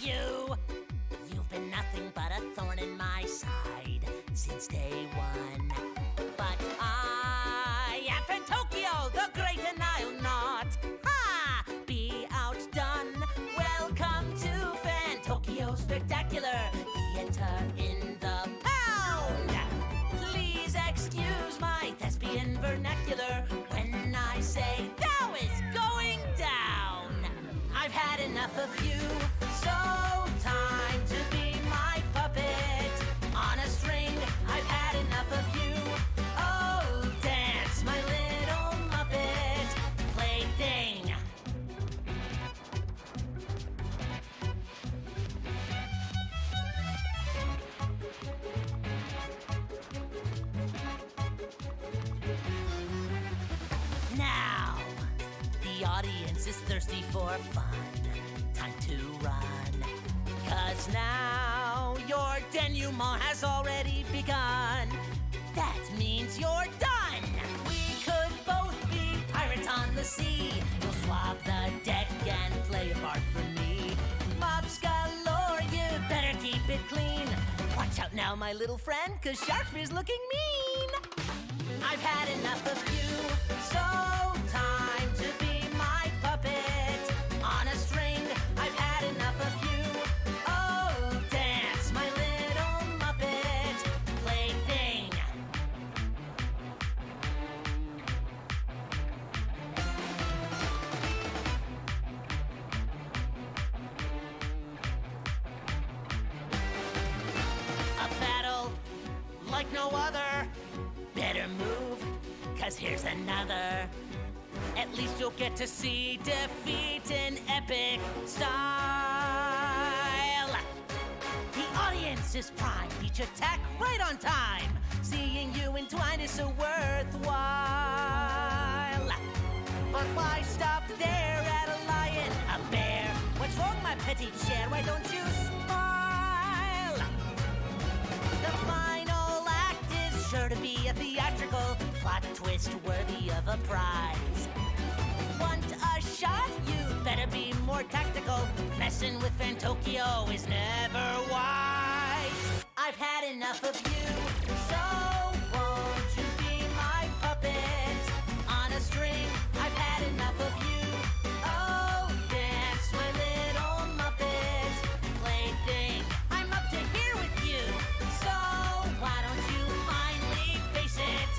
you. You've been nothing but a thorn in my side since day one. But I am Fantokyo, the great, and I'll not be outdone. Welcome to Fantokyo Spectacular Theater in the Pound. Please excuse my thespian vernacular when I say thou is going down. I've had enough of you, so time to be my puppet on a string. I've had enough of you. Oh, dance, my little Muppet plaything. Now, the audience is thirsty for fun. Time to run. 'Cause now your denouement has already begun. That means you're done. We could both be pirates on the sea. You'll swab the deck and play a part for me. Mops galore, you better keep it clean. Watch out now, my little friend, 'cause Sharkspeare's looking mean. I've had enough of you, so time to be my puppet on a string. I've had enough of you. Oh, dance, my little Muppet plaything. A battle like no other. Better move, 'cause here's another. At least you'll get to see defeat in epic style. The audience is prime, each attack right on time. Seeing you entwined is so worthwhile. But why stop there at a lion, a bear? What's wrong, my petty chair? Why don't you smile? The final act is sure to be a theatrical plot twist worthy of a prize. Want a shot? You better be more tactical. Messing with Fantokyo is never wise. I've had enough of you, so won't you be my puppet on a string? I've had enough of you. Oh, dance, my little Muppet plaything. I'm up to here with you, so why don't you finally face it?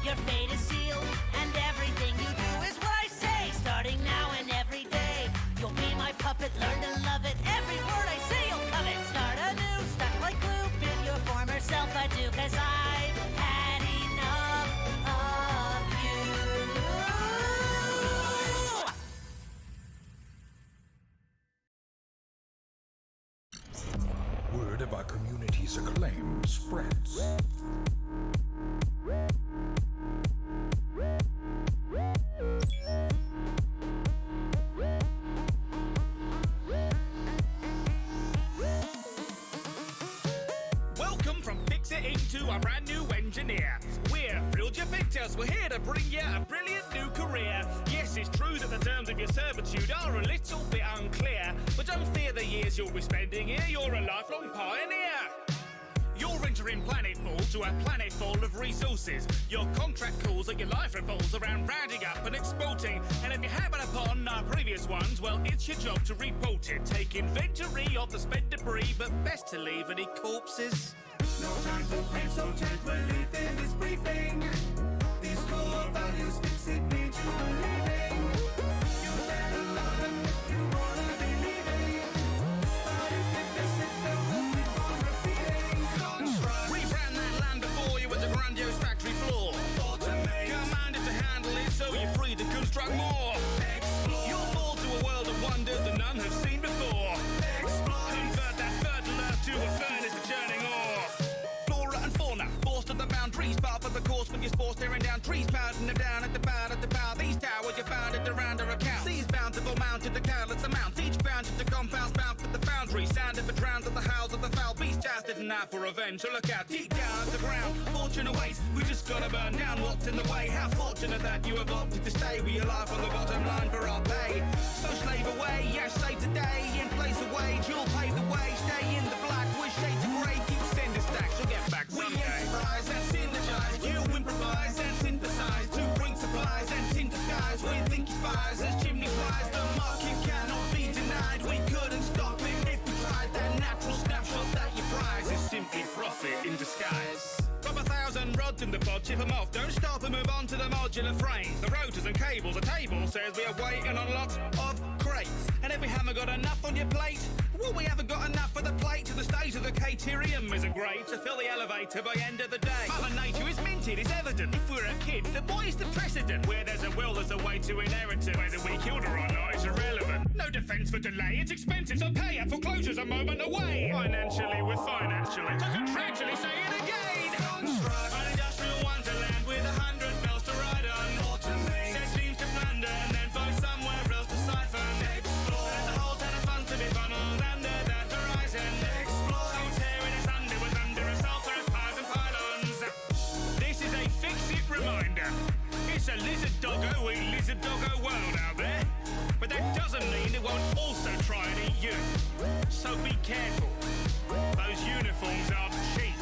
Your fate is sealed, and everything you do is what I say. Starting now and every day, you'll be my puppet, learn to love it. Every word I say you'll covet. Start anew, stuck like glue, bid your former self adieu, 'cause I've had enough of you. Word of our community's acclaim spreads. Welcome from Fix-It to our brand new engineer. We're thrilled you picked us. We're here to bring you a brilliant new career. Yes, it's true that the terms of your servitude are a little bit unclear, but don't fear the years you'll be spending here. You're a lifelong pioneer. You're entering planetfall to a planet full of resources. Your contract calls that your life revolves around rounding up and exporting. And if you happen upon our previous ones, well, it's your job to report it. Take inventory of the spent debris, but best to leave any corpses. No time for brief, so chat relief in this briefing. These core values fix it, need you believing. You better learn if you wanna be leaving. But if you miss it, they'll look it for repeating. Rebrand that land before you with a grandiose factory floor. Automate, Commanded to handle it so you're free to construct more. explore, You'll fall to a world of wonders that none have seen before. exploit. Convert that fertile earth to a furnace of churning ore. Flora and fauna, forced to the boundaries, part of the course when you're sports tearing down trees, pounding them down at the bow, at the bow. These towers you founded around our account. Seas bountiful mounted to countless amounts, each bounded to compounds bound for the foundry. Sounded for drowns of the howls of the foul beast, jousted and out for revenge. So look out, deep down underground, fortune awaits. We just gotta burn down what's in the way. How fortunate that you have opted to stay with your life on the bottom line for our pay. So slave away, yes, say today, in place of wage, you'll pave the in the pod, chip them off. Don't stop and move on to the modular frames. The rotors and cables, a table says we are waiting on lots of crates. And if we haven't got enough on your plate, well, we haven't got enough for the plate. To the stage of the caterium isn't great. To fill the elevator by end of the day. Mother Nature is minted, it's evident. If we're a kid, then why is the precedent? Where there's a will, there's a way to inheritance. Whether we killed her or not is irrelevant. No defence for delay, it's expensive, so pay out. Foreclosure's a moment away. Financially, we're financially. To contractually say it again. Construct an industrial wonderland with 100 bells to ride on. Automate. Set teams to plunder and then find somewhere else to siphon. Explore. There's a whole ton of fun to be funneled under that horizon. Explore. So tearing us under with under assault as piles and pylons. This is a fix-it reminder. It's a lizard doggo eat lizard doggo world out there. But that doesn't mean it won't also try and eat you. So be careful. Those uniforms are cheap.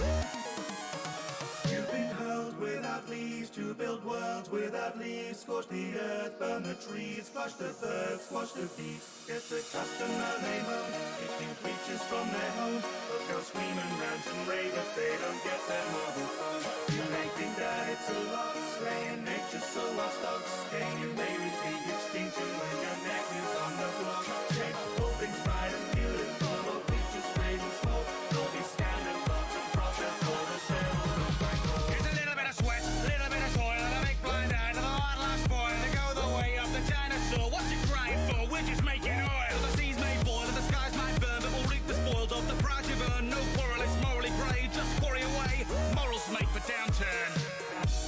You've been hurled without leaves to build worlds without leaves. Scorch the earth, burn the trees, flush the birds, squash the beasts. Get the customer they moan, itching creatures from their home. But they'll scream and rant and rave if they don't get their mobile phone. You may think that it's a lot, slaying nature so our stocks gain. You may reach the extinction when your nephew's on the block. Change all things bright and beautiful, all creatures great and small. There'll be scattered thoughts and process for the shareholders back home. It's a little bit of sweat, a little bit of toil, and a big blind eye to the hard life spoil. To go the way of the dinosaur, what's you crying for? We're just making oil. The seas may boil and the skies might burn, but we'll reap the spoils of the proud you've earned. No quarrel, it's morally grey, just quarry away. Morals make for downturn.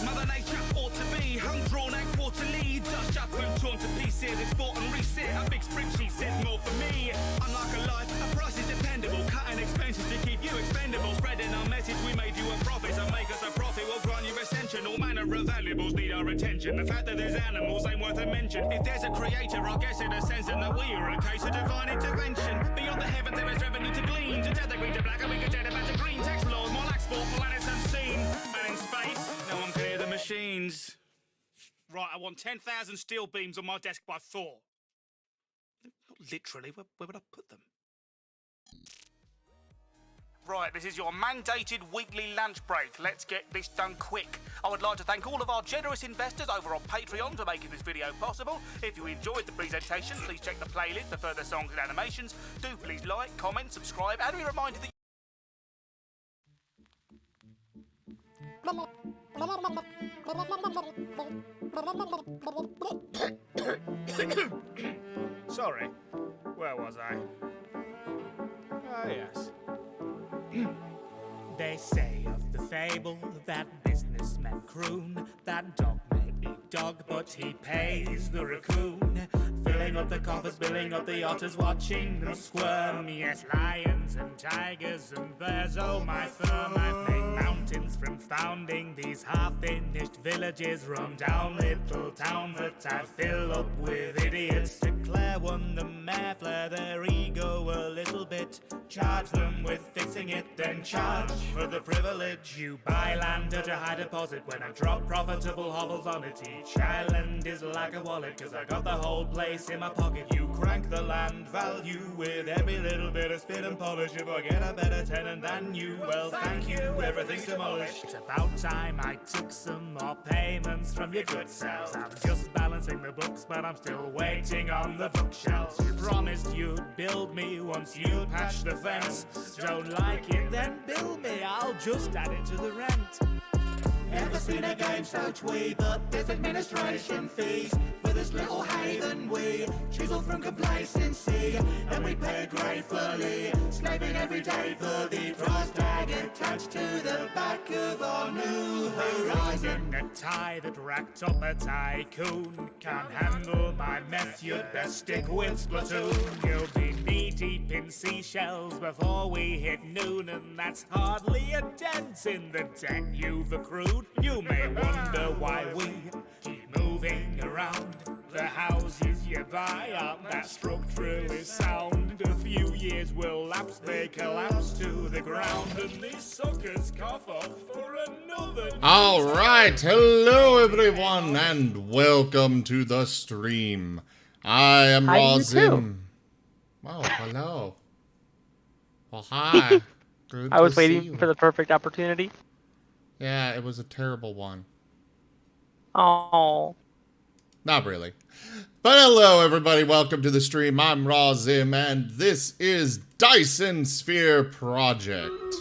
Mother Nature ought to be hung, drawn and quarterly. Dust up and torn to pieces, export and resit. A big spreadsheet said more for me. Unlike a life, a price is dependable. Cutting expenses to keep you expendable. Spreading our message, we made you a profit. So make us a profit, we'll grant you ascension. All manner of valuables need our attention. The fact that there's animals ain't worth a mention. If there's a creator, I guess in a sense that we are a case of divine intervention. Beyond the heavens there is revenue to glean. To tether green to black and we can jet about to green. Tax laws, more lax for planets unseen. And in space, no one can hear the machines. Right, I want 10,000 steel beams on my desk by 4. Not literally, where would I put them? Right, this is your mandated weekly lunch break. Let's get this done quick. I would like to thank all of our generous investors over on Patreon for making this video possible. If you enjoyed the presentation, please check the playlist for further songs and animations. Do please like, comment, subscribe, and be reminded that Sorry, where was I? Ah, yes. They say of the fable that businessmen croon that dog may eat dog, but he pays the raccoon. Filling up the coffers, billing up the otters, watching them squirm. Yes, lions and tigers and bears, oh my firm. I've made mountains from founding these half-finished villages. Run down little towns that I fill up with idiots. Declare one the mayor, flare their ego a little bit. Charge them with fixing it, then charge for the privilege. You buy land at a high deposit when I drop profitable hovels on it. Each island is like a wallet, cause I got the whole place in my pocket. You crank the land value with every little bit of spit and polish. If I get a better tenant than you, well thank you, everything's demolished. It's about time I took some more payments from your good selves. I'm just balancing the books, but I'm still waiting on the bookshelves. You promised you'd build me once you patch the fence. Don't like it, then bill me, I'll just add it to the rent. Ever seen a game so twee, but there's administration fees for this little haven we chisel from complacency, and we pay gratefully, slaving every day for the price tag attached to the back of our new horizon. A tie that racked up a tycoon can't handle my mess, you'd best stick with Splatoon. You'll be knee deep in seashells before we hit noon, and that's hardly a dent in the debt you've accrued. You may wonder why we keep moving around. The houses you buy aren't that structurally sound. A few years will lapse, they collapse to the ground, and these suckers cough up for another. Alright, hello everyone, and welcome to the stream. I am Rosin. Oh, hello. Well, hi. Good I was to see waiting you. for the perfect opportunity. Yeah, it was a terrible one. Oh. Not really. But hello, everybody. Welcome to the stream. I'm Raw Zim, and this is Dyson Sphere Project.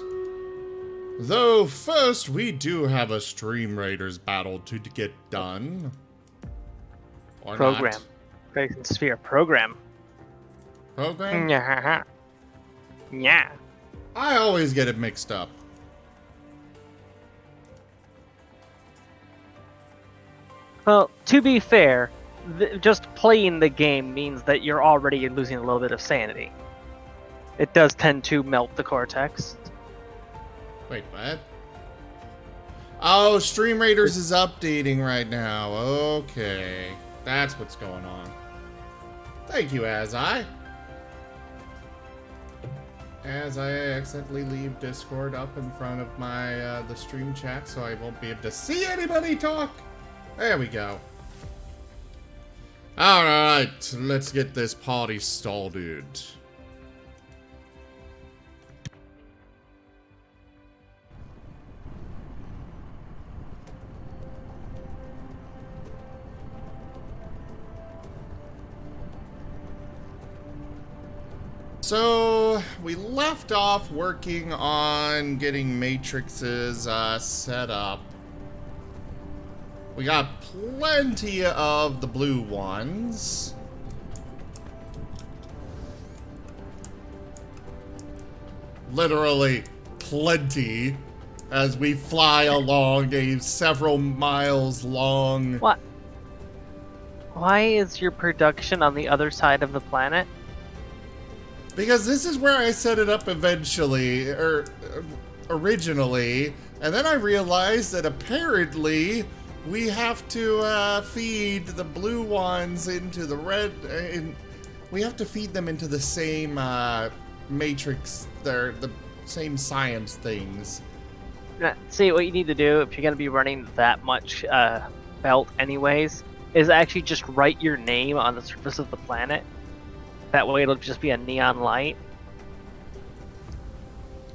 Though first, we do have a Stream Raiders battle to get done. Or Program. not. Dyson Sphere program. Program? Yeah. Yeah. I always get it mixed up. Well, to be fair, just playing the game means that you're already losing a little bit of sanity. It does tend to melt the cortex. Wait, what? Oh, Stream Raiders is updating right now. Okay. That's what's going on. Thank you, As I accidentally leave Discord up in front of my the stream chat, so I won't be able to see anybody talk. There we go. Alright, let's get this party started. So, we left off working on getting matrices set up. We got plenty of the blue ones. Literally plenty, as we fly along a several miles long. What? Why is your production on the other side of the planet? Because this is where I set it up eventually, or originally, and then I realized that apparently we have to feed the blue ones into the red, we have to feed them into the same matrix, they're the same science things. See, what you need to do if you're going to be running that much belt anyways, is actually just write your name on the surface of the planet. That way it'll just be a neon light.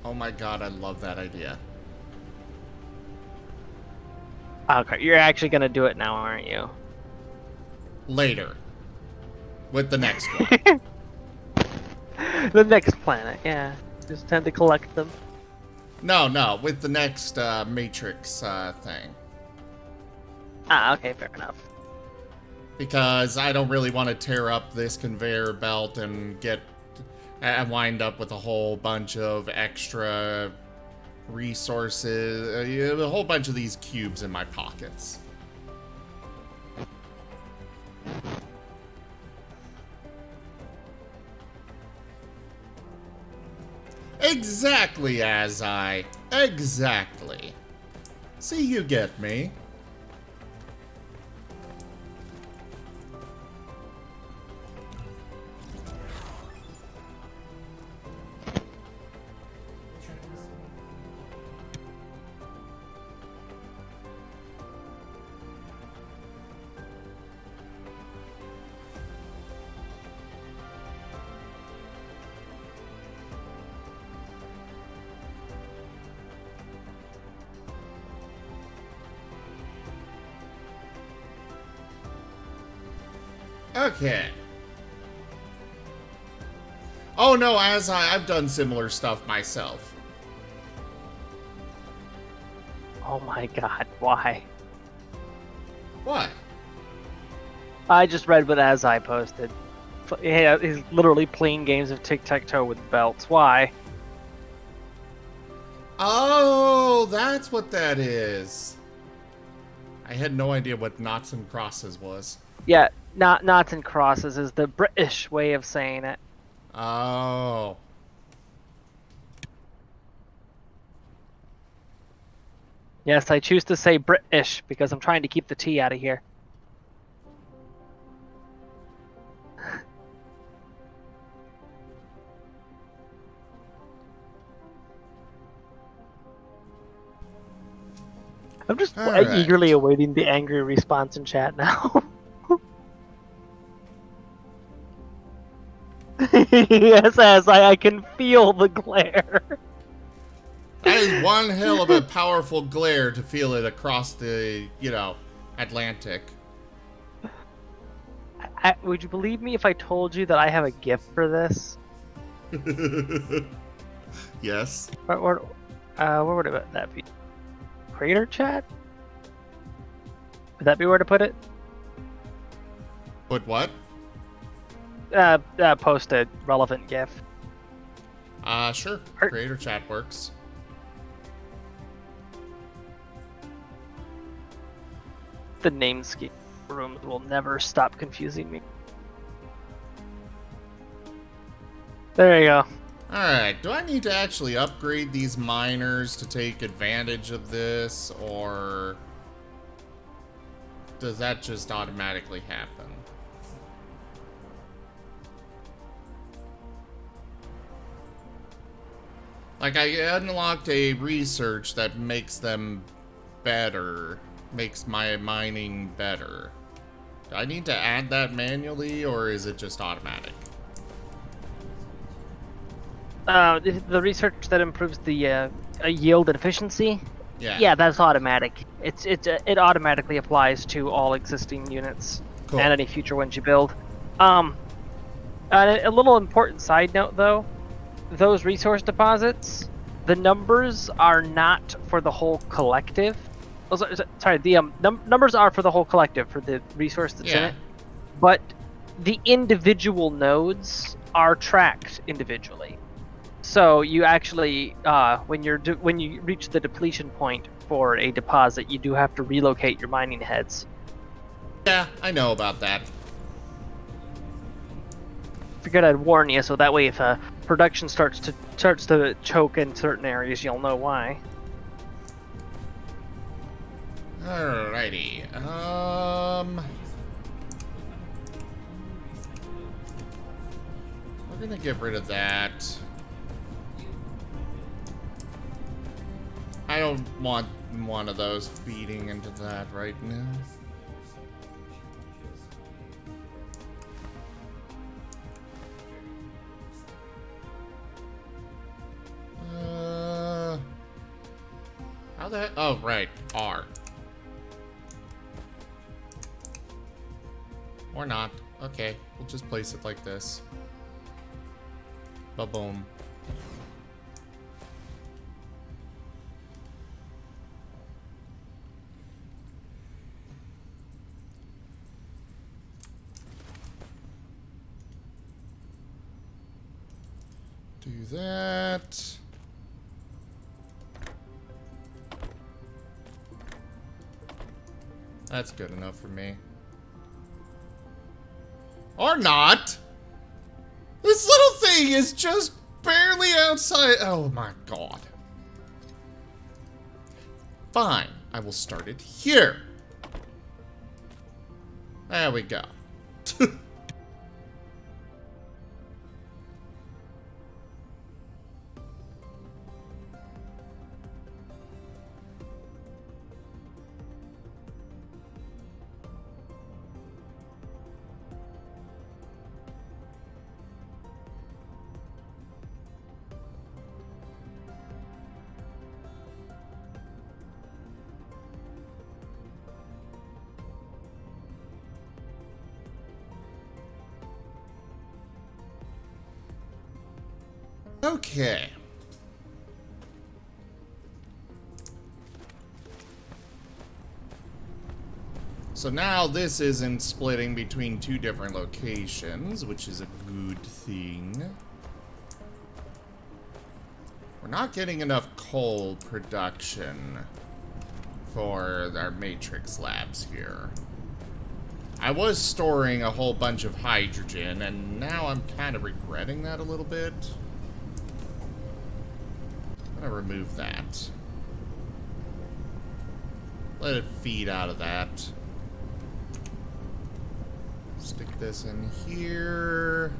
Oh my god, I love that idea. Okay, you're actually gonna do it now, aren't you? Later. With the next one. The next planet, yeah. Just tend to collect them. No, with the next matrix thing. Ah, okay, fair enough. Because I don't really want to tear up this conveyor belt and wind up with a whole bunch of extra resources, a whole bunch of these cubes in my pockets. Exactly, exactly. See, you get me. Okay. Oh no, I've done similar stuff myself. Oh my god, why? What? I just read what I posted. Yeah, he's literally playing games of tic-tac-toe with belts. Why? Oh, that's what that is. I had no idea what knots and crosses was. Yeah, knots and crosses is the British way of saying it. Oh. Yes, I choose to say British because I'm trying to keep the T out of here. I'm just Alright. eagerly awaiting the angry response in chat now. Yes, as I can feel the glare. That is one hell of a powerful glare to feel it across the, Atlantic. Would you believe me if I told you that I have a gift for this? Yes. Where would that be? Creator chat? Would that be where to put it? But what? Post a relevant GIF. Sure. Or- Creator chat works. The namescape rooms will never stop confusing me. There you go. Alright, do I need to actually upgrade these miners to take advantage of this, or does that just automatically happen? Like, I unlocked a research that makes them better, makes my mining better. Do I need to add that manually, or is it just automatic? The research that improves the yield and efficiency. Yeah. Yeah, that's automatic. It automatically applies to all existing units Cool. and any future ones you build. A little important side note though, those resource deposits, the numbers are not for the whole collective. Oh, sorry, the numbers are for the whole collective for the resource that's in Yeah. it, but the individual nodes are tracked individually. So you actually, when you reach the depletion point for a deposit, you do have to relocate your mining heads. Yeah, I know about that. Figured I'd warn you, so that way if production starts to choke in certain areas, you'll know why. Alrighty. We're gonna get rid of that. I don't want one of those feeding into that right now. How the heck? Oh, right. R. Or not. Okay, we'll just place it like this. Ba-boom. Do that. That's good enough for me. Or not! This little thing is just barely outside. Oh my god. Fine, I will start it here. There we go. Okay. So now this isn't splitting between two different locations, which is a good thing. We're not getting enough coal production for our matrix labs here. I was storing a whole bunch of hydrogen, and now I'm kind of regretting that a little bit. I'm gonna remove that. Let it feed out of that. Stick this in here.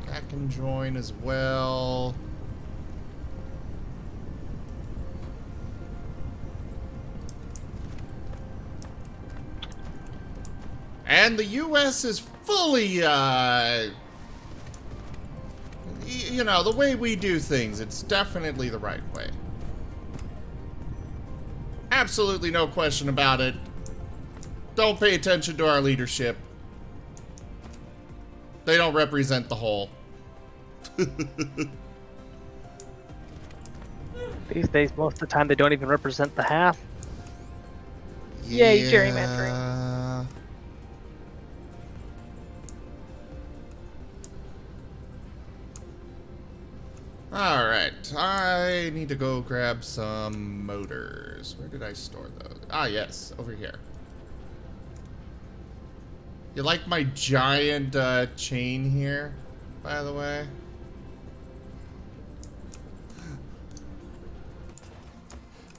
That can join as well. And the US is fully, you know, the way we do things, it's definitely the right way. Absolutely no question about it. Don't pay attention to our leadership. They don't represent the whole. These days, most of the time, they don't even represent the half. Yay, gerrymandering. Alright, I need to go grab some motors. Where did I store those? Ah, yes, over here. You like my giant chain here, by the way?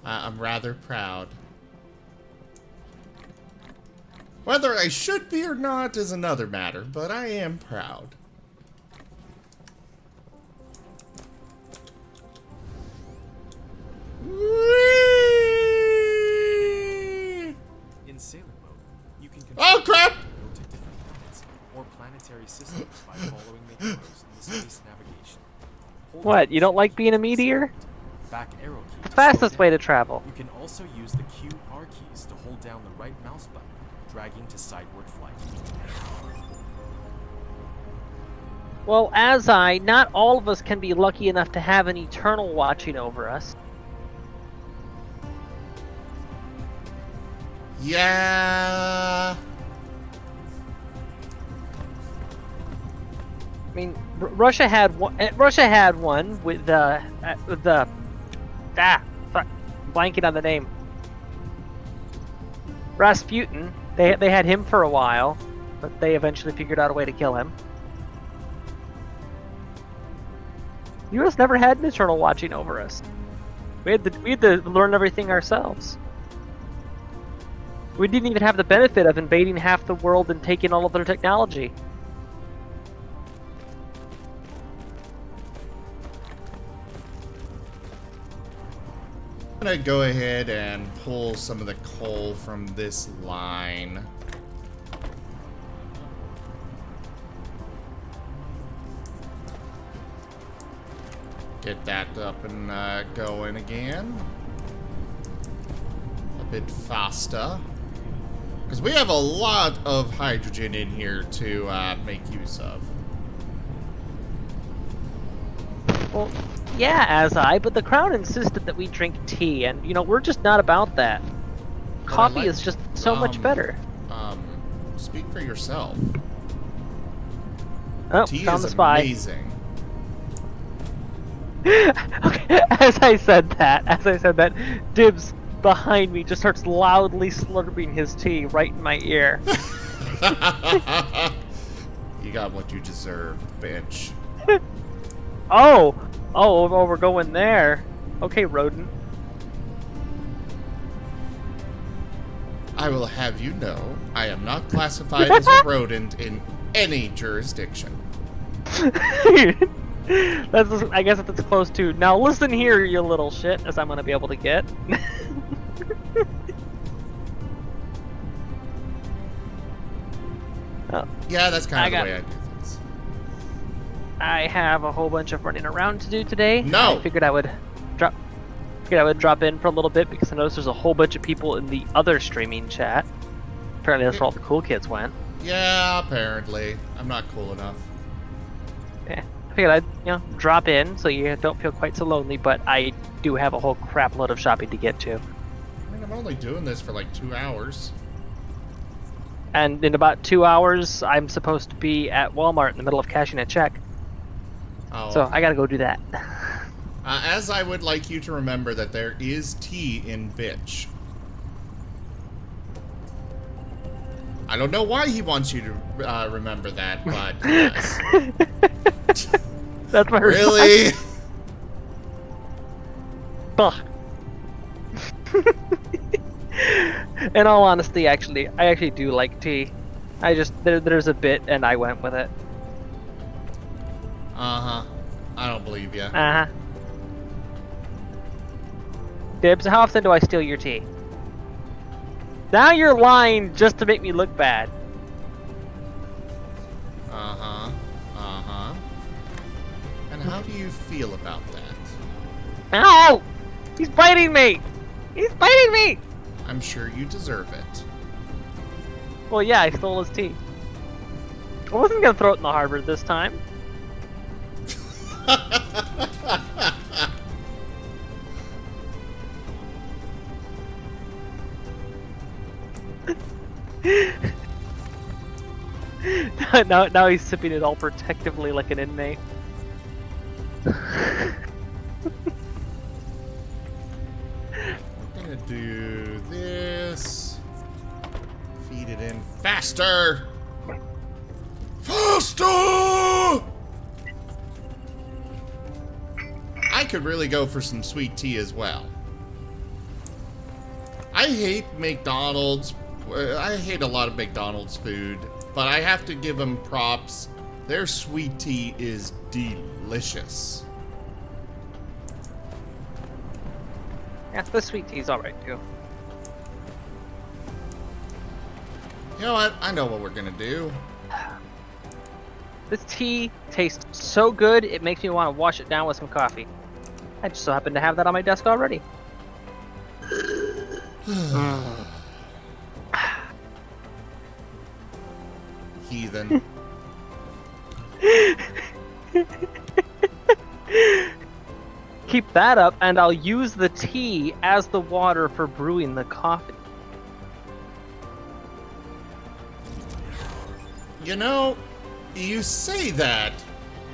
I'm rather proud. Whether I should be or not is another matter, but I am proud. Whee! In sailing mode, you can Oh crap! go to different planets or planetary systems by following the arrows in the space navigation. Hold What, down you don't the like Q being a key to meteor? slow, back arrow key The to slow fastest way down. to travel. You can also use the Q R keys to hold down the right mouse button, dragging to sideward flight. Well, not all of us can be lucky enough to have an eternal watching over us. Yeah. I mean, Russia had one. Russia had one with fuck, blanking on the name. Rasputin. They had him for a while, but they eventually figured out a way to kill him. U.S. never had an eternal watching over us. We had to learn everything ourselves. We didn't even have the benefit of invading half the world and taking all of their technology. I'm gonna go ahead and pull some of the coal from this line. Get that up and going again. A bit faster. Because we have a lot of hydrogen in here to make use of. Well, yeah, but the Crown insisted that we drink tea, and, we're just not about that. Coffee like, is just so much better. Speak for yourself. Oh, Tea found is the spy. amazing. Okay, as I said that, Dibs behind me just starts loudly slurping his tea right in my ear. You got what you deserve, bitch. Oh, we're going there. Okay, rodent. I will have you know, I am not classified as a rodent in any jurisdiction. I guess that's close to. Now listen here, you little shit, as I'm gonna be able to get. Oh, Yeah, that's kind of I the way I do things. I have a whole bunch of running around to do today. No! I figured I would drop in for a little bit because I noticed there's a whole bunch of people in the other streaming chat. Apparently that's where all the cool kids went. Yeah, apparently. I'm not cool enough. Yeah. I figured I'd, drop in so you don't feel quite so lonely, but I do have a whole crap load of shopping to get to. I mean, I'm only doing this for like 2 hours. And in about 2 hours, I'm supposed to be at Walmart in the middle of cashing a check. Oh. So I gotta go do that. As I would like you to remember that there is tea in bitch. I don't know why he wants you to remember that, but yes. That's my Really? Ugh. In all honesty, I actually do like tea. There's a bit, and I went with it. Uh-huh. I don't believe you. Uh-huh. Dibs, how often do I steal your tea? Now you're lying just to make me look bad. Uh-huh. Uh-huh. And how do you feel about that? Ow! He's biting me! He's biting me! I'm sure you deserve it. Well, yeah, I stole his tea. I wasn't gonna throw it in the harbor this time. now he's sipping it all protectively like an inmate. I'm gonna do this. Feed it in faster! Faster! I could really go for some sweet tea as well. I hate McDonald's. I hate a lot of McDonald's food, but I have to give them props. Their sweet tea is delicious. Yeah, the sweet tea's alright too. You know what? I know what we're gonna do. This tea tastes so good, it makes me want to wash it down with some coffee. I just so happen to have that on my desk already. Heathen. Keep that up, and I'll use the tea as the water for brewing the coffee. You know, you say that,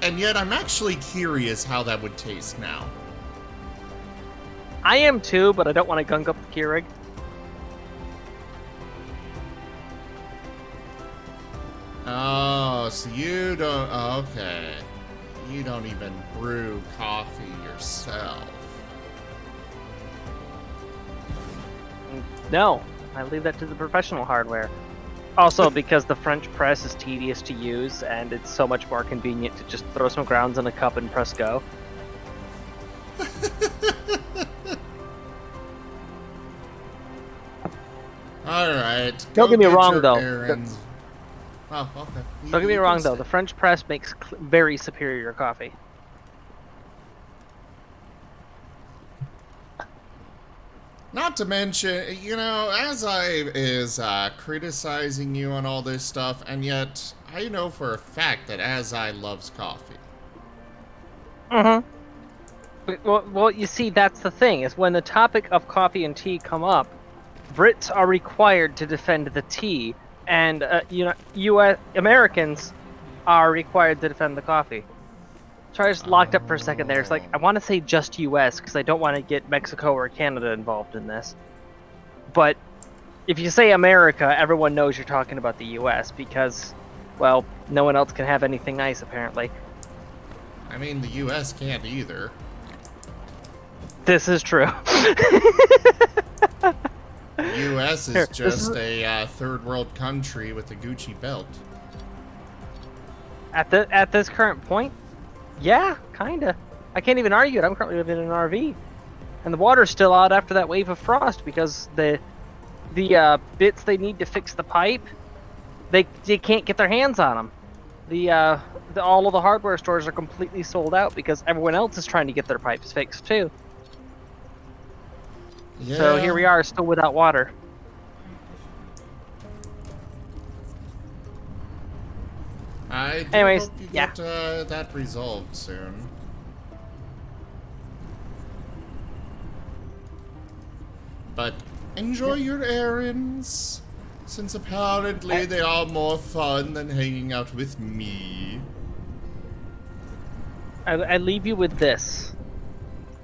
and yet I'm actually curious how that would taste now. I am too, but I don't want to gunk up the Keurig. Oh, so you don't... Okay. You don't even brew coffee yourself. No, I leave that to the professional hardware. Also, because the French press is tedious to use, and it's so much more convenient to just throw some grounds in a cup and press go. Alright. Don't get me wrong, though. Oh, okay. Don't get me wrong, though. The French press makes very superior coffee. Not to mention, you know, as I is criticizing you on all this stuff, and yet I know for a fact that As I loves coffee. Mm-hmm. Well, you see, that's the thing, is when the topic of coffee and tea come up, Brits are required to defend the tea, and U.S. Americans are required to defend the coffee. So I just locked up for a second there. It's like, I want to say just U.S. because I don't want to get Mexico or Canada involved in this. But if you say America, everyone knows you're talking about the U.S. because, well, no one else can have anything nice, apparently. I mean, the U.S. can't either. This is true. The U.S. is just a third world country with a Gucci belt. At this current point, yeah, kinda. I can't even argue it. I'm currently living in an RV, and the water's still out after that wave of frost because the bits they need to fix the pipe, they can't get their hands on them. All of the hardware stores are completely sold out because everyone else is trying to get their pipes fixed too. Yeah. So here we are, still without water. I do Anyways, hope you yeah. get that resolved soon. But enjoy your errands, since apparently they are more fun than hanging out with me. I leave you with this.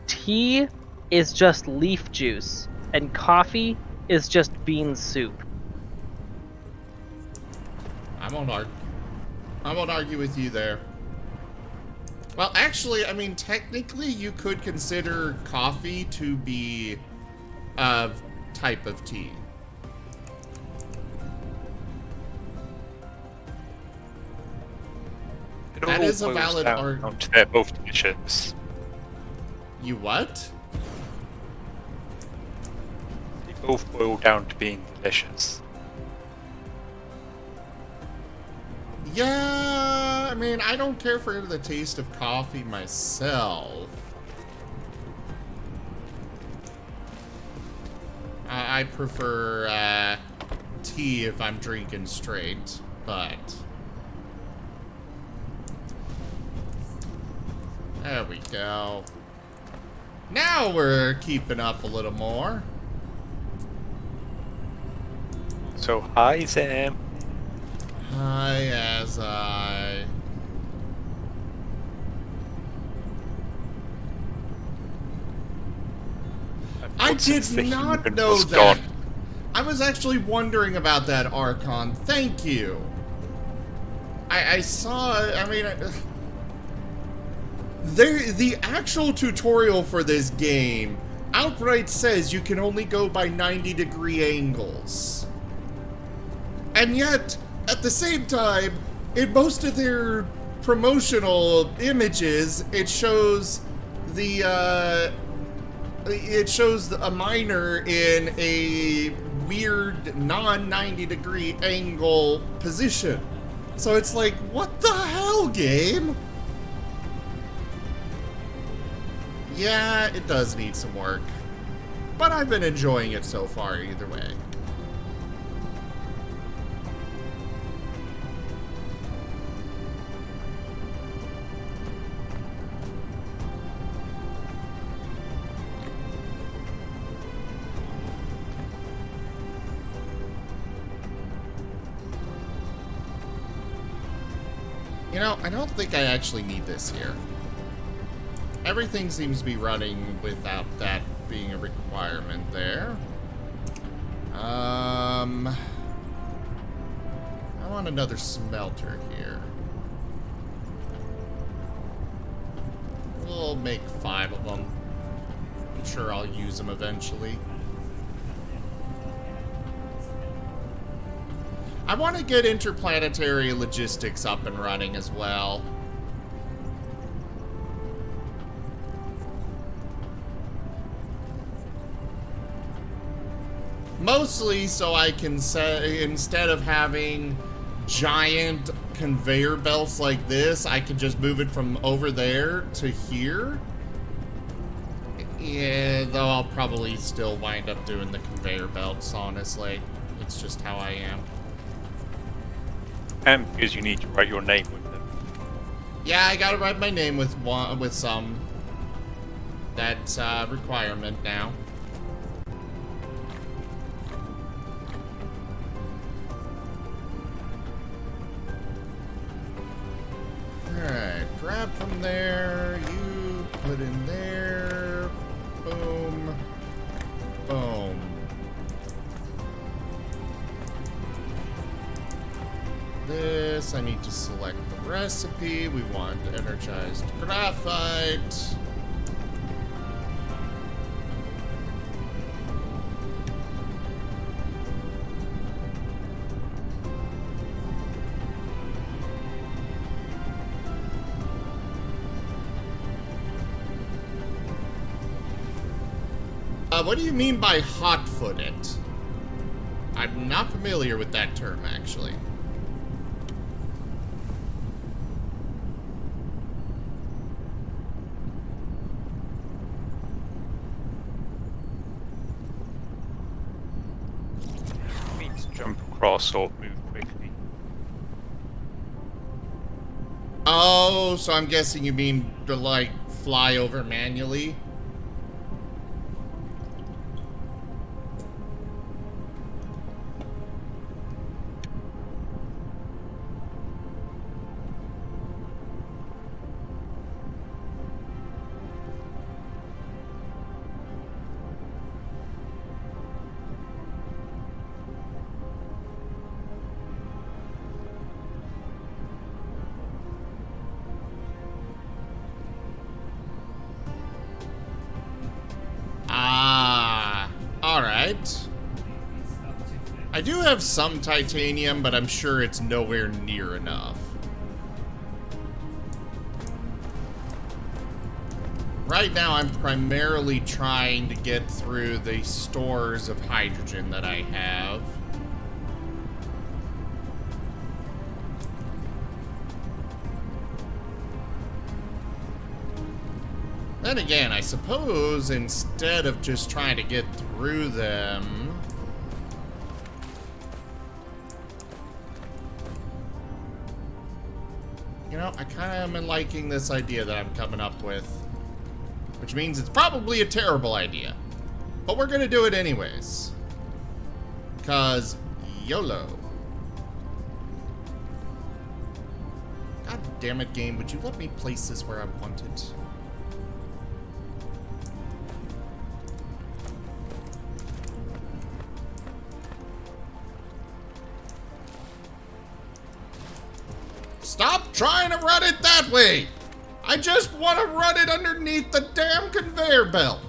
Tea is just leaf juice, and coffee is just bean soup. I won't argue with you there. Well, actually, I mean, technically, you could consider coffee to be a type of tea. That is a valid argument. They're both delicious. You what? They both boil down to being delicious. Yeah, I mean, I don't care for the taste of coffee myself. I prefer tea if I'm drinking straight, but there we go. Now we're keeping up a little more. So hi, Sam. Hi, as I did not know that. I was actually wondering about that, Archon. Thank you. I saw, I mean, the actual tutorial for this game outright says you can only go by 90-degree angles. And yet, at the same time, in most of their promotional images, it shows a miner in a weird non-90-degree angle position. So it's like, what the hell, game? Yeah, it does need some work. But I've been enjoying it so far either way. You know, I don't think I actually need this here. Everything seems to be running without that being a requirement there. I want another smelter here. We'll make 5 of them. I'm sure I'll use them eventually. I want to get interplanetary logistics up and running as well. Mostly so I can say, instead of having giant conveyor belts like this, I can just move it from over there to here. Yeah, though I'll probably still wind up doing the conveyor belts, honestly. It's just how I am. And because you need to write your name with them. Yeah, I gotta write my name with some. That's a requirement now. Alright, grab from there, you put in there, boom, boom. This, I need to select the recipe. We want energized graphite. What do you mean by hot-foot it? I'm not familiar with that term, actually. It means jump across or move quickly. Oh, so I'm guessing you mean to, like, fly over manually? Alright. I do have some titanium, but I'm sure it's nowhere near enough. Right now, I'm primarily trying to get through the stores of hydrogen that I have. Then again, I suppose instead of just trying to get through them, know, I kind of am liking this idea that I'm coming up with. Which means it's probably a terrible idea. But we're gonna do it anyways. Because YOLO. God damn it, game. Would you let me place this where I want it? Stop trying to run it that way! I just want to run it underneath the damn conveyor belt!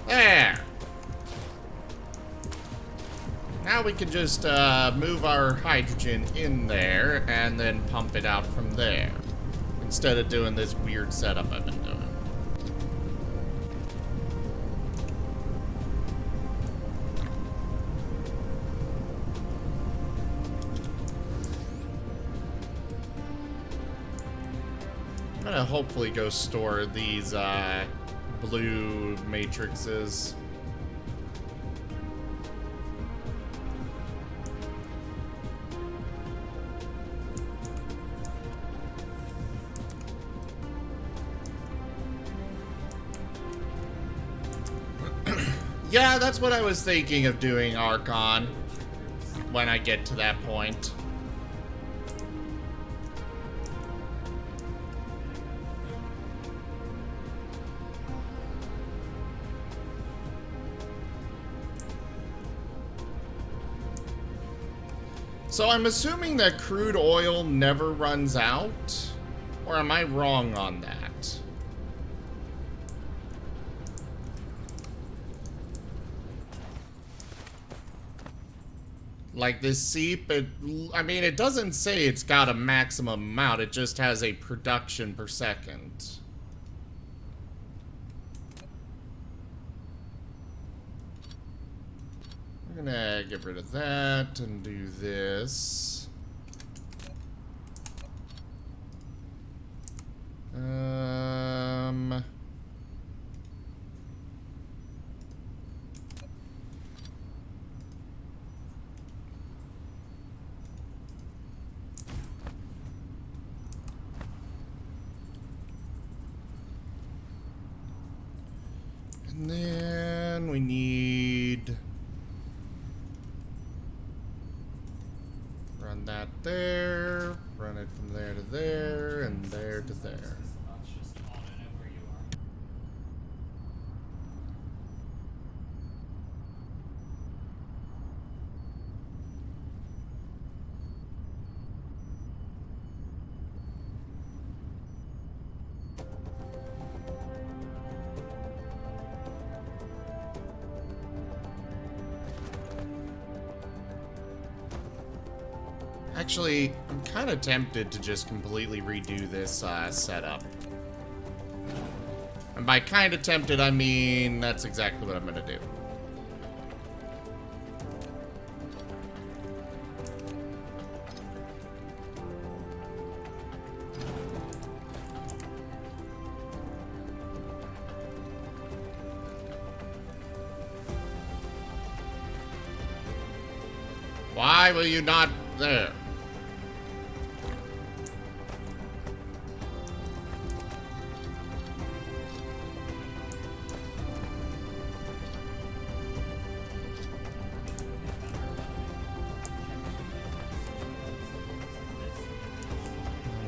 There! Now we can just move our hydrogen in there and then pump it out from there. Instead of doing this weird setup I've been doing. I'm gonna hopefully go store these blue matrices. Yeah, that's what I was thinking of doing, Archon, when I get to that point. So I'm assuming that crude oil never runs out? Or am I wrong on that? Like this seep, I mean, it doesn't say it's got a maximum amount, it just has a production per second. We're gonna get rid of that and do this. And then we need... run that there, run it from there to there, and there to there. Actually, I'm kind of tempted to just completely redo this setup. And by kind of tempted, I mean that's exactly what I'm going to do. Why will you not there?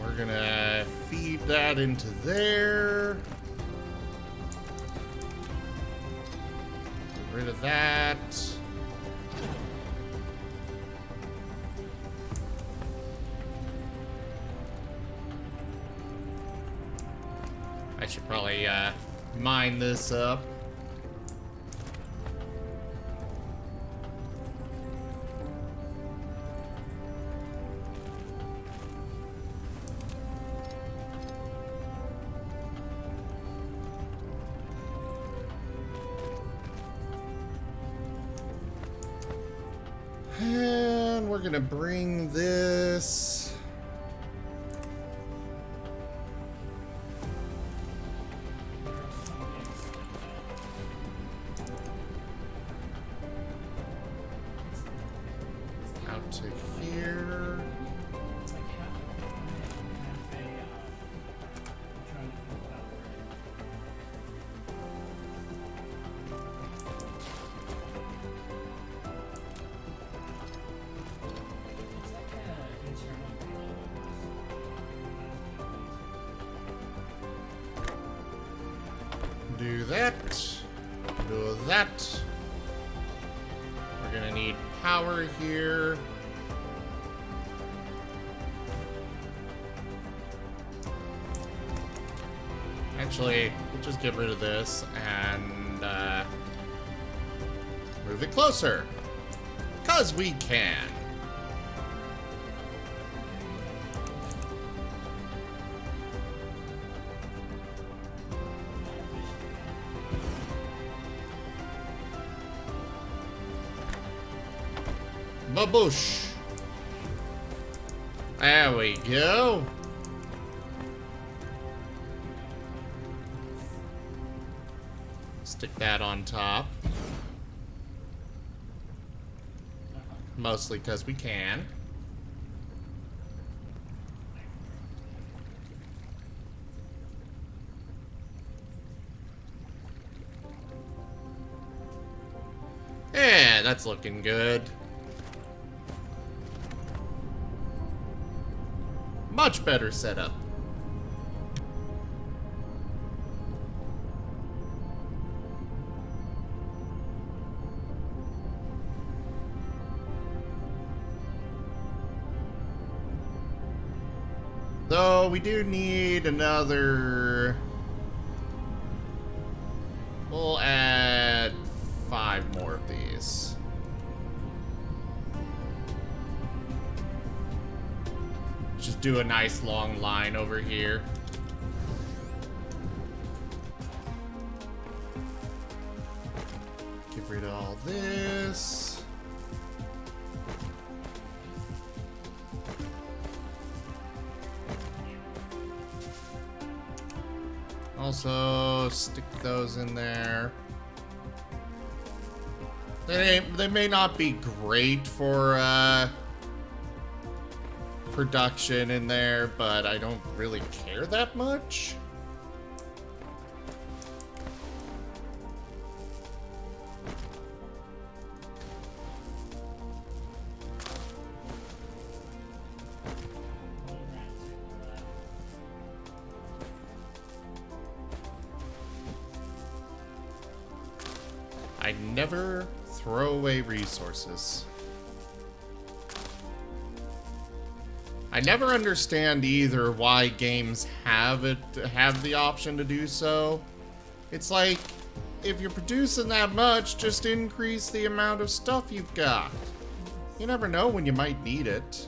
We're gonna feed that into there. Get rid of that. I should probably mine this up. And we're gonna bring this out do that. Do that. We're gonna need power here. Actually, we'll just get rid of this and move it closer. 'Cause we can. Baboosh. There we go. Stick that on top. Mostly because we can. Yeah, that's looking good. Much better setup. Though we do need another... We'll add 5 more of these. Just do a nice long line over here. Get rid of all this. Also, stick those in there. They may not be great for production in there, but I don't really care that much. I never throw away resources. I never understand either why games have the option to do so. It's like, if you're producing that much, just increase the amount of stuff you've got. You never know when you might need it.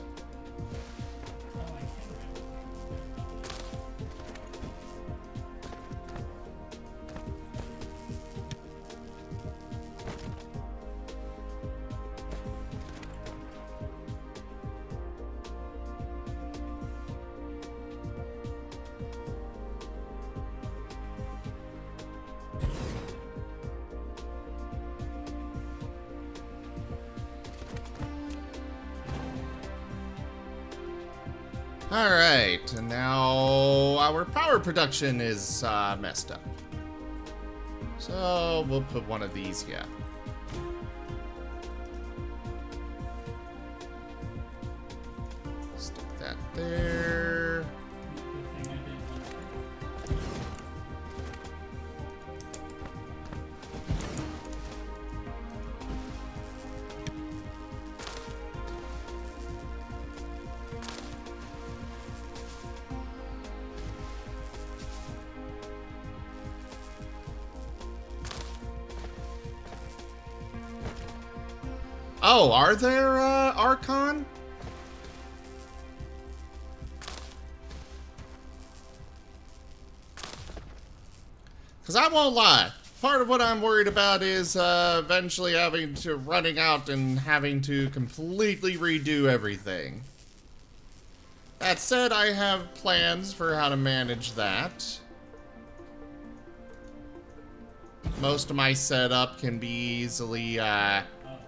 Alright, and now our power production is messed up. So we'll put one of these here. Stick that there. Oh, are there, Archon? Because I won't lie. Part of what I'm worried about is, eventually running out and having to completely redo everything. That said, I have plans for how to manage that. Most of my setup can be easily,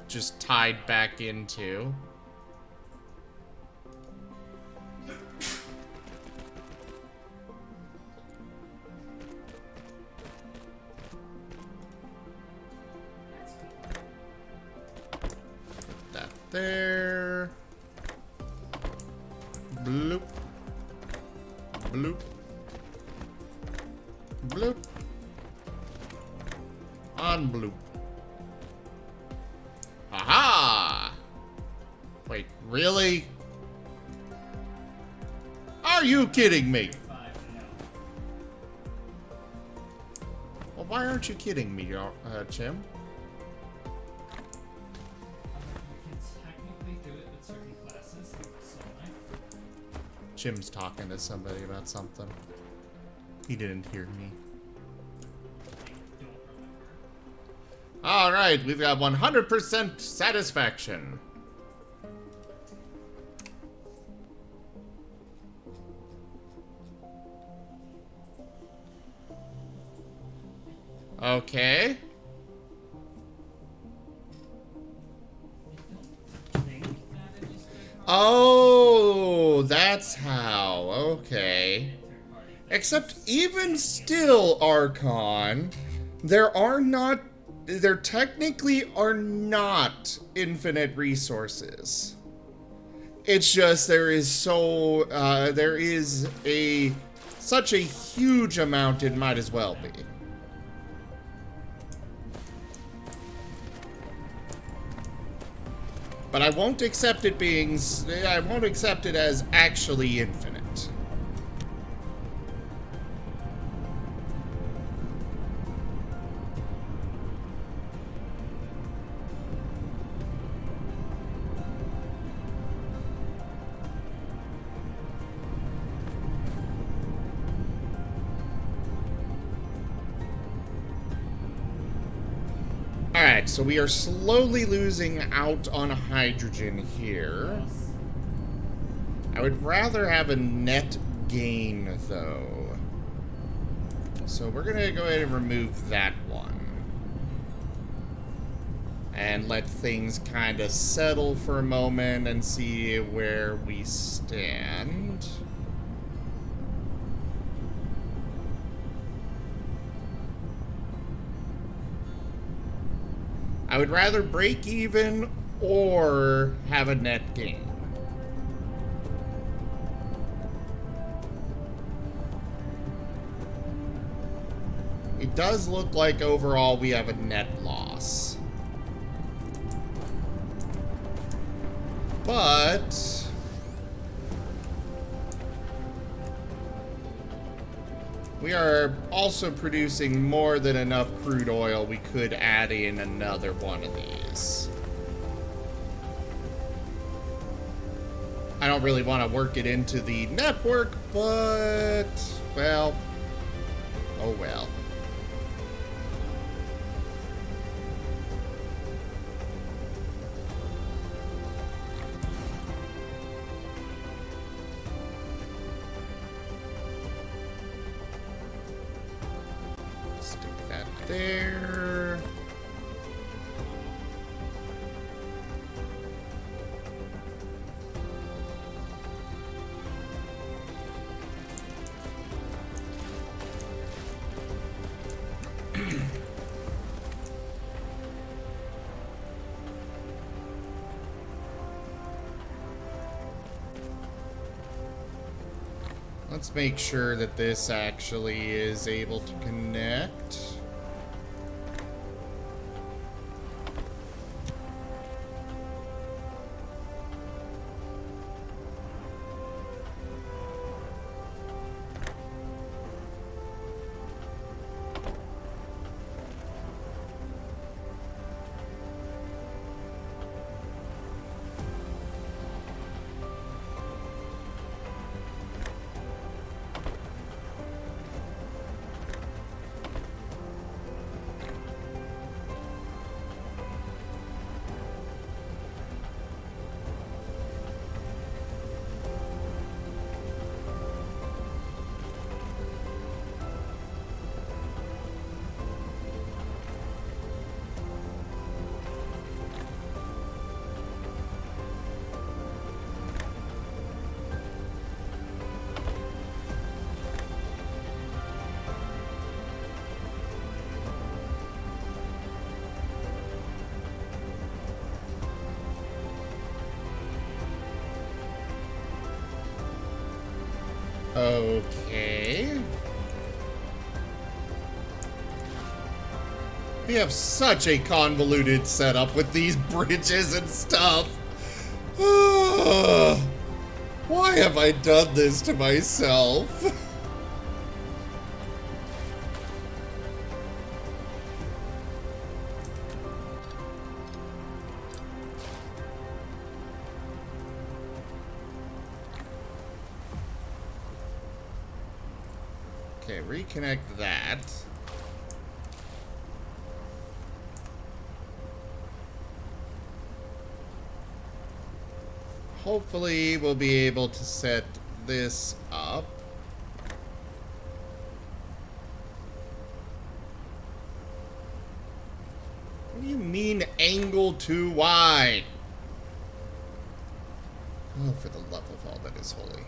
just tied back into. That there. Bloop. Bloop. Bloop. On bloop. Aha! Wait, really? Are you kidding me? Well, why aren't you kidding me, Chim? Jim's talking to somebody about something. He didn't hear me. Alright, we've got 100% satisfaction. Okay. Oh, that's how. Okay. Except even still, Archon, there technically are not infinite resources. It's just there is such a huge amount it might as well be. But I won't accept it as actually infinite. Alright, so we are slowly losing out on hydrogen here. I would rather have a net gain, though. So we're gonna go ahead and remove that one. And let things kind of settle for a moment and see where we stand. I would rather break even or have a net gain. It does look like overall we have a net loss. But we are also producing more than enough crude oil. We could add in another one of these. I don't really want to work it into the network, but, well, oh well. There. Let's make sure that this actually is able to connect. Okay. We have such a convoluted setup with these bridges and stuff. Why have I done this to myself? Okay, reconnect that. Hopefully we'll be able to set this up. What do you mean angle too wide? Oh, for the love of all that is holy.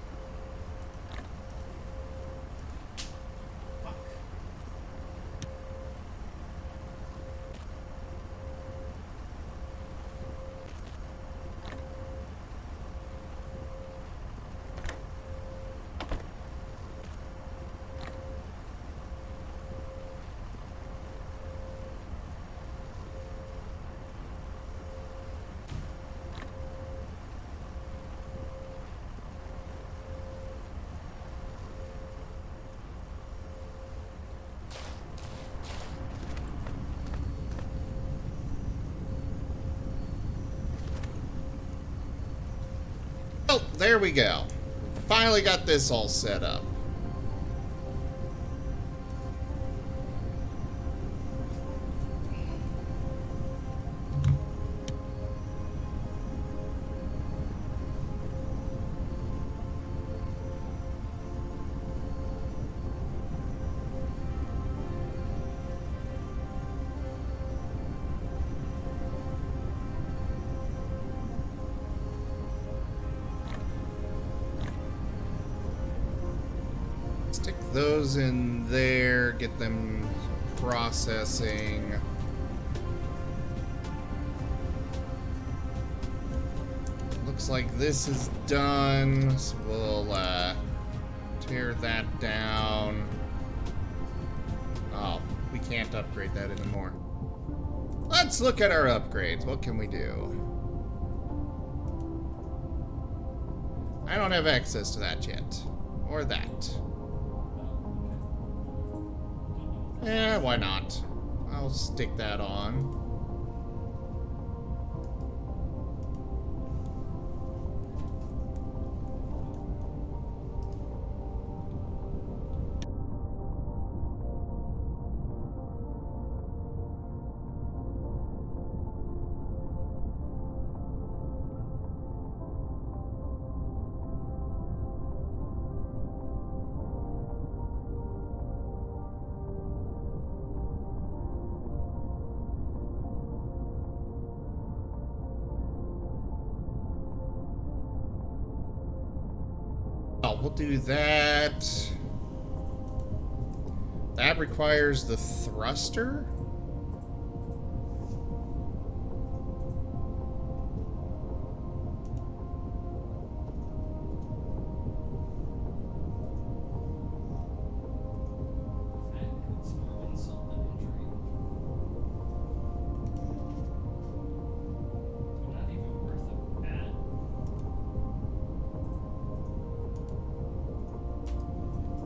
Oh, there we go. Finally got this all set up. Stick those in there, get them processing. Looks like this is done, so we'll tear that down. Oh, we can't upgrade that anymore. Let's look at our upgrades. What can we do? I don't have access to that yet. Or that. Eh, why not? I'll stick that on. We'll do that. That requires the thruster?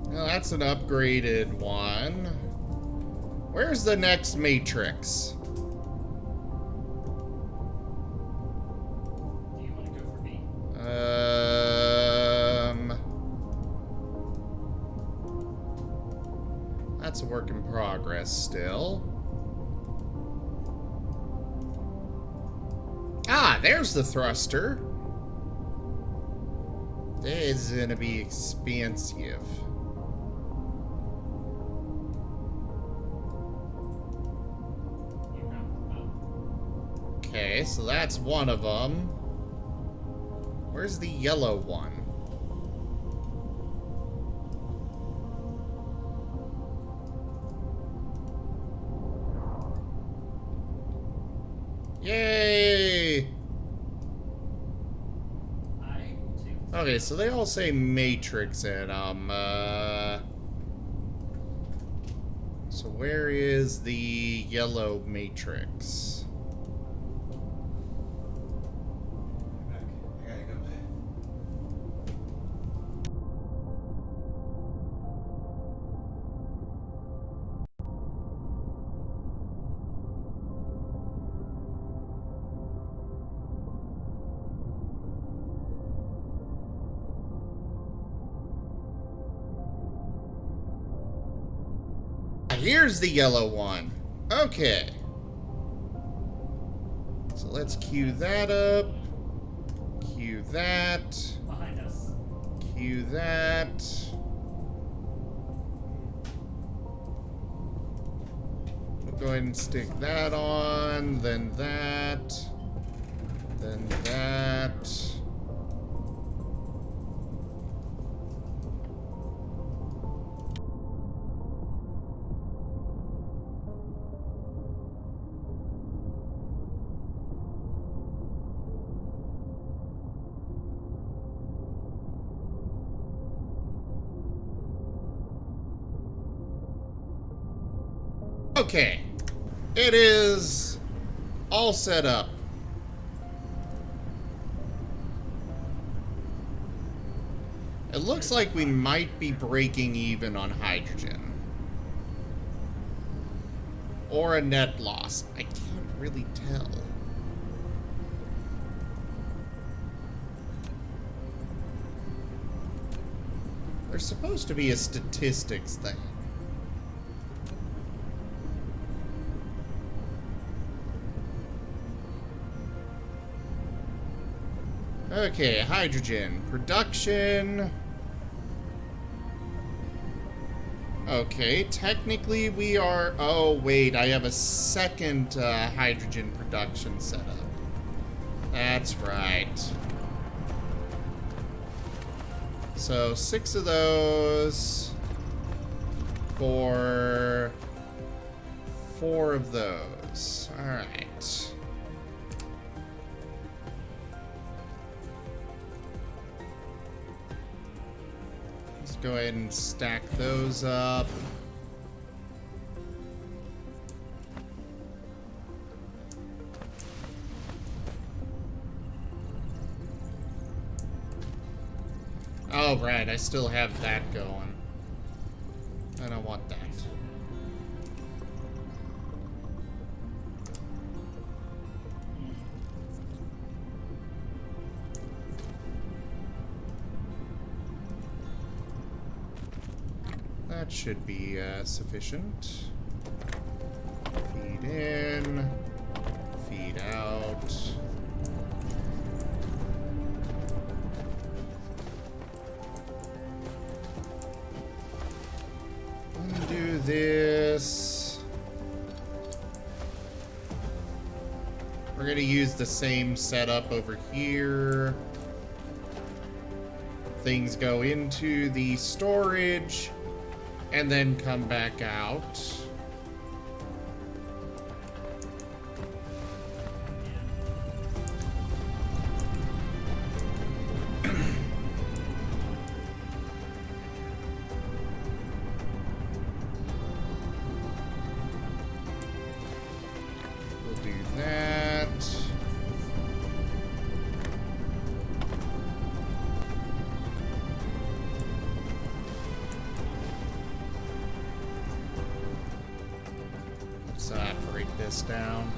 Well, that's an upgraded one. Where's the next matrix? Do you want to go for B? That's a work in progress still. Ah, there's the thruster. That is gonna be expensive. Okay, so that's one of them. Where's the yellow one? Yay! Okay, so they all say Matrix in them. So where is the yellow matrix? I gotta go. Here's the yellow one. Okay. So let's queue that up. Queue that. Behind us. Queue that. We'll go ahead and stick that on, then that, then that. Okay, it is all set up. It looks like we might be breaking even on hydrogen. Or a net loss. I can't really tell. There's supposed to be a statistics thing. Okay, hydrogen. Production. Okay, technically we are... Oh, wait, I have a second hydrogen production setup. That's right. So, 6 of those for 4 of those. Alright. Go ahead and stack those up. Oh, right, I still have that going. I don't want that. That should be sufficient. Feed in, feed out. Undo this. We're gonna use the same setup over here. Things go into the storage and then come back out. We'll do that. Let's break this down.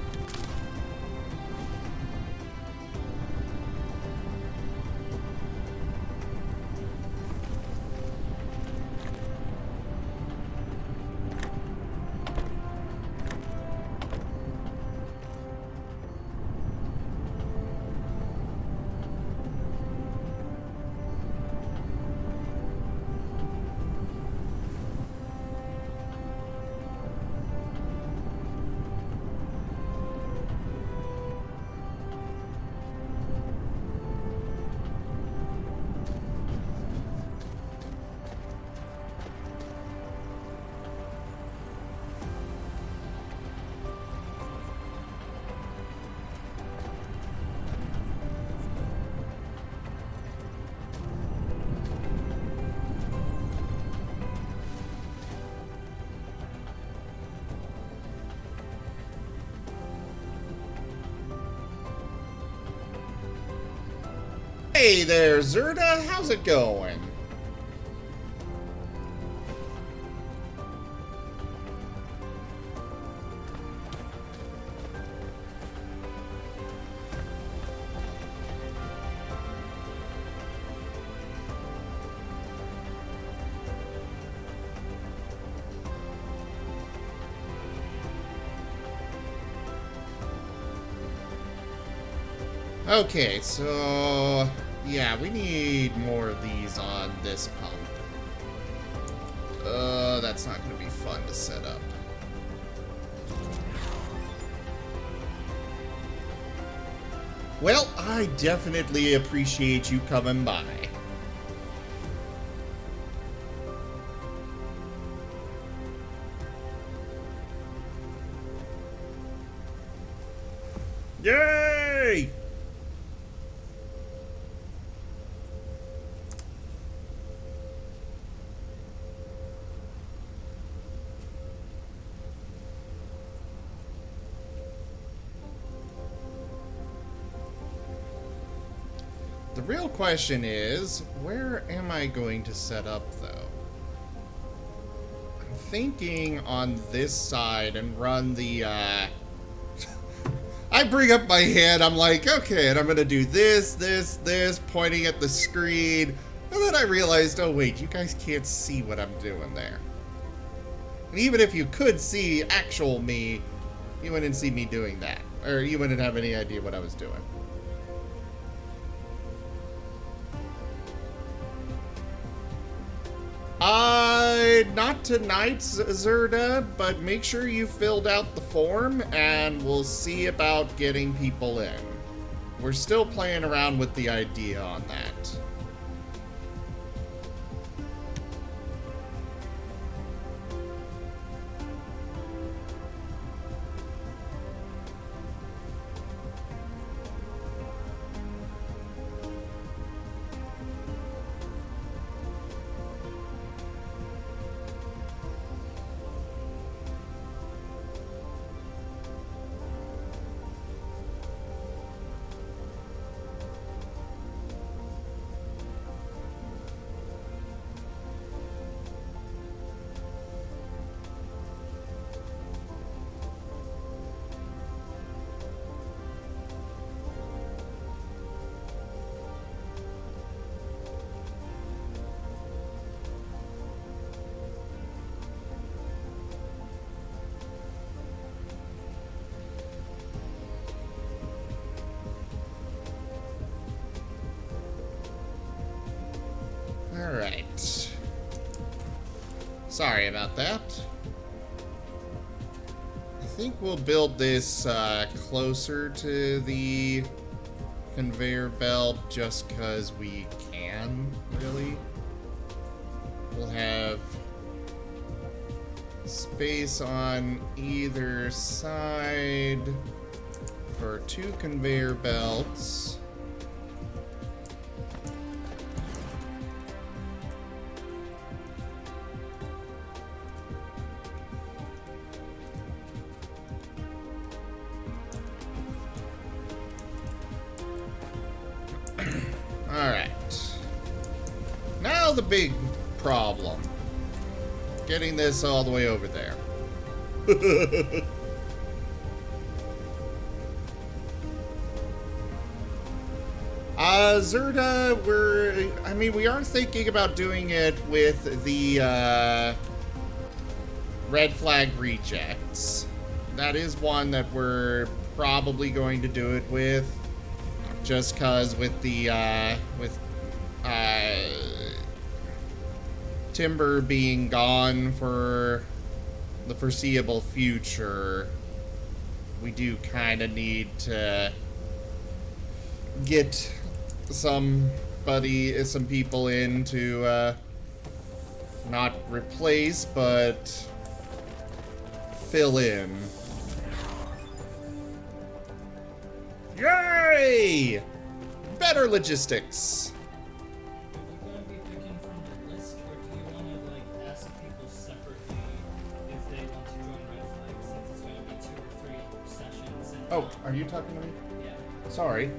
Hey there, Zerda. How's it going? Okay, so yeah, we need more of these on this pump. That's not going to be fun to set up. Well, I definitely appreciate you coming by. Yay! The real question is, where am I going to set up, though? I'm thinking on this side and run the, I bring up my hand, I'm like, okay, and I'm gonna do this, pointing at the screen, and then I realized, oh wait, you guys can't see what I'm doing there. And even if you could see actual me, you wouldn't see me doing that. Or you wouldn't have any idea what I was doing. Not tonight, Zerda, but make sure you filled out the form and we'll see about getting people in. We're still playing around with the idea on that. Alright. Sorry about that. I think we'll build this closer to the conveyor belt just because we can, really. We'll have space on either side for 2 conveyor belts. Alright. Now the big problem. Getting this all the way over there. Zerda, we are thinking about doing it with the red flag rejects. That is one that we're probably going to do it with. Just cause with the Timber being gone for the foreseeable future, we do kind of need to get some people in to not replace but fill in. Yay! Better logistics. Are you going to be picking from the list, or do you want to like ask people separately if they want to join Red Flag, since it's going to be 2 or 3 sessions? And Oh, are you talking to me? yeah. Sorry.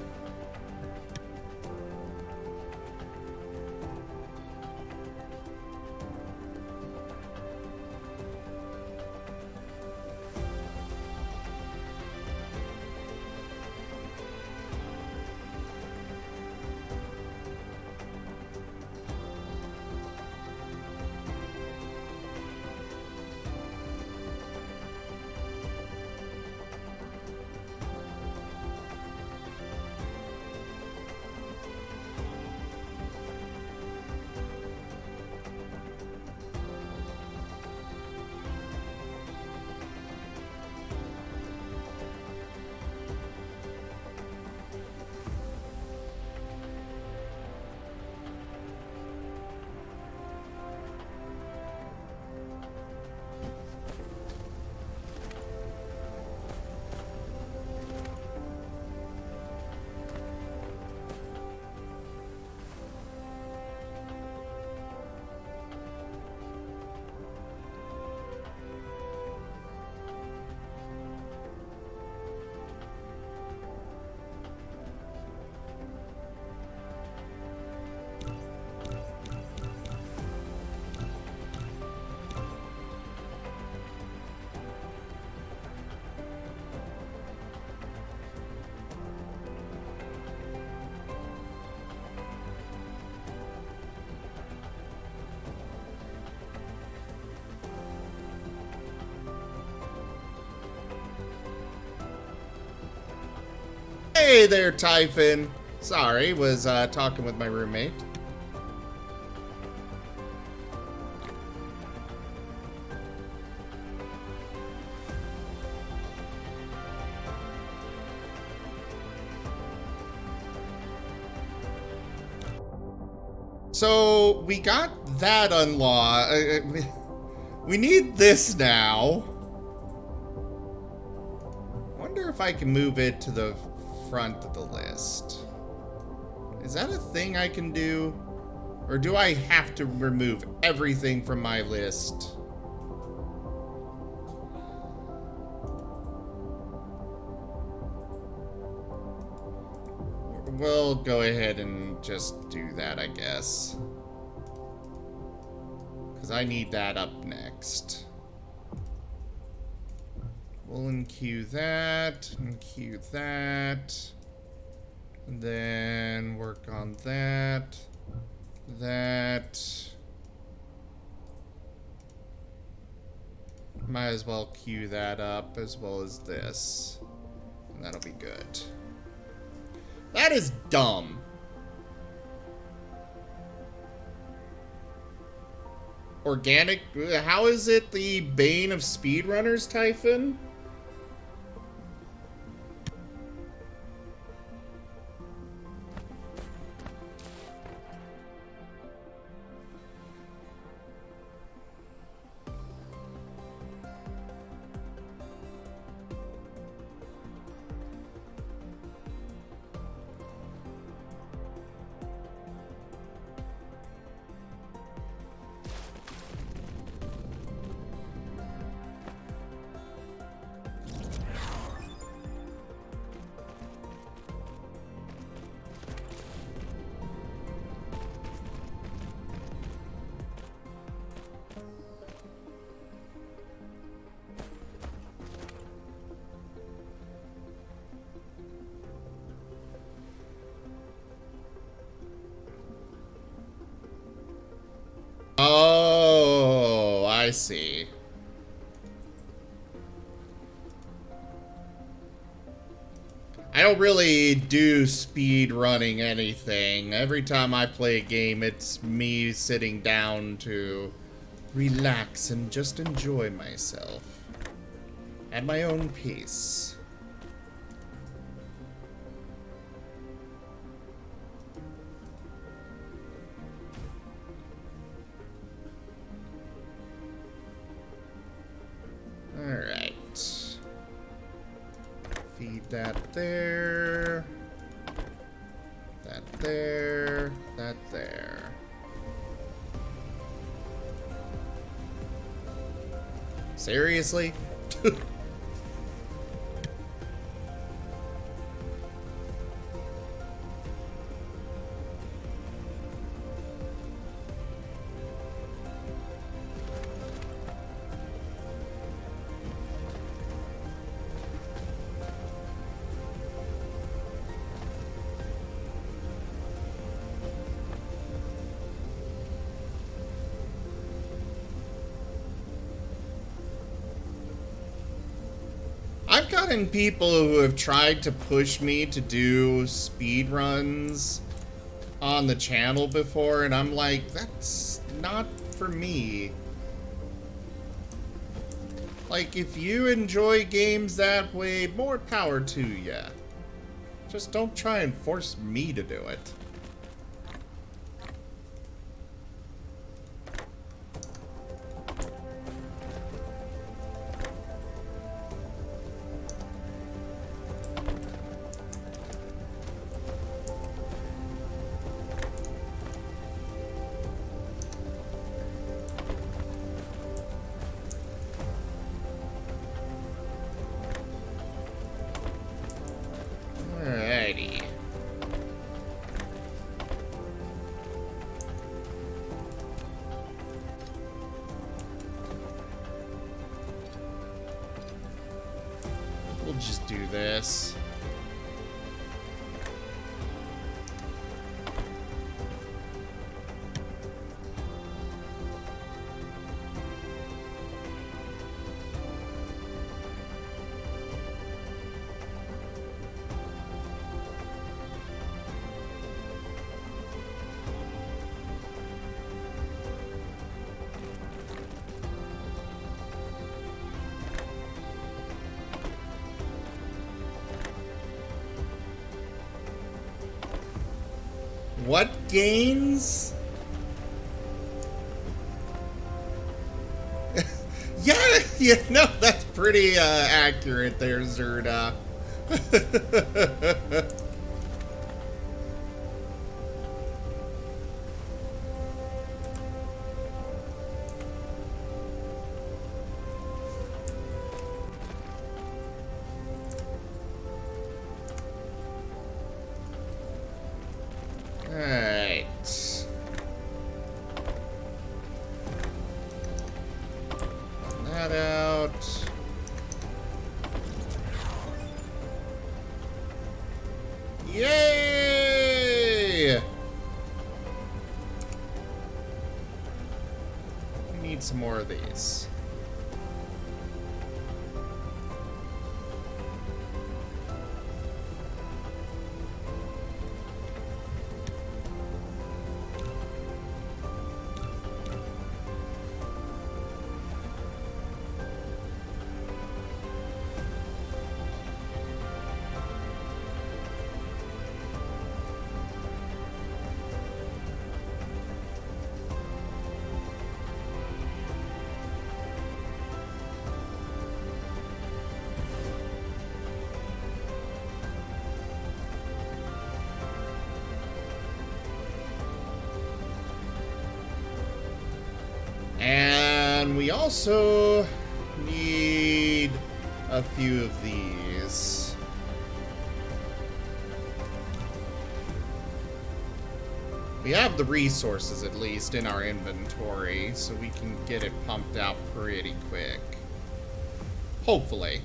Hey there, Typhon. Sorry, was talking with my roommate. So we got that unlocked. We need this now. Wonder if I can move it to the front of the list. Is that a thing I can do? Or do I have to remove everything from my list? We'll go ahead and just do that, I guess. Because I need that up next. We'll unqueue that, unqueue that. And then work on that. That. Might as well queue that up as well as this. And that'll be good. That is dumb. Organic? How is it the bane of speedrunners, Typhon? Oh, I see. I don't really do speed running anything. Every time I play a game, it's me sitting down to relax and just enjoy myself at my own pace. Alright. Feed that there. That there. That there. Seriously? I've gotten people who have tried to push me to do speed runs on the channel before, and I'm like, that's not for me. Like, if you enjoy games that way, more power to ya. Just don't try and force me to do it. Alrighty. We'll just do this. What gains? Yeah, no, that's pretty accurate there, Zerda. Alright. That out. Yay! We need some more of these. And we also need a few of these. We have the resources, at least, in our inventory, so we can get it pumped out pretty quick. Hopefully.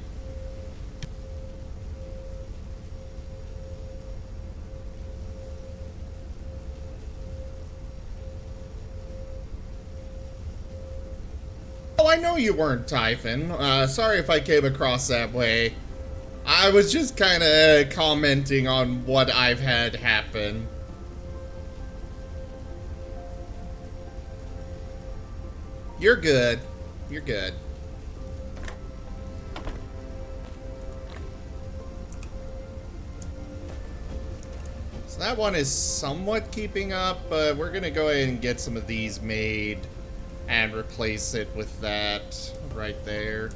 Oh, I know you weren't Typhon. Sorry if I came across that way. I was just kind of commenting on what I've had happen. You're good. You're good. So that one is somewhat keeping up, but we're gonna go ahead and get some of these made and replace it with that right there.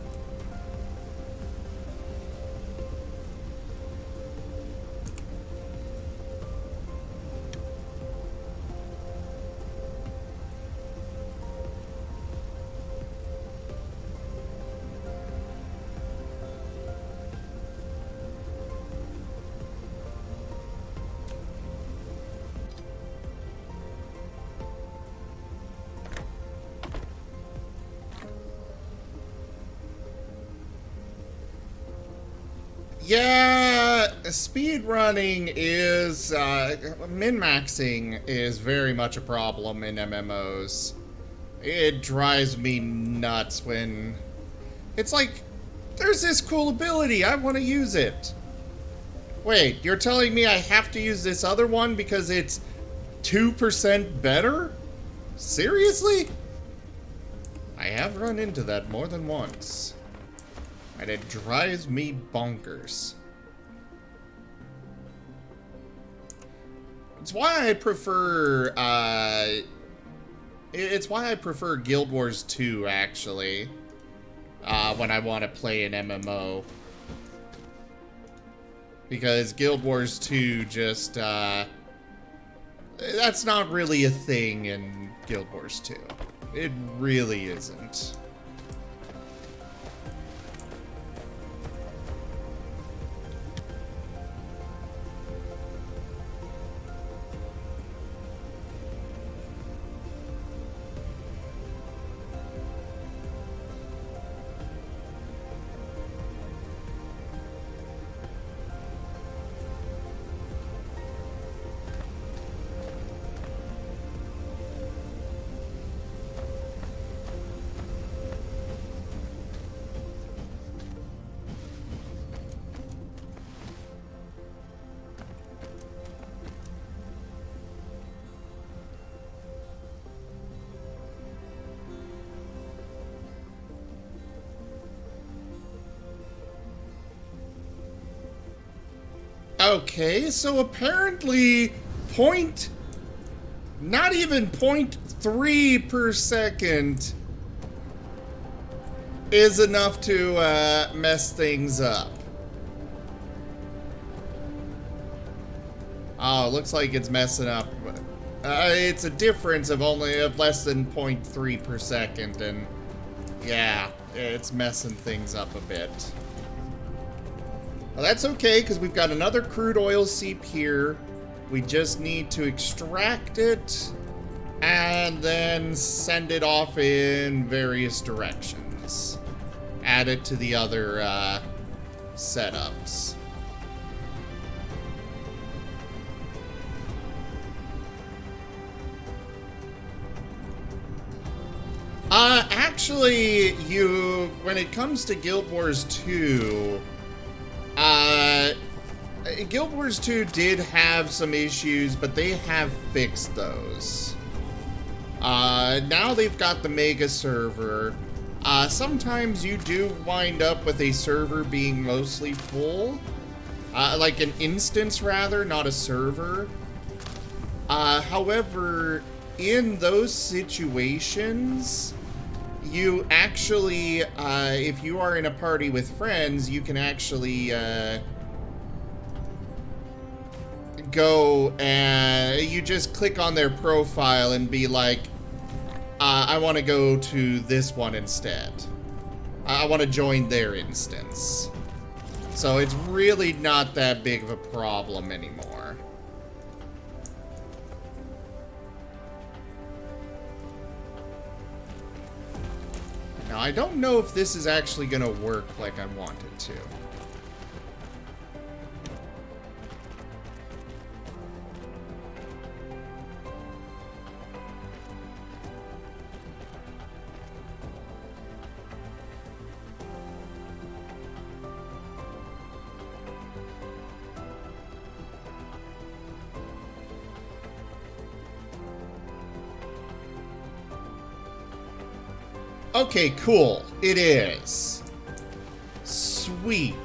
Yeah, speed running is, min-maxing is very much a problem in MMOs. It drives me nuts when it's like, there's this cool ability, I want to use it. Wait, you're telling me I have to use this other one because it's 2% better? Seriously? I have run into that more than once. And it drives me bonkers. It's why I prefer, it's why I prefer Guild Wars 2, actually. When I want to play an MMO. Because Guild Wars 2 just, that's not really a thing in Guild Wars 2. It really isn't. Okay, so apparently point Not even 0.3 per second is enough to mess things up. Oh, looks like it's messing up. It's a difference of less than 0.3 per second, and yeah, it's messing things up a bit. Well, that's okay, because we've got another crude oil seep here. We just need to extract it and then send it off in various directions. Add it to the other setups. Actually, when it comes to Guild Wars 2, Guild Wars 2 did have some issues, but they have fixed those. Now they've got the mega server. Sometimes you do wind up with a server being mostly full. Like an instance, rather, not a server. However, in those situations, you actually, if you are in a party with friends, you can actually go and you just click on their profile and be like, I want to go to this one instead. I want to join their instance. So it's really not that big of a problem anymore. Now, I don't know if this is actually going to work like I want it to. Okay, cool. It is. Sweet.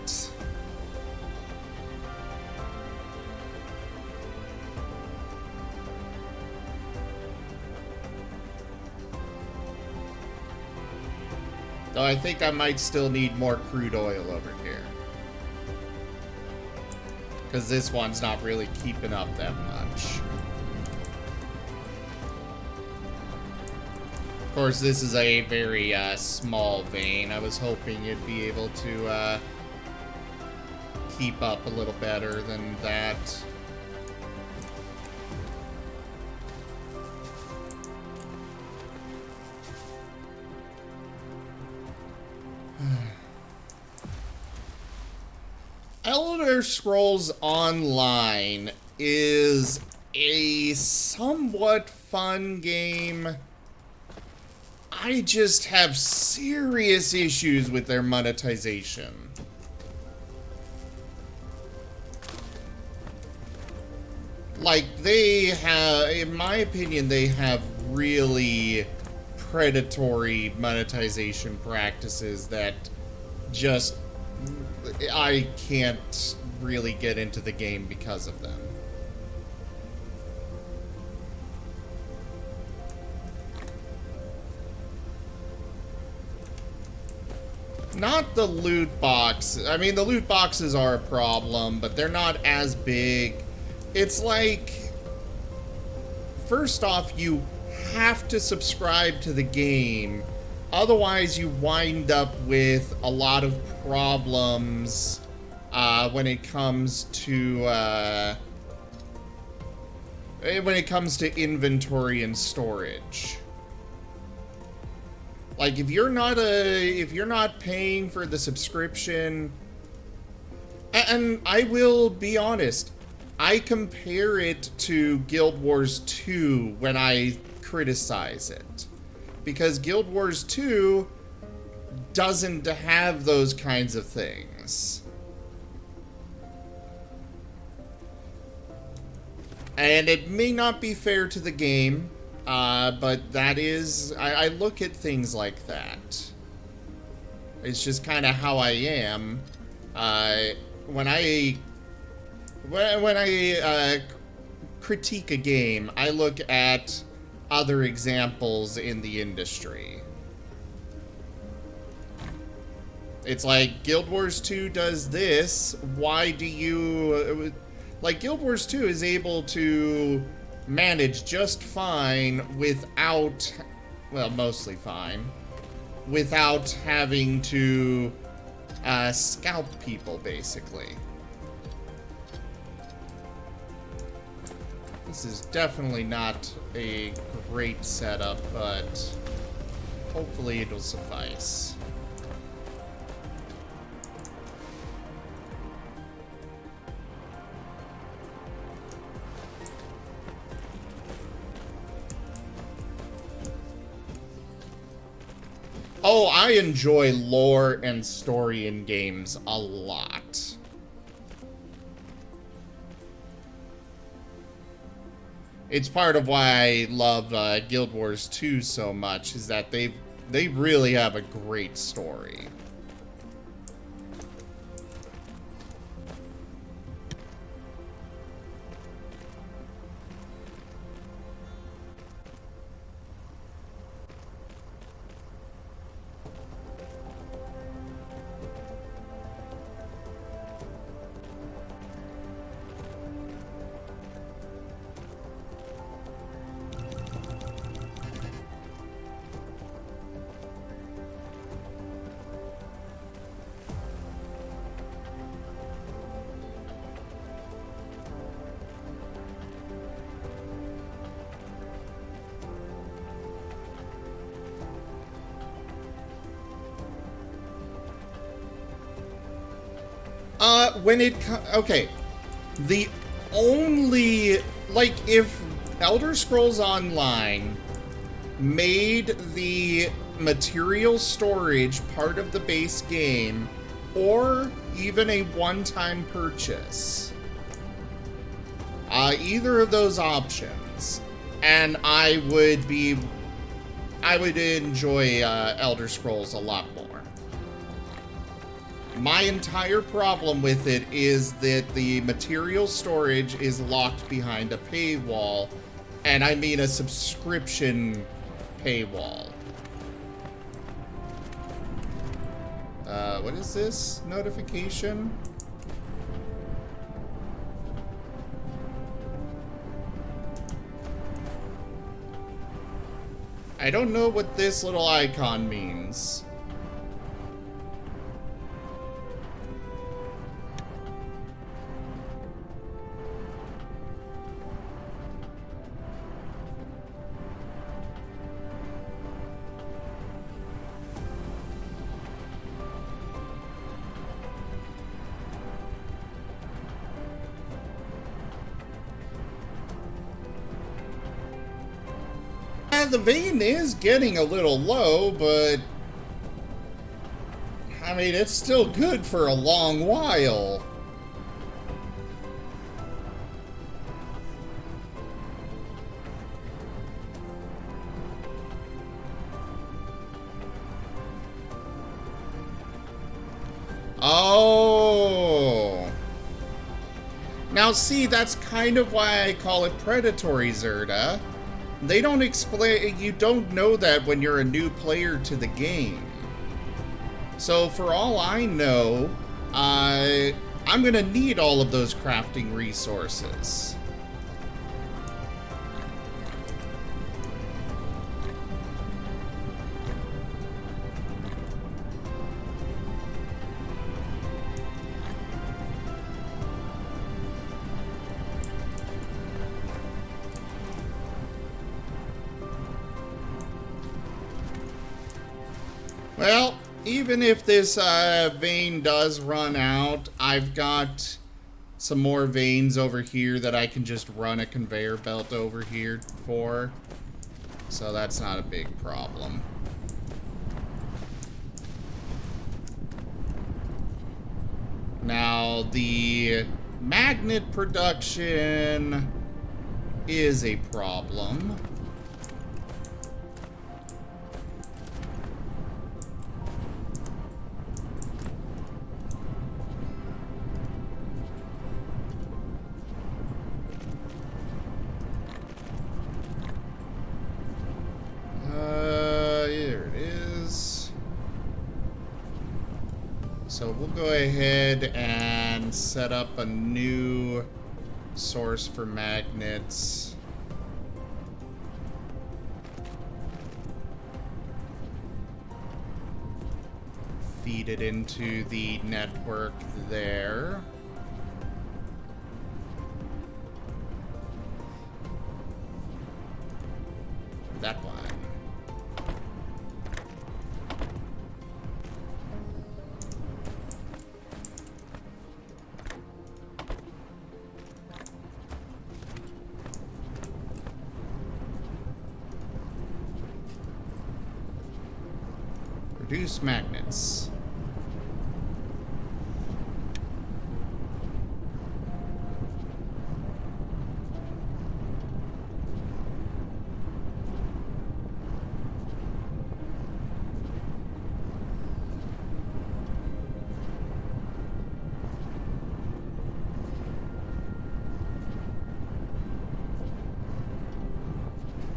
Though I think I might still need more crude oil over here. Because this one's not really keeping up that much. Of course, this is a very small vein. I was hoping it'd be able to keep up a little better than that. Elder Scrolls Online is a somewhat fun game. I just have serious issues with their monetization. Like, they have, in my opinion, they have really predatory monetization practices that just, I can't really get into the game because of them. Not the loot box. I mean, the loot boxes are a problem, but they're not as big. It's like, first off, you have to subscribe to the game. Otherwise, you wind up with a lot of problems when it comes to inventory and storage. Like, if you're not paying for the subscription, and I will be honest, I compare it to Guild Wars 2 when I criticize it. Because Guild Wars 2 doesn't have those kinds of things. And it may not be fair to the game, but that is, I look at things like that. It's just kind of how I am. When I critique a game, I look at other examples in the industry. It's like, Guild Wars 2 does this, why do you... Like, Guild Wars 2 is able to manage just fine without... Well, mostly fine. Without having to scalp people, basically. This is definitely not a great setup, but hopefully it'll suffice. Oh, I enjoy lore and story in games a lot. It's part of why I love Guild Wars 2 so much, is that they really have a great story. Okay, the only, like, if Elder Scrolls Online made the material storage part of the base game, or even a one-time purchase, either of those options, and I would enjoy Elder Scrolls a lot more. My entire problem with it is that the material storage is locked behind a paywall, and I mean a subscription paywall. What is this notification? I don't know what this little icon means. The vein is getting a little low, but I mean, it's still good for a long while. Oh. Now see, that's kind of why I call it predatory, Zerda. They don't explain, you don't know that when you're a new player to the game. So for all I know, I'm gonna need all of those crafting resources. Well, even if this vein does run out, I've got some more veins over here that I can just run a conveyor belt over here for. So that's not a big problem. Now, the magnet production is a problem. So we'll go ahead and set up a new source for magnets. Feed it into the network there. That one. Produce magnets.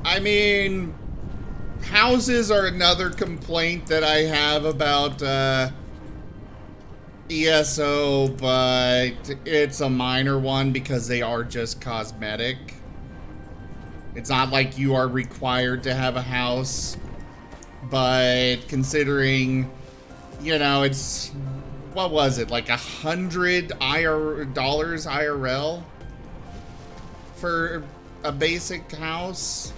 I mean, houses are another complaint that I have about ESO, but it's a minor one because they are just cosmetic. It's not like you are required to have a house, but considering, you know, it's, what was it, like $100 IRL for a basic house?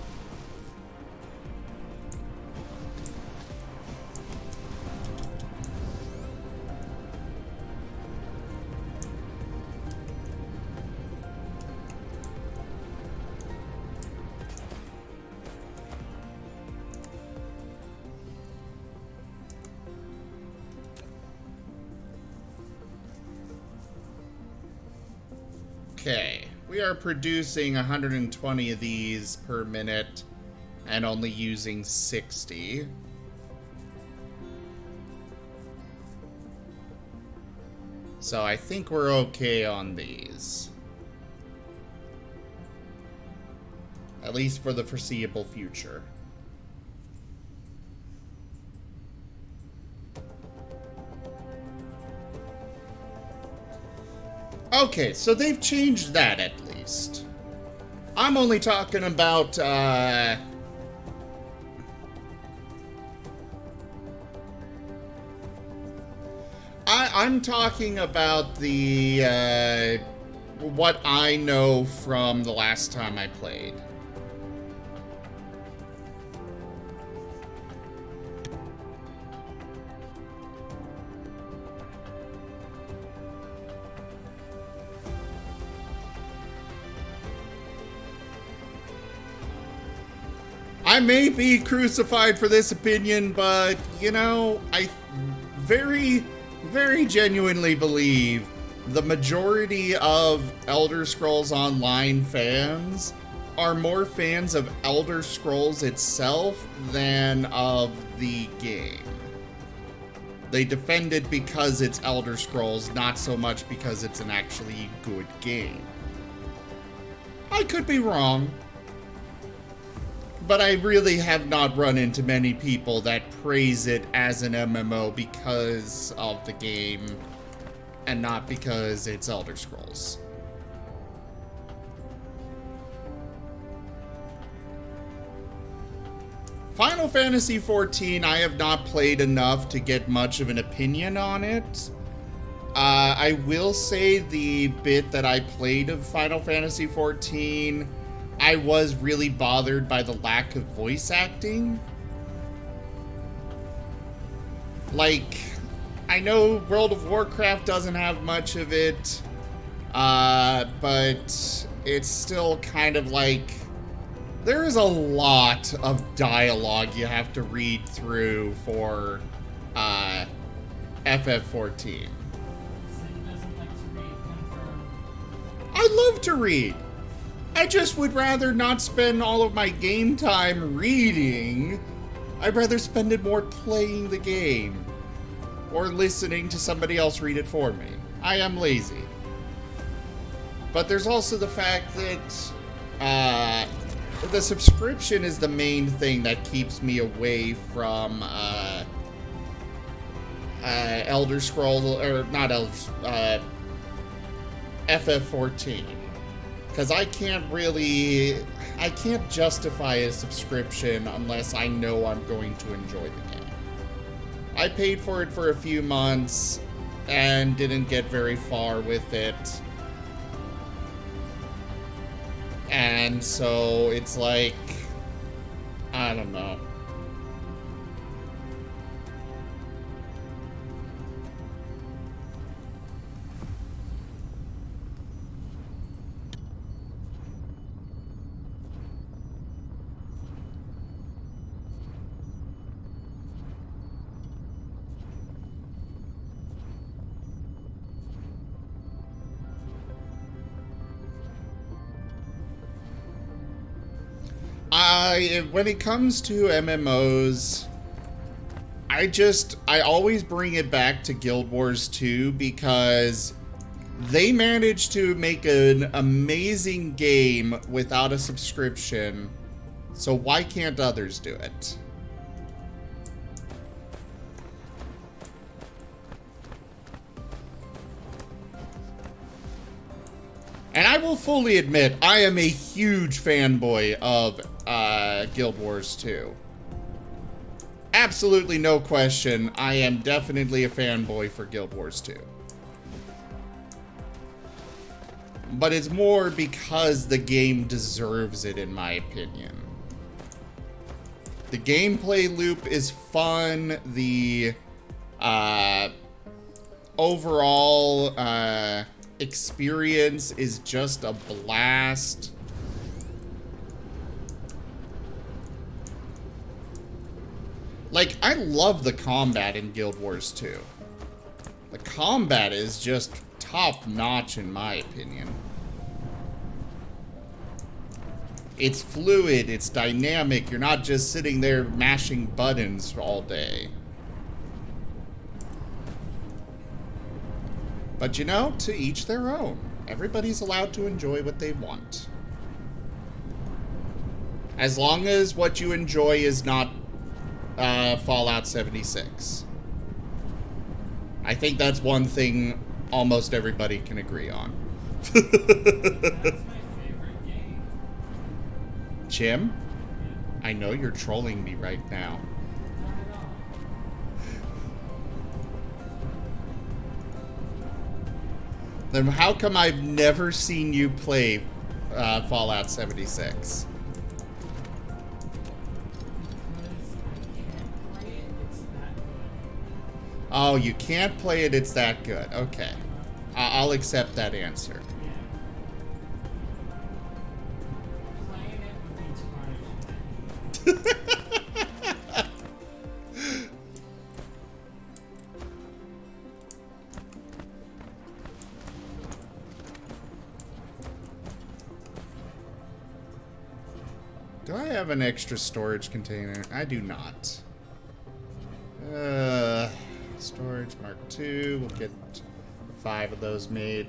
Okay, we are producing 120 of these per minute and only using 60. So I think we're okay on these. At least for the foreseeable future. Okay, so they've changed that at least. I'm only talking about, I'm talking about the, what I know from the last time I played. I may be crucified for this opinion, but, you know, I very, very genuinely believe the majority of Elder Scrolls Online fans are more fans of Elder Scrolls itself than of the game. They defend it because it's Elder Scrolls, not so much because it's an actually good game. I could be wrong. But I really have not run into many people that praise it as an MMO because of the game and not because it's Elder Scrolls. Final Fantasy XIV, I have not played enough to get much of an opinion on it. I will say the bit that I played of Final Fantasy XIV, I was really bothered by the lack of voice acting. Like, I know World of Warcraft doesn't have much of it, but it's still kind of like, there is a lot of dialogue you have to read through for FF14. I love to read. I just would rather not spend all of my game time reading. I'd rather spend it more playing the game or listening to somebody else read it for me. I am lazy. But there's also the fact that the subscription is the main thing that keeps me away from Elder Scrolls, or not Elder, FF14. Because I can't justify a subscription unless I know I'm going to enjoy the game. I paid for it for a few months and didn't get very far with it. And so it's like, I don't know. When it comes to MMOs, I always bring it back to Guild Wars 2 because they managed to make an amazing game without a subscription. So why can't others do it? And I will fully admit, I am a huge fanboy of Guild Wars 2. Absolutely no question, I am definitely a fanboy for Guild Wars 2. But it's more because the game deserves it, in my opinion. The gameplay loop is fun, the overall experience is just a blast. Like, I love the combat in Guild Wars 2. The combat is just top-notch in my opinion. It's fluid, it's dynamic, you're not just sitting there mashing buttons all day. But you know, to each their own. Everybody's allowed to enjoy what they want. As long as what you enjoy is not Fallout 76. I think that's one thing almost everybody can agree on. That's my favorite game. Jim? I know you're trolling me right now. Not at all. Then how come I've never seen you play Fallout 76? Oh, you can't play it, it's that good. Okay. I'll accept that answer. Playing it would be too hard. Do I have an extra storage container? I do not. Storage Mark II. We'll get 5 of those made.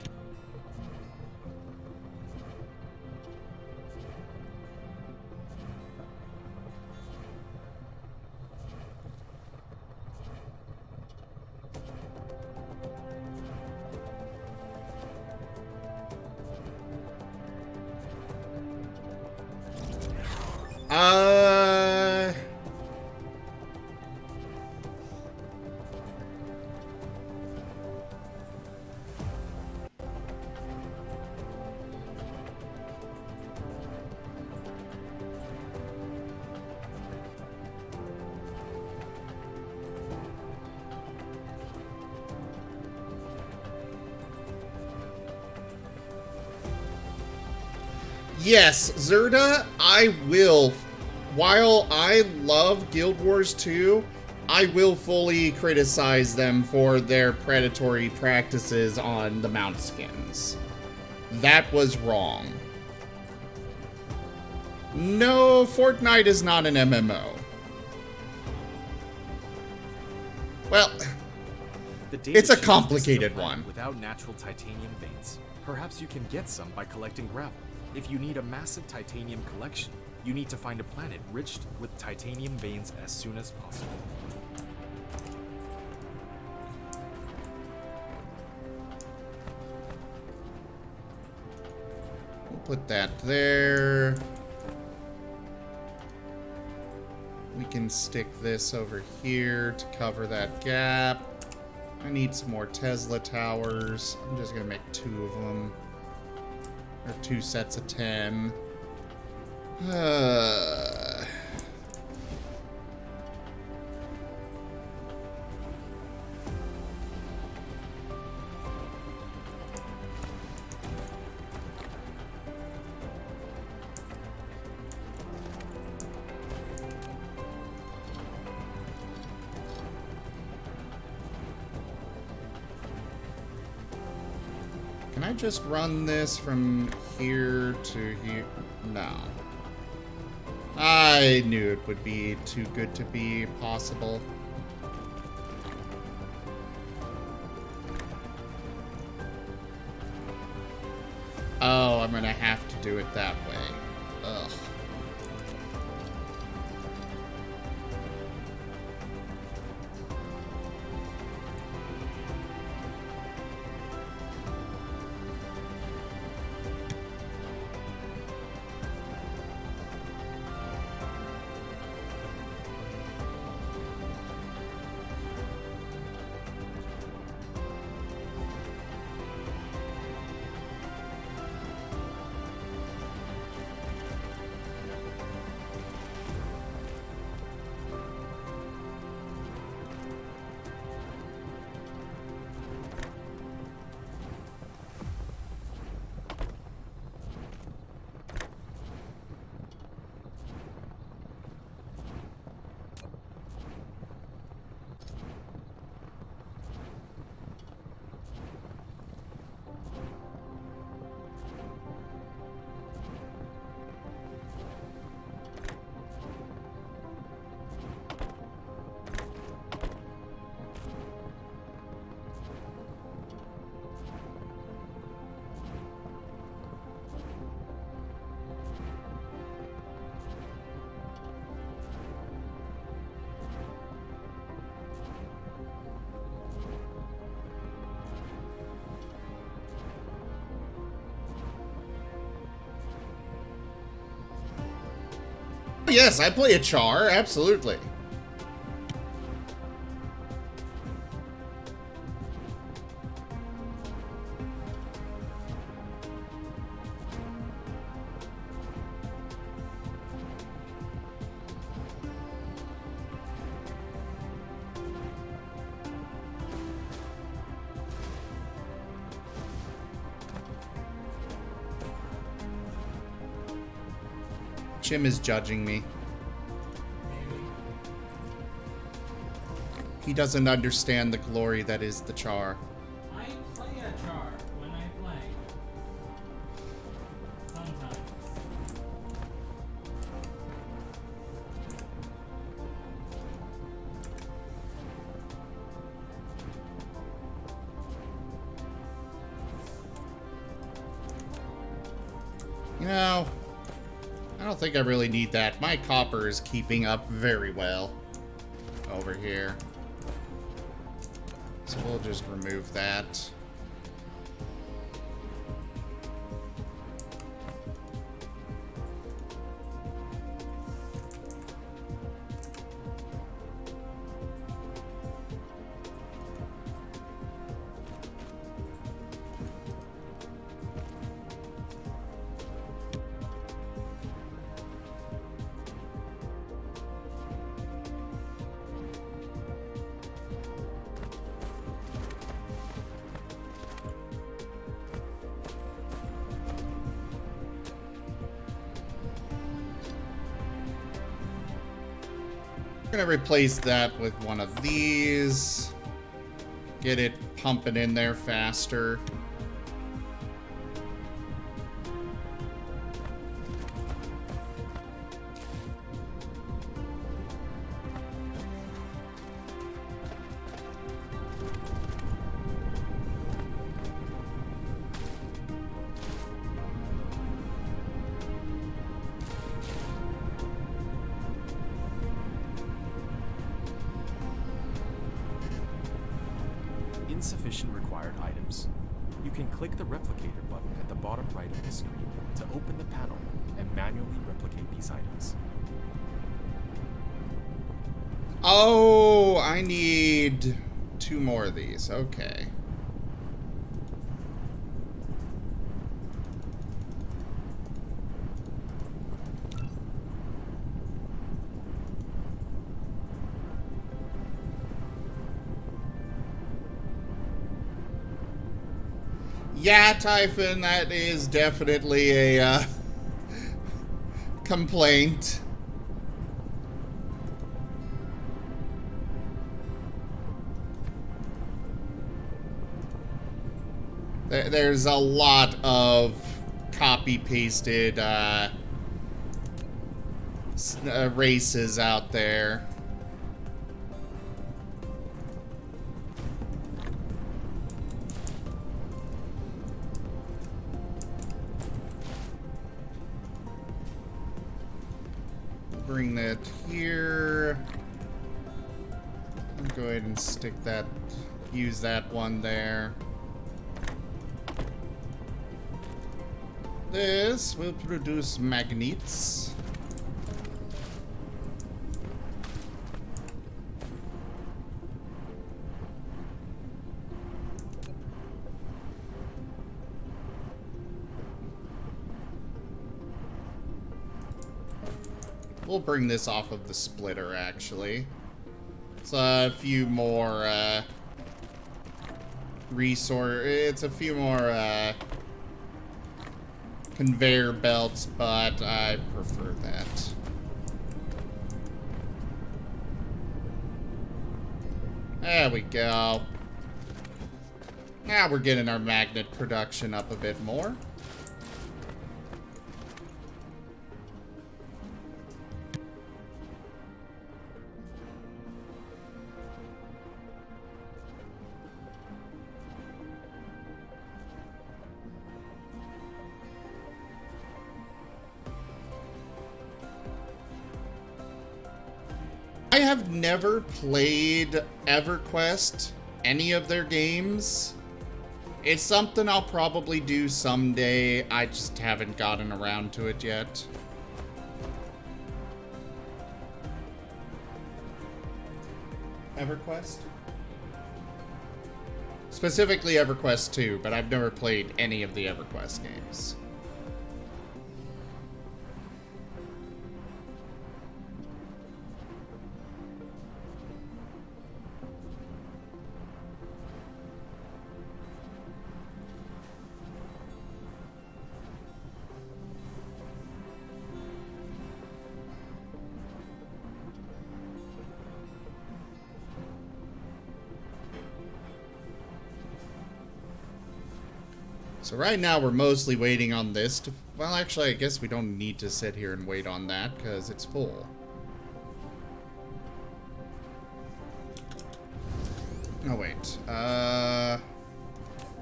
Yes, Zerda, I will. While I love Guild Wars 2, I will fully criticize them for their predatory practices on the mount skins. That was wrong. No, Fortnite is not an MMO. Well, it's a complicated one. Without natural titanium veins, perhaps you can get some by collecting gravel. If you need a massive titanium collection, you need to find a planet rich with titanium veins as soon as possible. put that there. We can stick this over here to cover that gap. I need some more Tesla towers. I'm just gonna make 2 of them. Or 2 sets of 10. Can I just run this from here to here? No. I knew it would be too good to be possible. Oh, I'm gonna have to do it that way. Ugh. Yes, I play a char, absolutely. Jim is judging me. He doesn't understand the glory that is the char. I play a jar when I play. Sometimes. You know, I don't think I really need that. My copper is keeping up very well over here. So we'll just remove that. I'm gonna replace that with one of these. Get it pumping in there faster. Insufficient required items. You can click the replicator button at the bottom right of the screen to open the panel and manually replicate these items. Oh, I need 2 more of these. Okay. Yeah, Typhon, that is definitely a complaint. There's a lot of copy-pasted races out there. Bring that here. Go ahead and stick that, use that one there. This will produce magnets. We'll bring this off of the splitter, actually. It's a few more, it's a few more, conveyor belts, but I prefer that. There we go. Now we're getting our magnet production up a bit more. I have never played EverQuest, any of their games. It's something I'll probably do someday. I just haven't gotten around to it yet. EverQuest? Specifically EverQuest 2, but I've never played any of the EverQuest games. So right now we're mostly waiting on this to... Well, actually, I guess we don't need to sit here and wait on that because it's full. Oh, wait.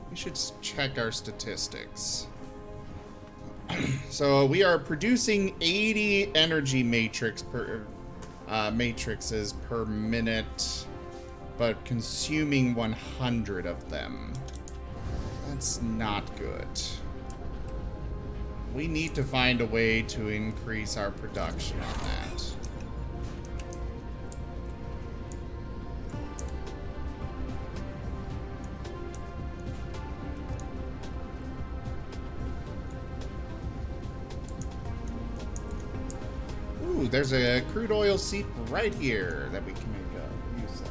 We should check our statistics. So we are producing 80 energy matrixes per minute, but consuming 100 of them. That's not good. We need to find a way to increase our production on that. Ooh, there's a crude oil seep right here that we can make use of.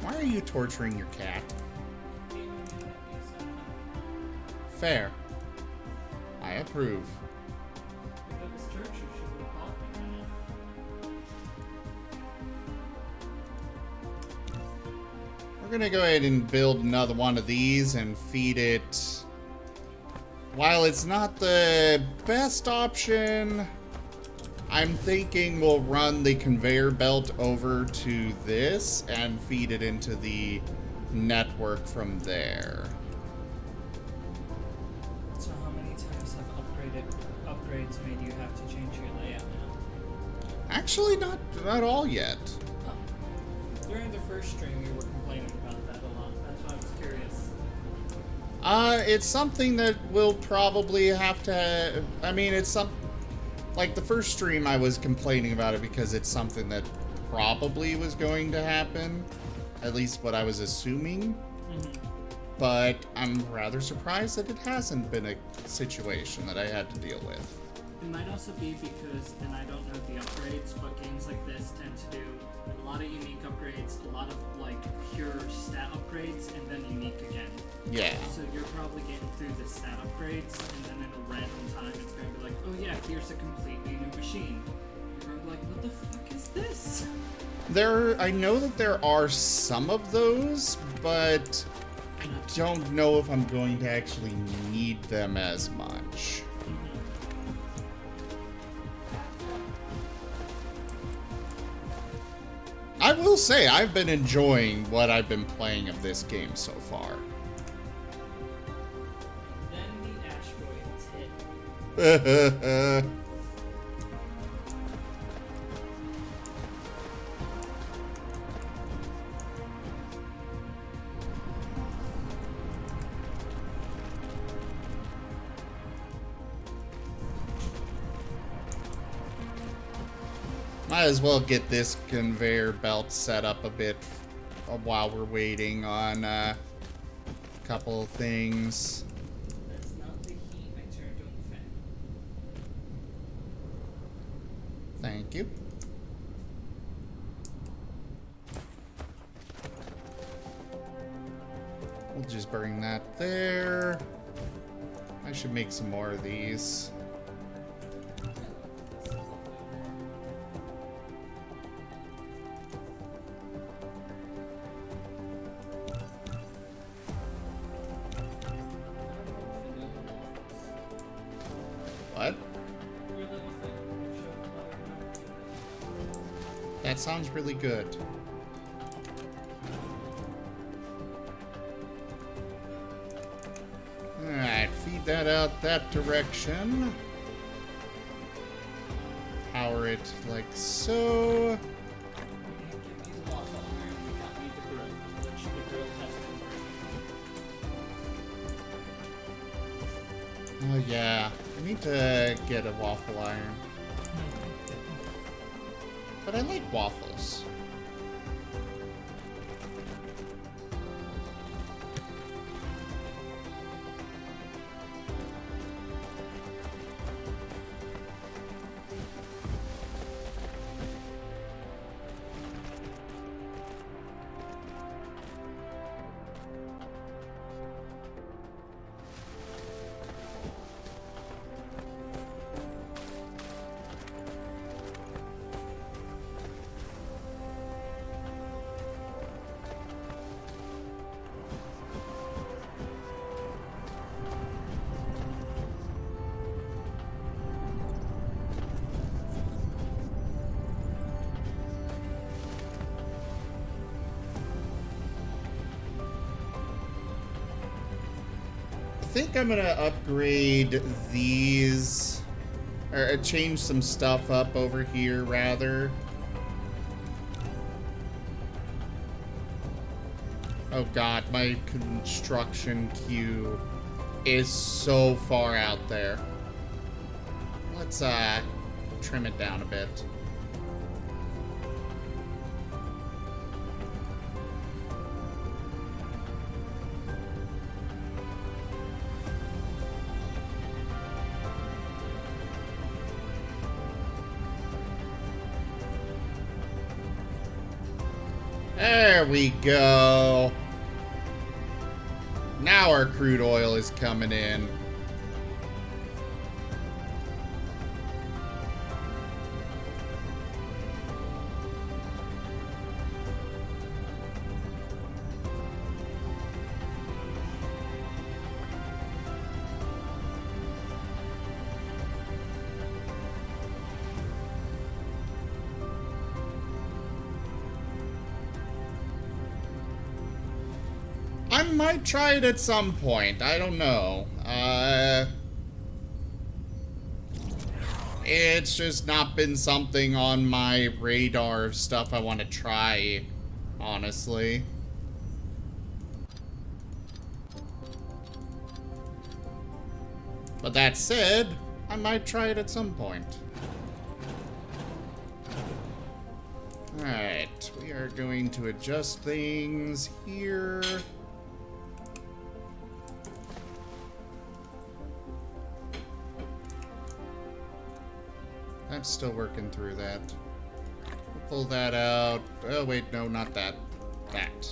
Why are you torturing your cat? Fair. I approve. We're gonna go ahead and build another one of these and feed it. While it's not the best option, I'm thinking we'll run the conveyor belt over to this and feed it into the network from there. So how many times have upgrades made you have to change your layout now? Actually, not all yet. Oh. During the first stream, you were complaining about that a lot. That's why I was It's something that we'll probably have to... I mean, it's some... Like, the first stream I was complaining about it because it's something that probably was going to happen. At least what I was assuming. But I'm rather surprised that it hasn't been a situation that I had to deal with. It might also be because, and I don't know the upgrades, but games like this tend to do a lot of unique upgrades, a lot of like pure stat upgrades, and then unique again. Yeah. So you're probably getting through the stat upgrades, and then in a random time it's going to be like, oh yeah, here's a completely new machine. You're going to be like, what the fuck is this? I know that there are some of those, but I don't know if I'm going to actually need them as much. I will say, I've been enjoying what I've been playing of this game so far. Then the asteroids hit. Might as well get this conveyor belt set up a bit while we're waiting on a couple of things. That's not the heat I turned on the fan. Thank you. We'll just bring that there. I should make some more of these. What? That sounds really good. Alright, feed that out that direction. Power it like so. Oh yeah, I need to get a waffle iron. But I like waffles. I think I'm gonna upgrade these, or change some stuff up over here rather. Oh god, my construction queue is so far out there. Let's trim it down a bit. There we go. Now our crude oil is coming in. I might try it at some point. I don't know. It's just not been something on my radar of stuff I want to try, honestly. But that said, I might try it at some point. Alright, we are going to adjust things here. I'm still working through that. We'll pull that out. Oh, wait, no, not that. That.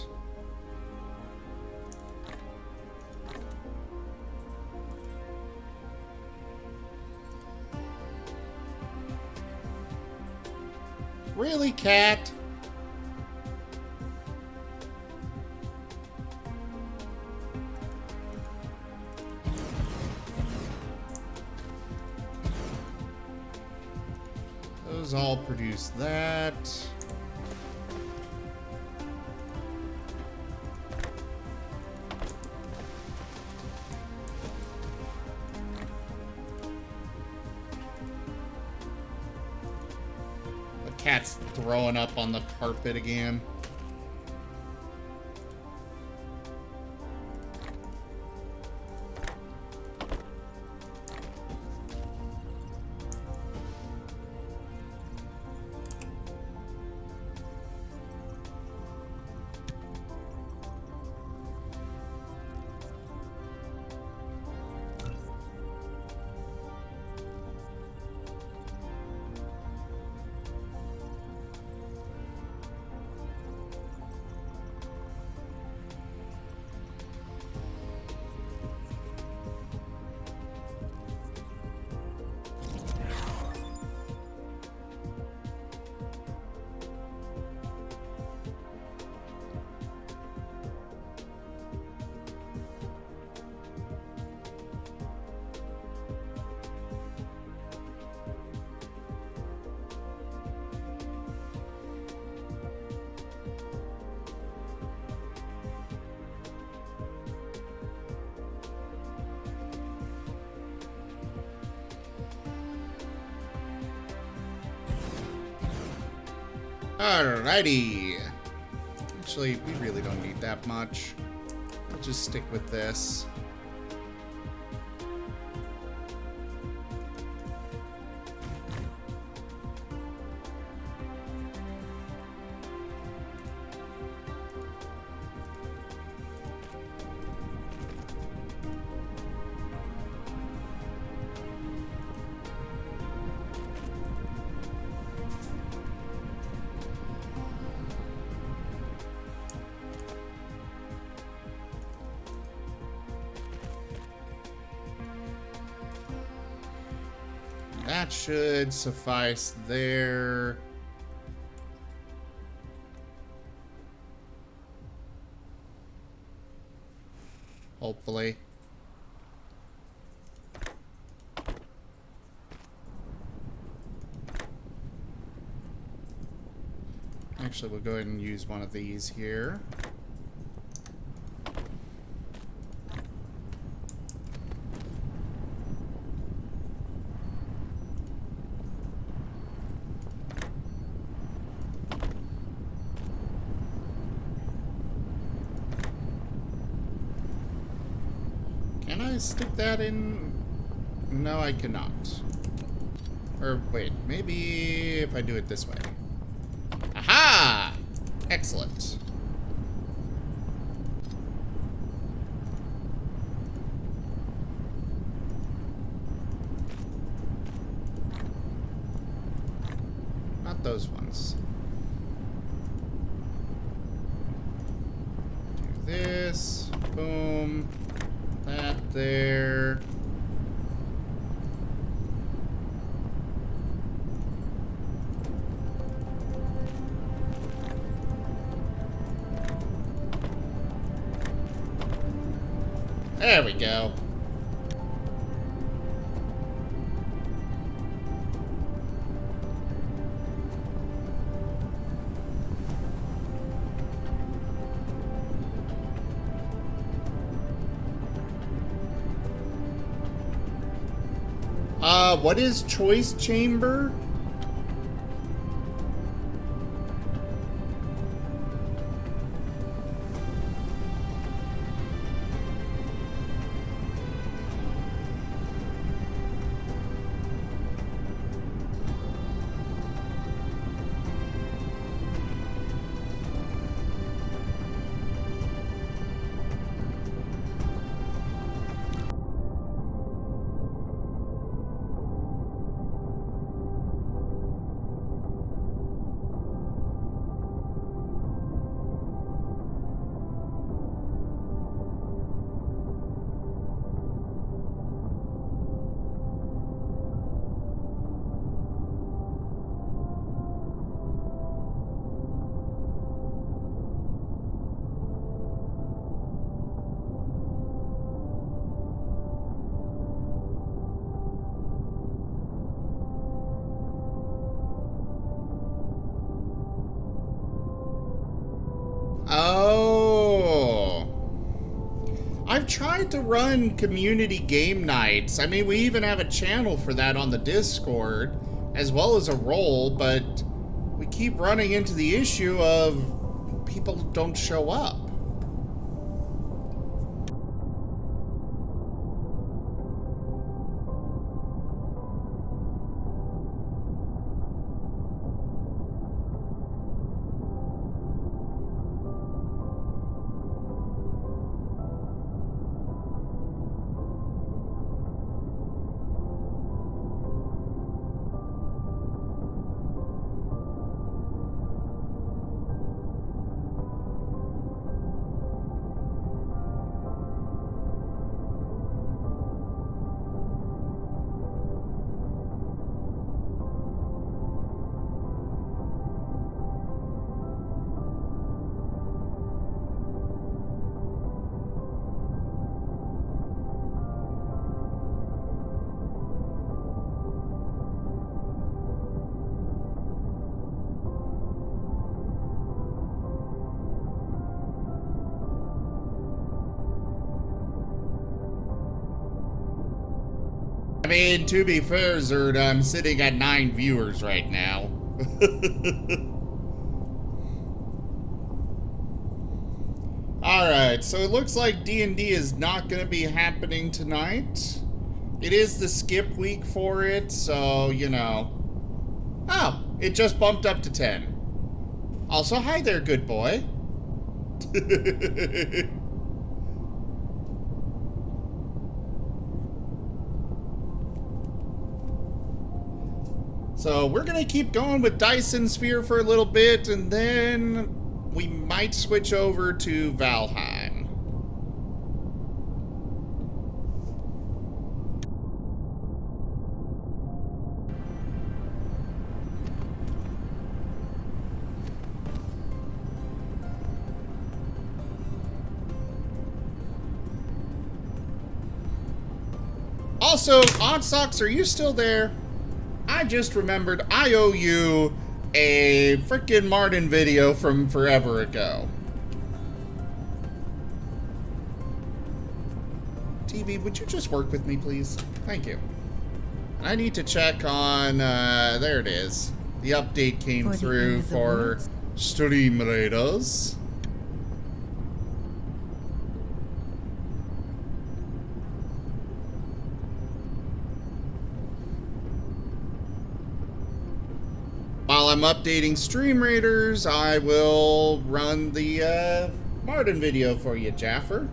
Really, cat? Those all produce that. The cat's throwing up on the carpet again. Alrighty. Actually, we really don't need that much. I'll just stick with this. That should suffice there. Hopefully. Actually, we'll go ahead and use one of these here. Can I stick that in? No, I cannot. Or wait, maybe if I do it this way. Aha! Excellent. Not those ones. Do this. Boom. That there. There we go. What is choice chamber? Oh. I've tried to run community game nights. I mean, we even have a channel for that on the Discord, as well as a role, but we keep running into the issue of people don't show up. I mean, to be fair, Zerd, I'm sitting at 9 viewers right now. Alright, so it looks like D&D is not going to be happening tonight. It is the skip week for it, so, you know. Oh, it just bumped up to 10. Also, hi there, good boy. So we're going to keep going with Dyson Sphere for a little bit, and then we might switch over to Valheim. Also, Odd Socks, are you still there? I just remembered I owe you a frickin' Martin video from forever ago. TV, would you just work with me, please? Thank you. I need to check on, there it is. The update came through for Stream Raiders. While I'm updating Stream Raiders, I will run the Martin video for you, Jaffer.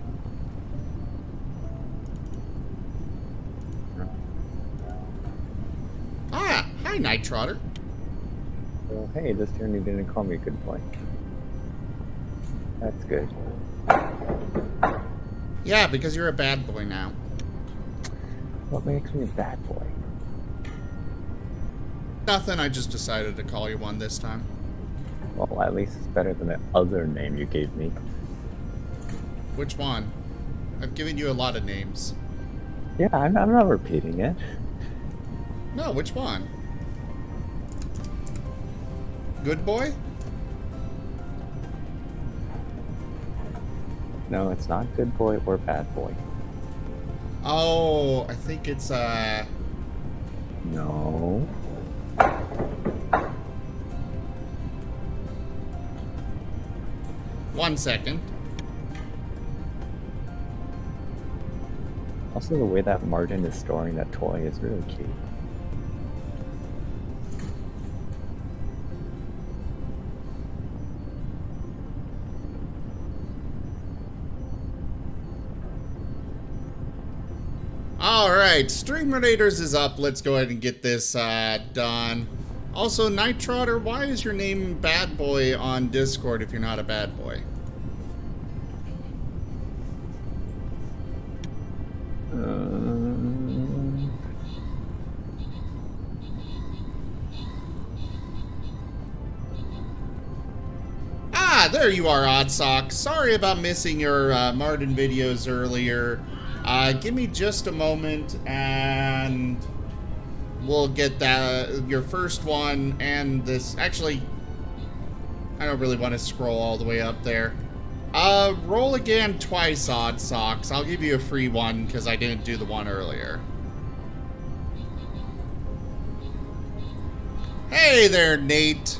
Ah, hi, Night Trotter. Well, hey, this turn you didn't call me a good boy. That's good. Yeah, because you're a bad boy now. What makes me a bad boy? Nothing, I just decided to call you one this time. Well, at least it's better than the other name you gave me. Which one? I've given you a lot of names. Yeah, I'm not repeating it. No, which one? Good boy? No, it's not good boy or bad boy. Oh, I think it's, No. One second. Also, the way that Martin is storing that toy is really cute. Alright, Stream Raiders is up. Let's go ahead and get this done. Also, Night Trotter, why is your name Bad Boy on Discord if you're not a bad boy? Ah, there you are, Oddsock. Sorry about missing your Martin videos earlier. Give me just a moment and we'll get that your first one and this. Actually, I don't really want to scroll all the way up there. Roll again twice, Odd Socks. I'll give you a free one because I didn't do the one earlier. Hey there, Nate.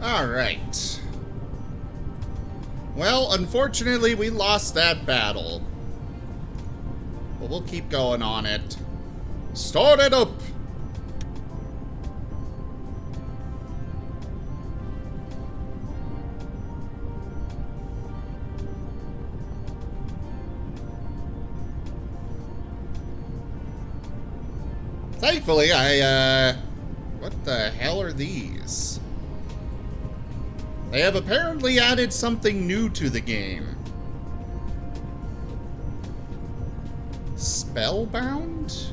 Alright. Well, unfortunately, we lost that battle. But we'll keep going on it. Start it up! Thankfully, what the hell are these? They have apparently added something new to the game. Spellbound?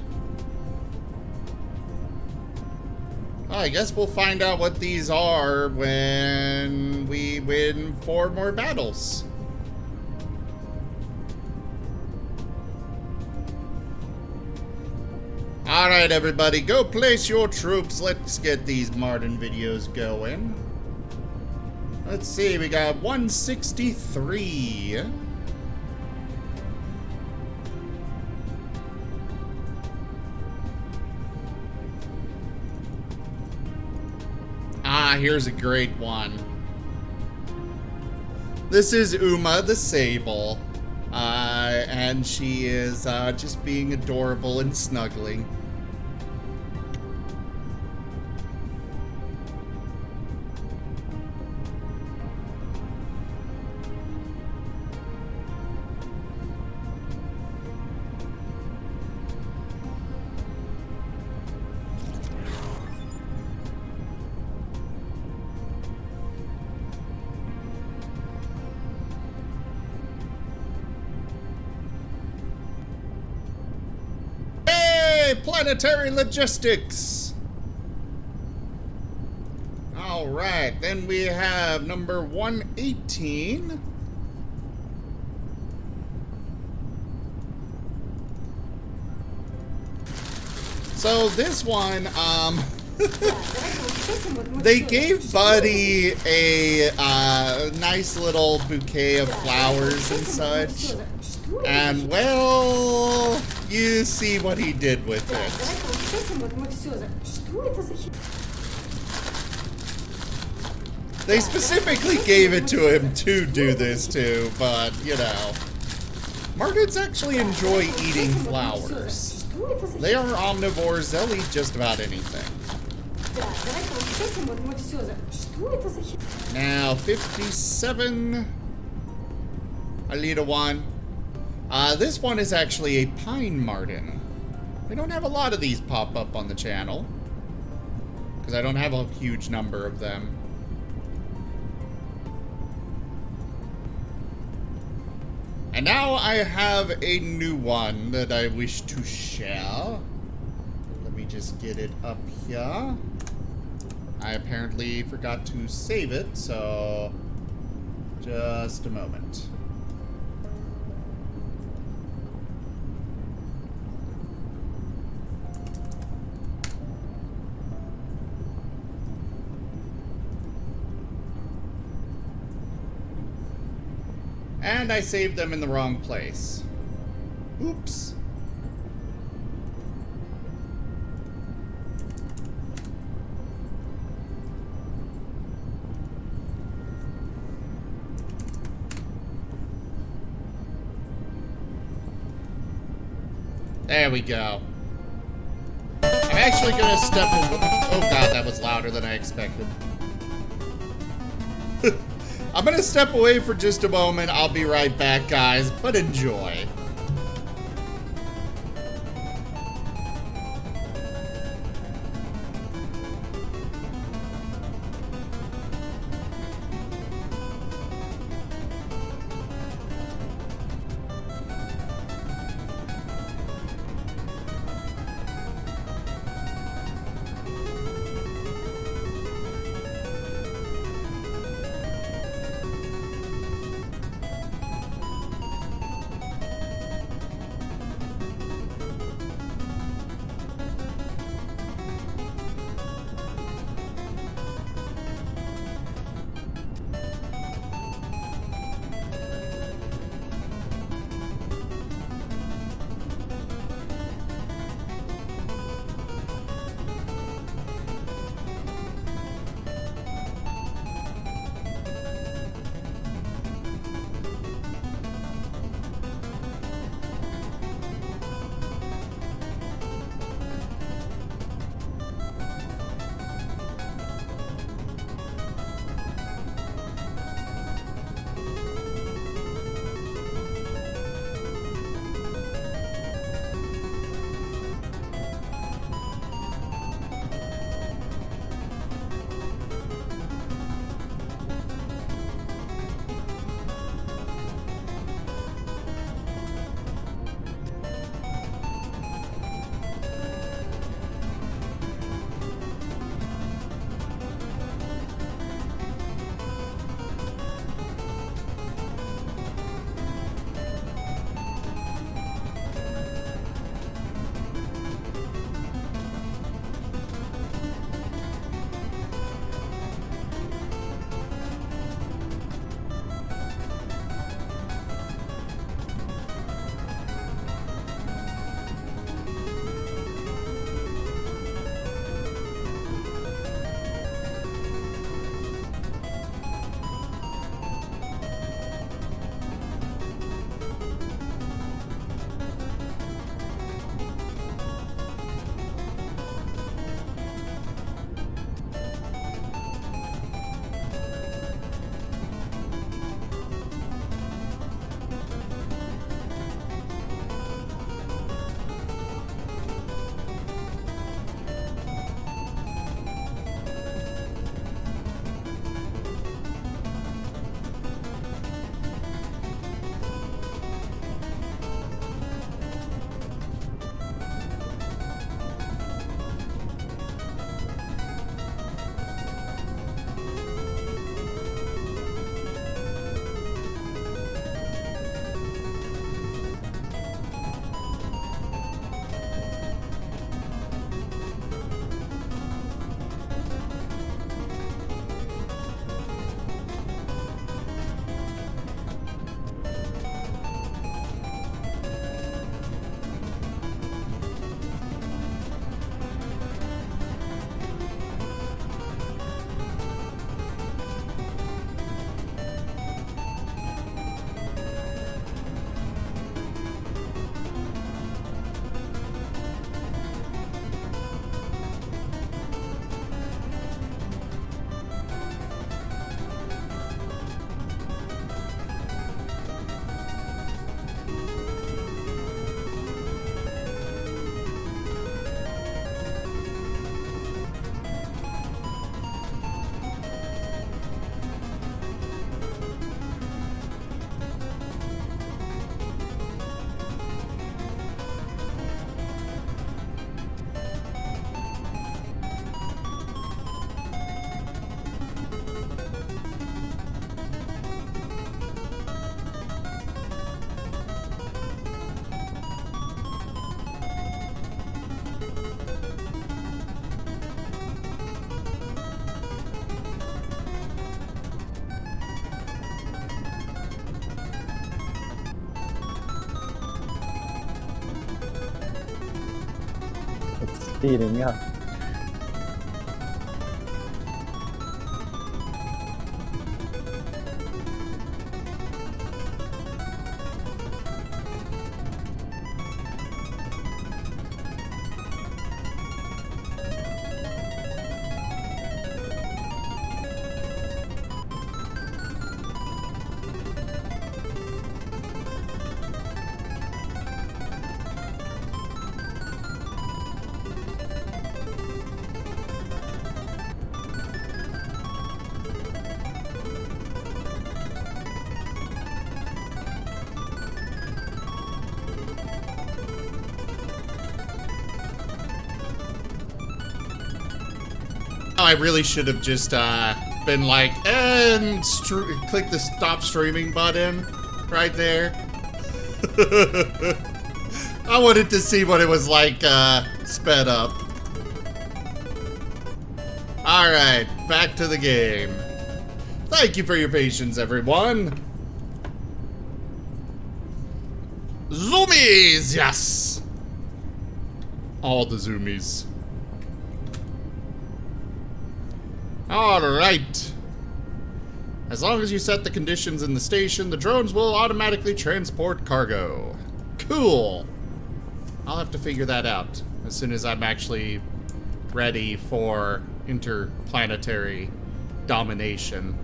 Oh, I guess we'll find out what these are when we win 4 more battles. Alright, everybody, go place your troops. Let's get these Martin videos going. Let's see, we got 163. Ah, here's a great one. This is Uma the Sable. And she is just being adorable and snuggling. Planetary logistics. All right, then we have number 118. So this one, they gave Buddy a nice little bouquet of flowers and such. And, well, you see what he did with it. They specifically gave it to him to do this too, but, you know. Martins actually enjoy eating flowers. They are omnivores, they'll eat just about anything. Now, 57. I need a 1. This one is actually a pine marten. We don't have a lot of these pop up on the channel, because I don't have a huge number of them. And now I have a new one that I wish to share. Let me just get it up here. I apparently forgot to save it, so just a moment. And I saved them in the wrong place. Oops. There we go. I'm actually gonna step away. Oh god, that was louder than I expected. I'm gonna step away for just a moment. I'll be right back, guys, but enjoy. Speeding up. I really should have just been like, and click the stop streaming button right there. I wanted to see what it was like sped up. Alright, back to the game. Thank you for your patience, everyone. Zoomies, yes! All the zoomies. Alright. As long as you set the conditions in the station, the drones will automatically transport cargo. Cool. I'll have to figure that out as soon as I'm actually ready for interplanetary domination.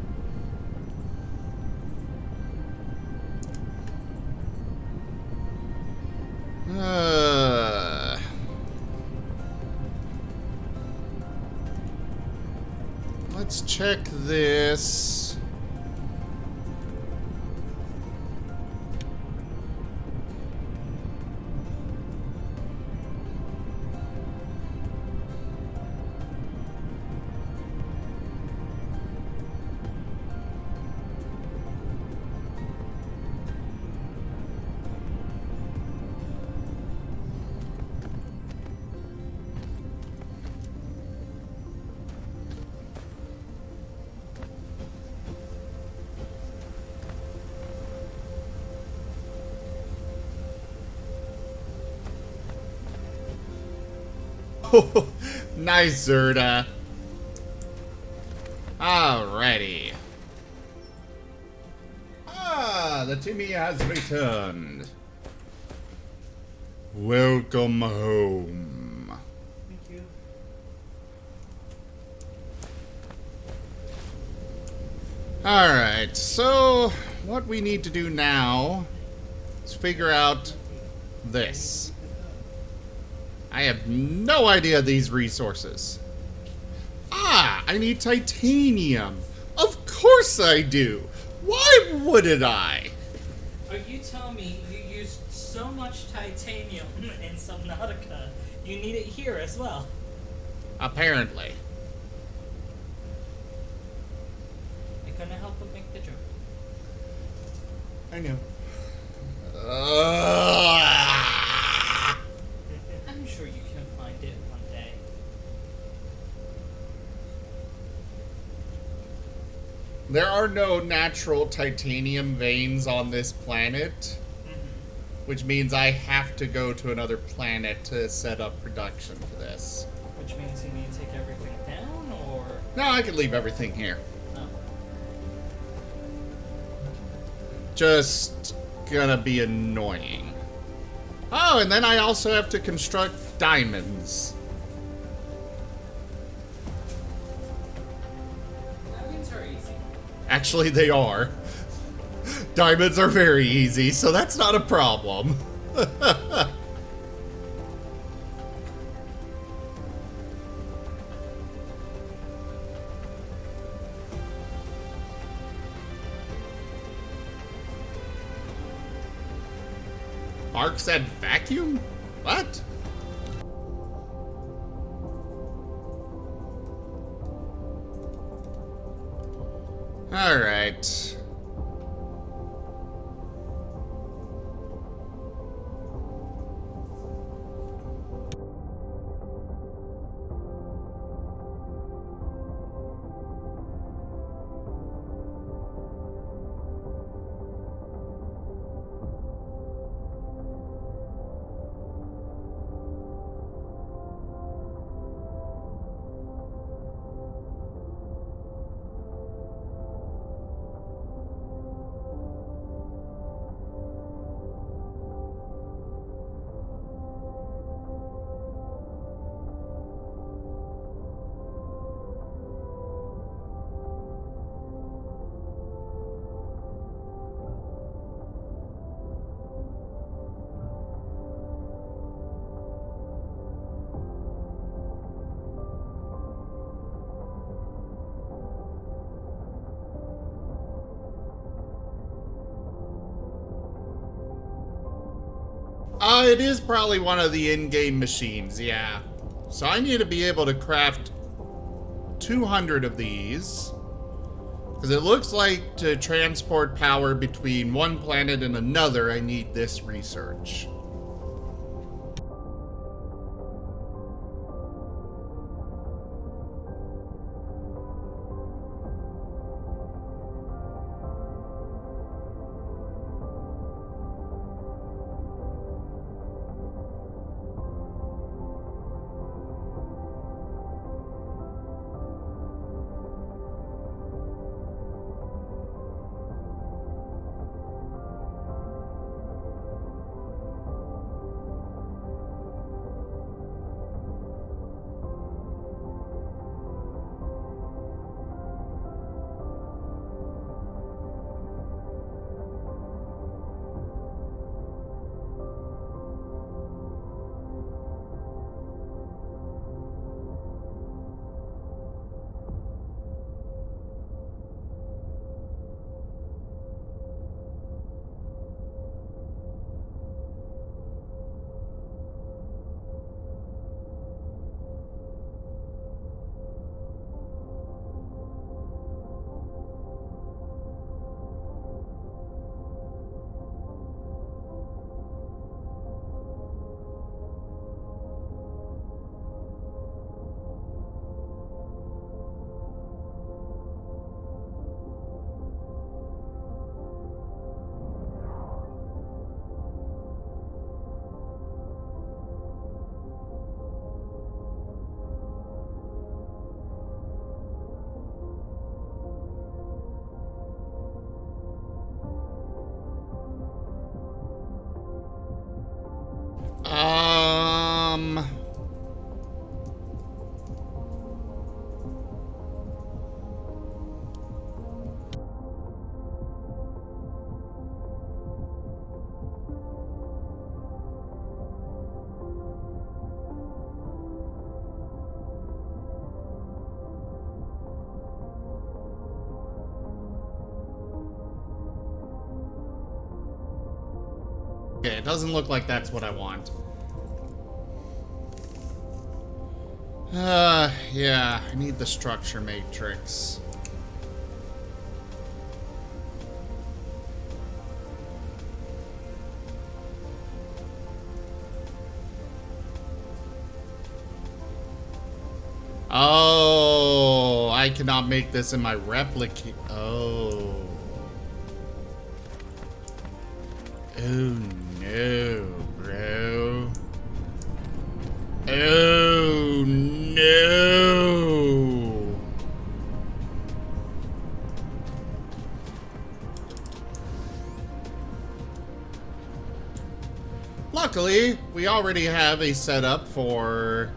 Let's check this. Nice, Zerda. Alrighty. The Timmy has returned. Welcome home. Thank you. Alright, so what we need to do now is figure out this. I have no idea these resources. I need titanium. Of course I do. Why wouldn't I? Are you telling me you used so much titanium in Subnautica, you need it here as well? Apparently. I couldn't help but make the joke. I know. I'm sure you can find it one day. There are no natural titanium veins on this planet, which means I have to go to another planet to set up production for this. Which means you need to take everything down, or... No, I can leave everything here. Oh. Just gonna be annoying. Oh, and then I also have to construct diamonds. Diamonds are easy. Actually, they are. Diamonds are very easy, so that's not a problem. Mark said vacuum? What? All right. It is probably one of the in-game machines, yeah. So I need to be able to craft 200 of these. Because it looks like to transport power between one planet and another, I need this research. Okay, it doesn't look like that's what I want. Yeah, I need the structure matrix. Oh, I cannot make this in my replicate. Oh. Oh no, bro. Oh no. Luckily, we already have a setup for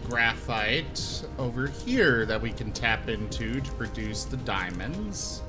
graphite over here that we can tap into to produce the diamonds.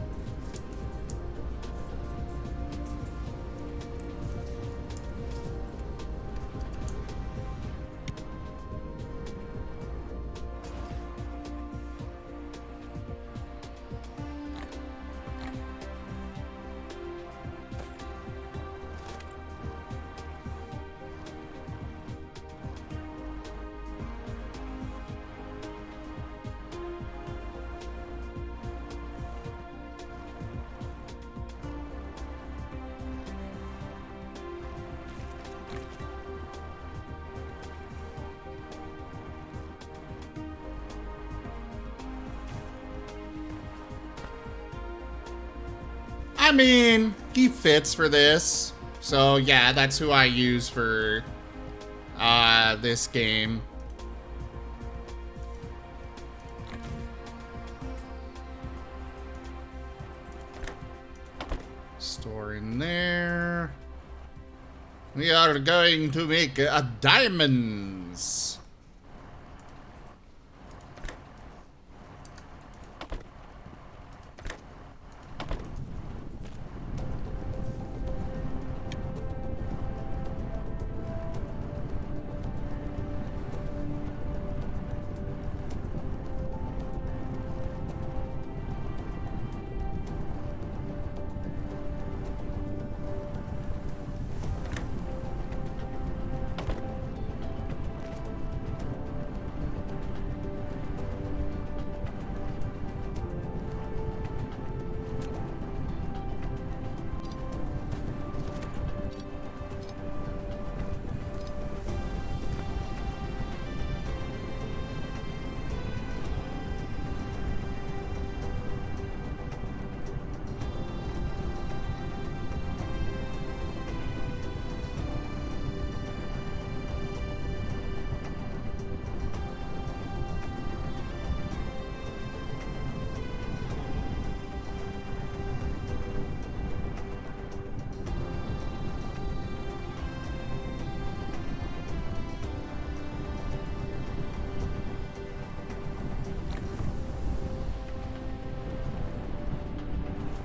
I mean, he fits for this. So yeah, that's who I use for this game. Store in there. We are going to make diamonds.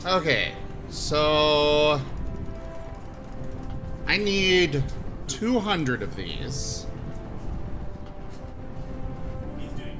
Okay, so I need 200 of these. He's doing.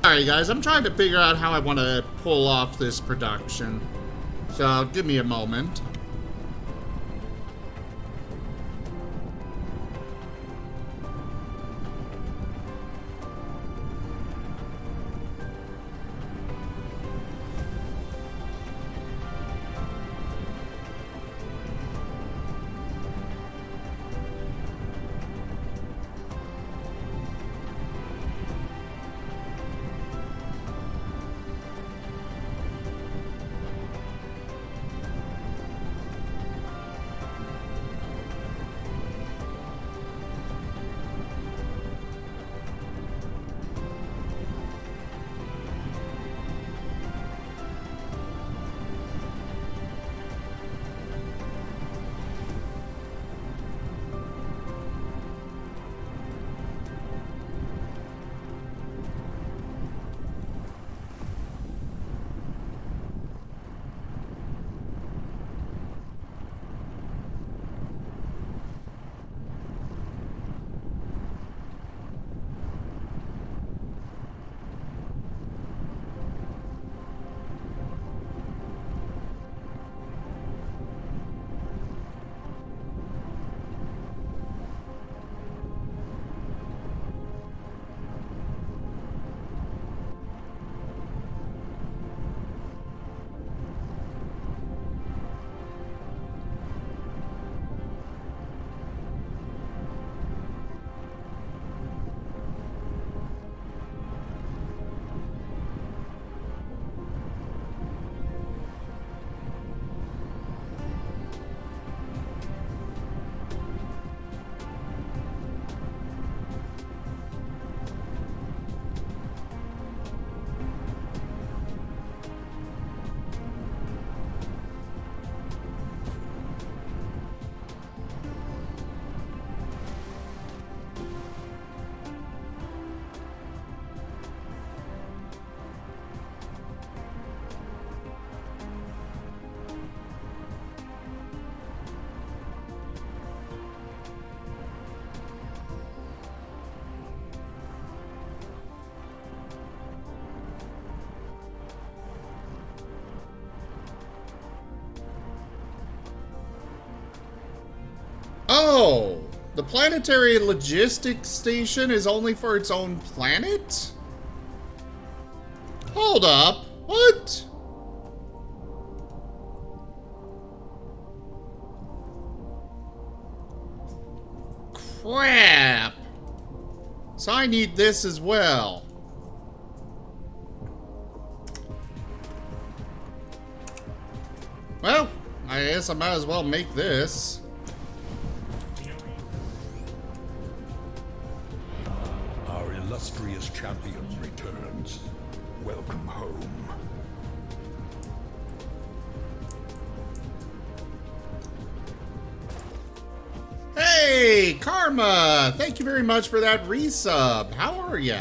Alright guys, I'm trying to figure out how I want to pull off this production. So give me a moment. Oh, the planetary logistics station is only for its own planet? Hold up. What? Crap. So I need this as well. Well, I guess I might as well make this. Our illustrious champion returns. Welcome home. Hey, Karma! Thank you very much for that resub. How are ya?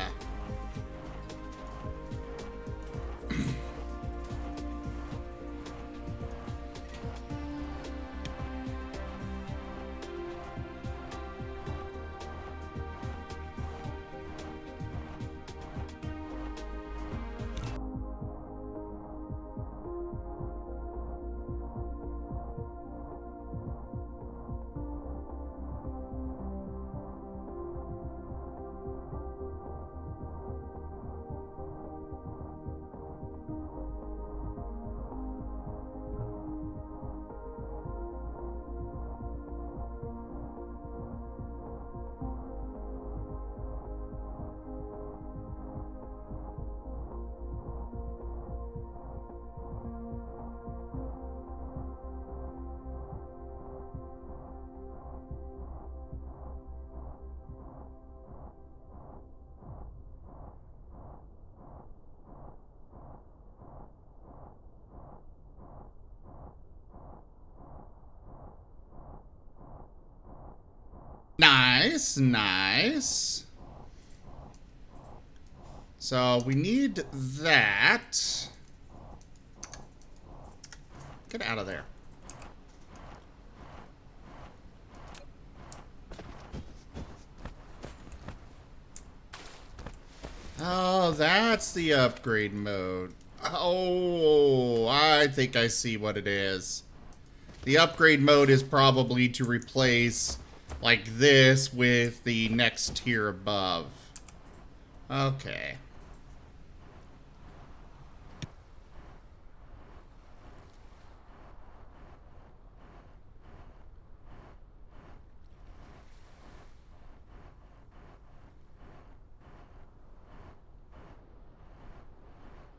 Nice, nice. So we need that. Get out of there. Oh, that's the upgrade mode. Oh, I think I see what it is. The upgrade mode is probably to replace, like this, with the next tier above. Okay.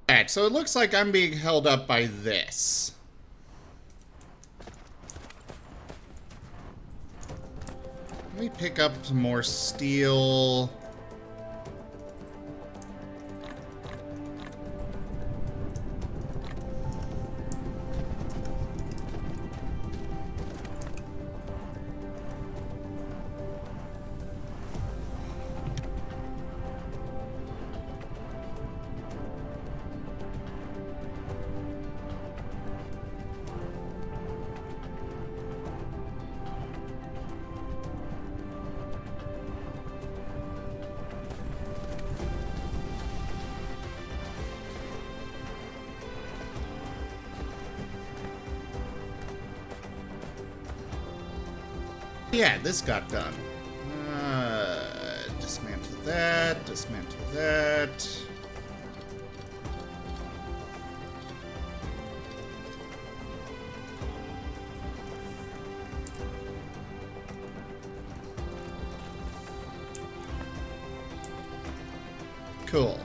Alright, so it looks like I'm being held up by this. Let me pick up some more steel. Yeah, this got done. Dismantle that, dismantle that. Cool.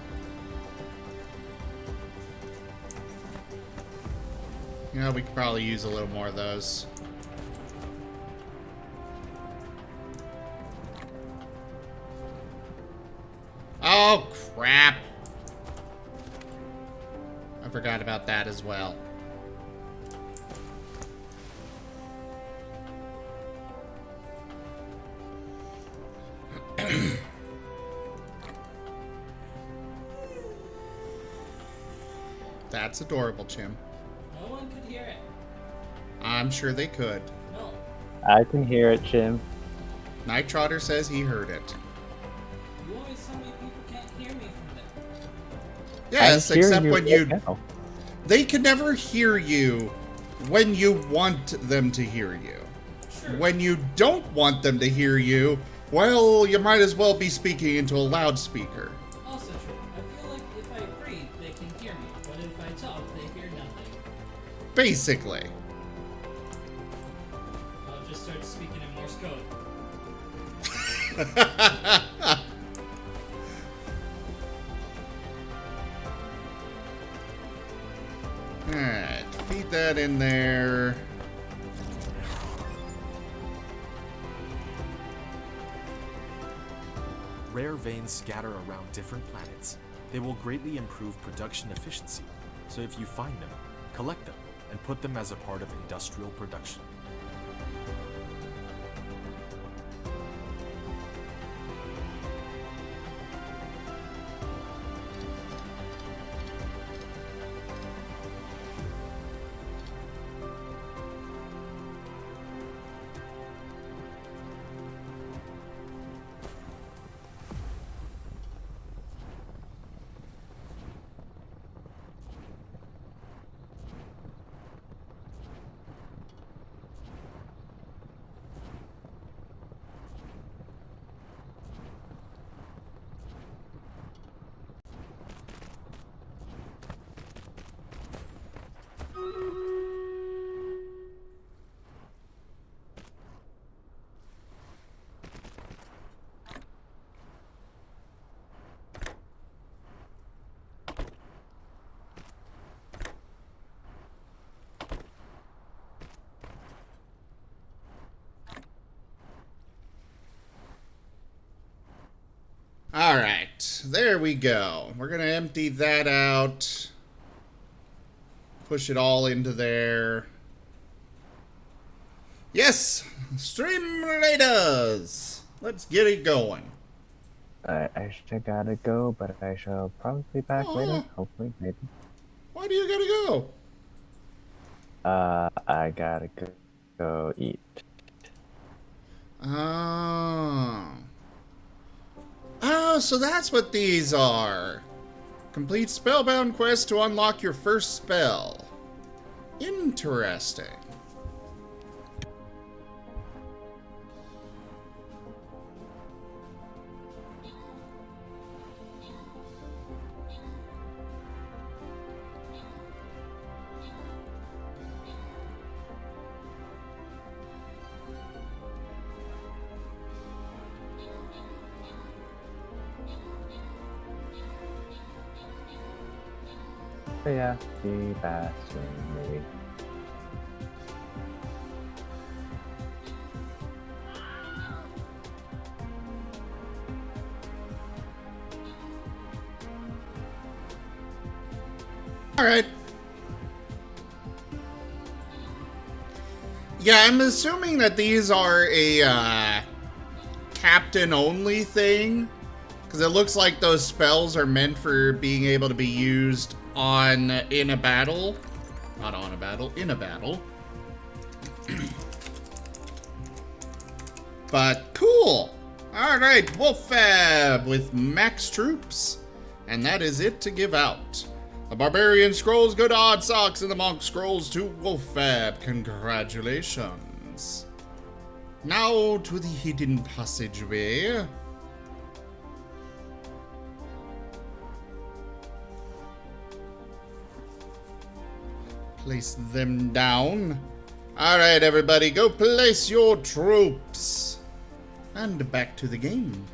You know, we could probably use a little more of those. Oh, crap. I forgot about that as well. That's adorable, Chim. No one could hear it. I'm sure they could. No. I can hear it, Jim. Night Trotter says he heard it. You always tell me people can't hear me from there. Yes, I'm hearing except when you... right now. They can never hear you when you want them to hear you. Sure. When you don't want them to hear you, well, you might as well be speaking into a loudspeaker. Also true. I feel like if I breathe, they can hear me, but if I talk, they hear nothing. Basically. I'll just start speaking in Morse code. Alright, feed that in there. Rare veins scatter around different planets. They will greatly improve production efficiency, so if you find them, collect them, and put them as a part of industrial production. Alright, there we go. We're gonna empty that out. Push it all into there. Yes! Stream Raiders! Let's get it going. I should gotta go, but I shall probably be back later. Hopefully, maybe. Why do you gotta go? I gotta go eat. Oh. Oh, so that's what these are. Complete spellbound quest to unlock your first spell. Interesting. So yeah, be back soon, maybe. Alright. Yeah, I'm assuming that these are a captain-only thing. Because it looks like those spells are meant for being able to be used in a battle. Not on a battle, in a battle. But cool. Alright, Wolf Fab with max troops. And that is it to give out. The Barbarian Scrolls go to Odd Socks and the Monk Scrolls to Wolf Fab. Congratulations. Now to the hidden passageway. Place them down. Alright, everybody, go place your troops. And back to the game.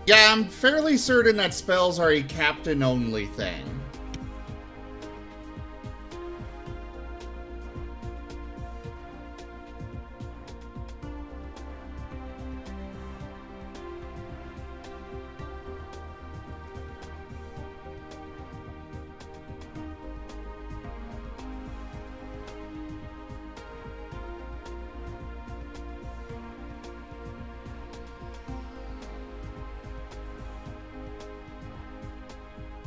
Yeah, I'm fairly certain that spells are a captain-only thing.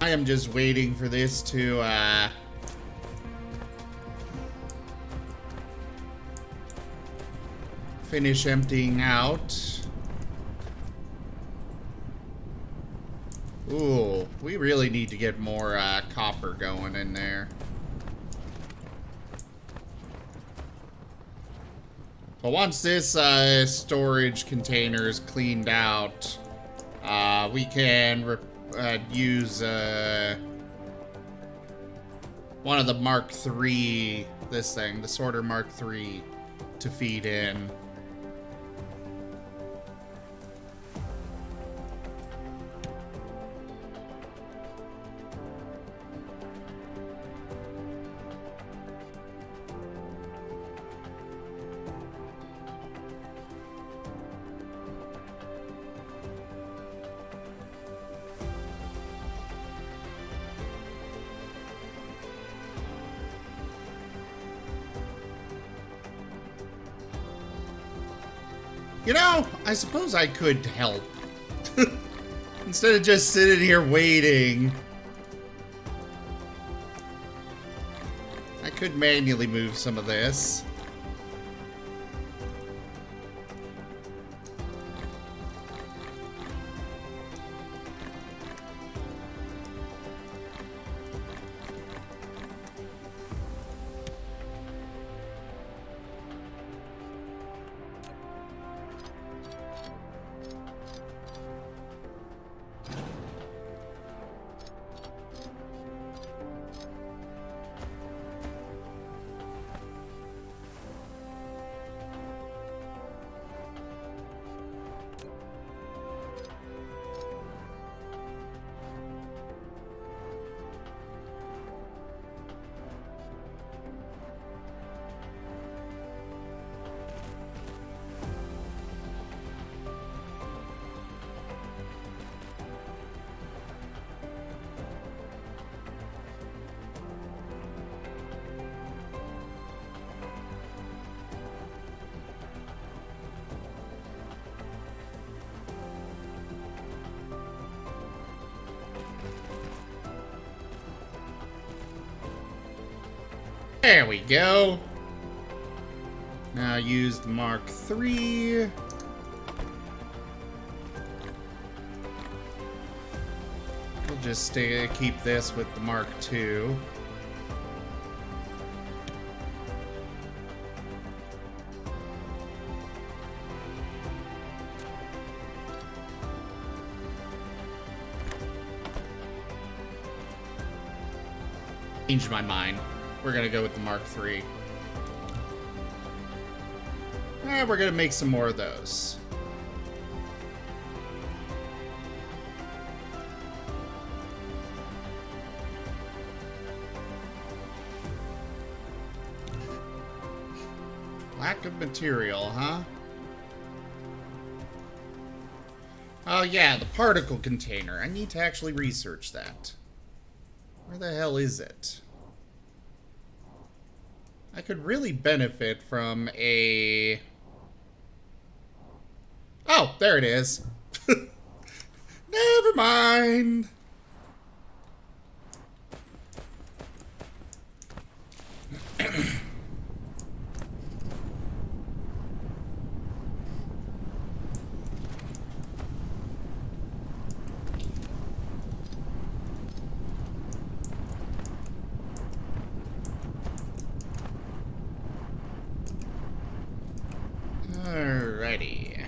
I am just waiting for this to, finish emptying out. Ooh, we really need to get more, copper going in there. But once this, storage container is cleaned out, we can use one of the Mark III, this thing, the Sorter Mark III, to feed in. You know, I suppose I could help. Instead of just sitting here waiting. I could manually move some of this. There we go. Now use the Mark III. We'll just keep this with the Mark II. Changed my mind. We're gonna go with the Mark III. We're gonna make some more of those. Lack of material, huh? Oh yeah, the particle container. I need to actually research that. Where the hell is it? I could really benefit from a... Oh, there it is. Never mind. Alrighty.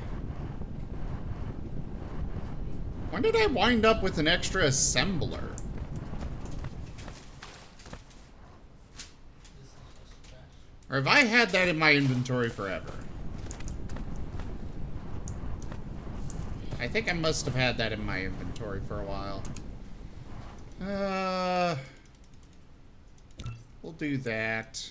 When did I wind up with an extra assembler? Or have I had that in my inventory forever? I think I must have had that in my inventory for a while. We'll do that.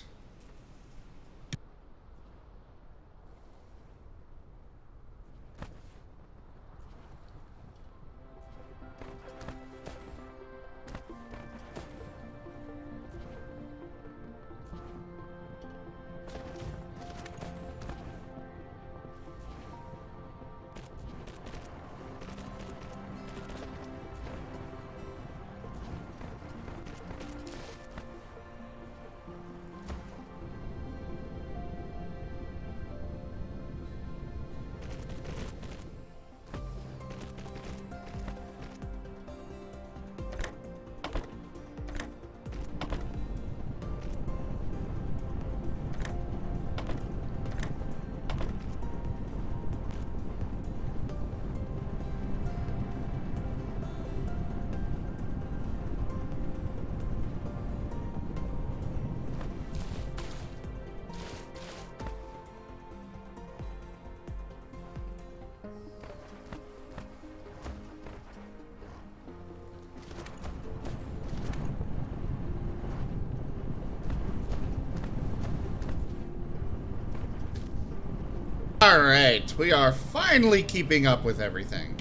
Alright, we are finally keeping up with everything.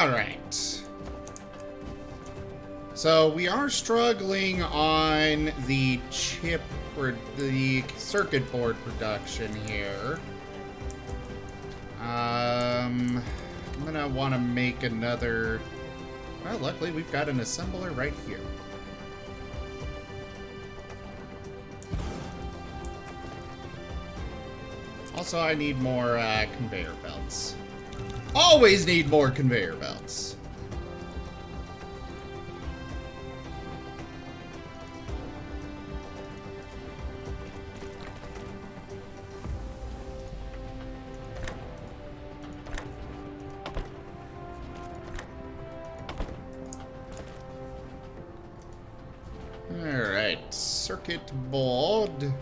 Alright. So we are struggling on the chip for the circuit board production here. I'm gonna want to make another. Well, luckily we've got an assembler right here. Also, I need more conveyor belts. Always need more conveyor belts. Alright, circuit board.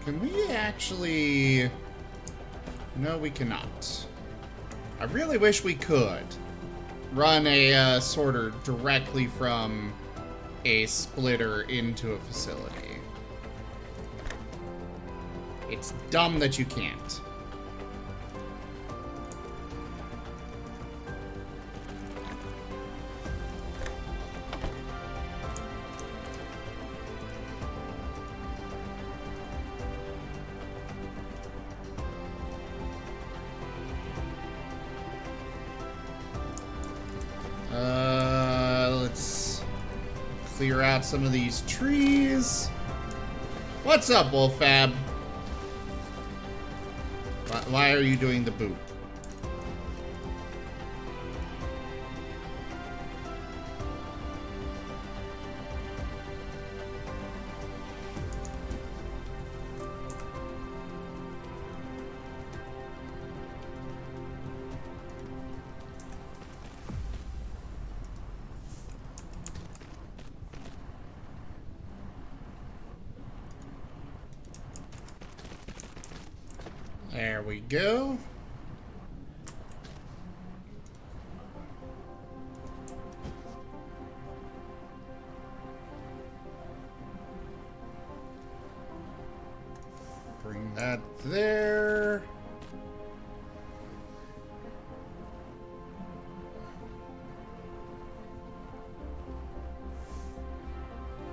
Can we actually... No, we cannot. I really wish we could run a sorter directly from a splitter into a facility. It's dumb that you can't. Let's clear out some of these trees. What's up, Wolfab? Why are you doing the boot? There we go. Bring that there.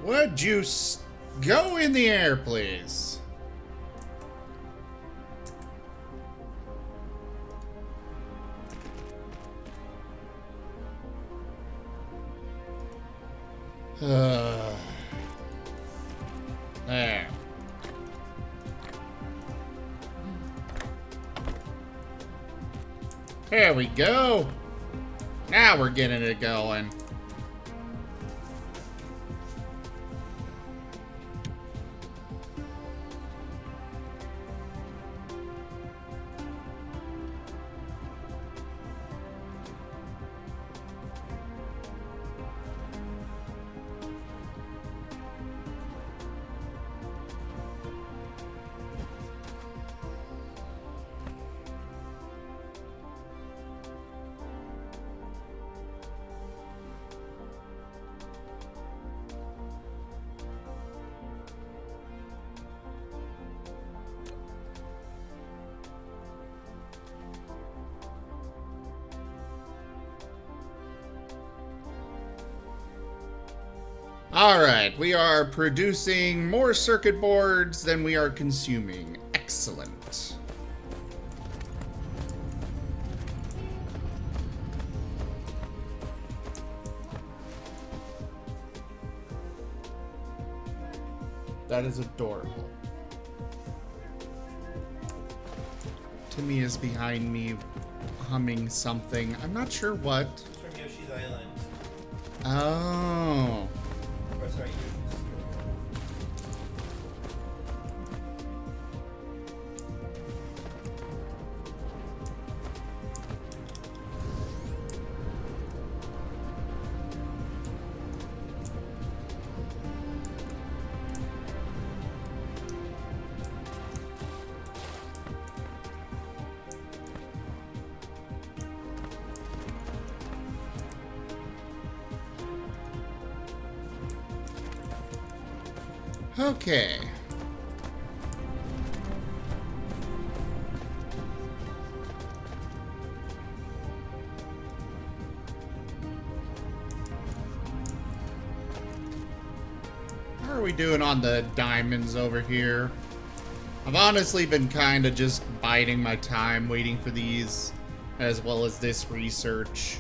Would you go in the air, please? There. There we go. Now we're getting it going. Alright, we are producing more circuit boards than we are consuming. Excellent. That is adorable. Timmy is behind me humming something. I'm not sure what. It's from Yoshi's Island. Oh. Or sorry, Yoshi's. Okay. How are we doing on the diamonds over here? I've honestly been kind of just biding my time waiting for these, as well as this research.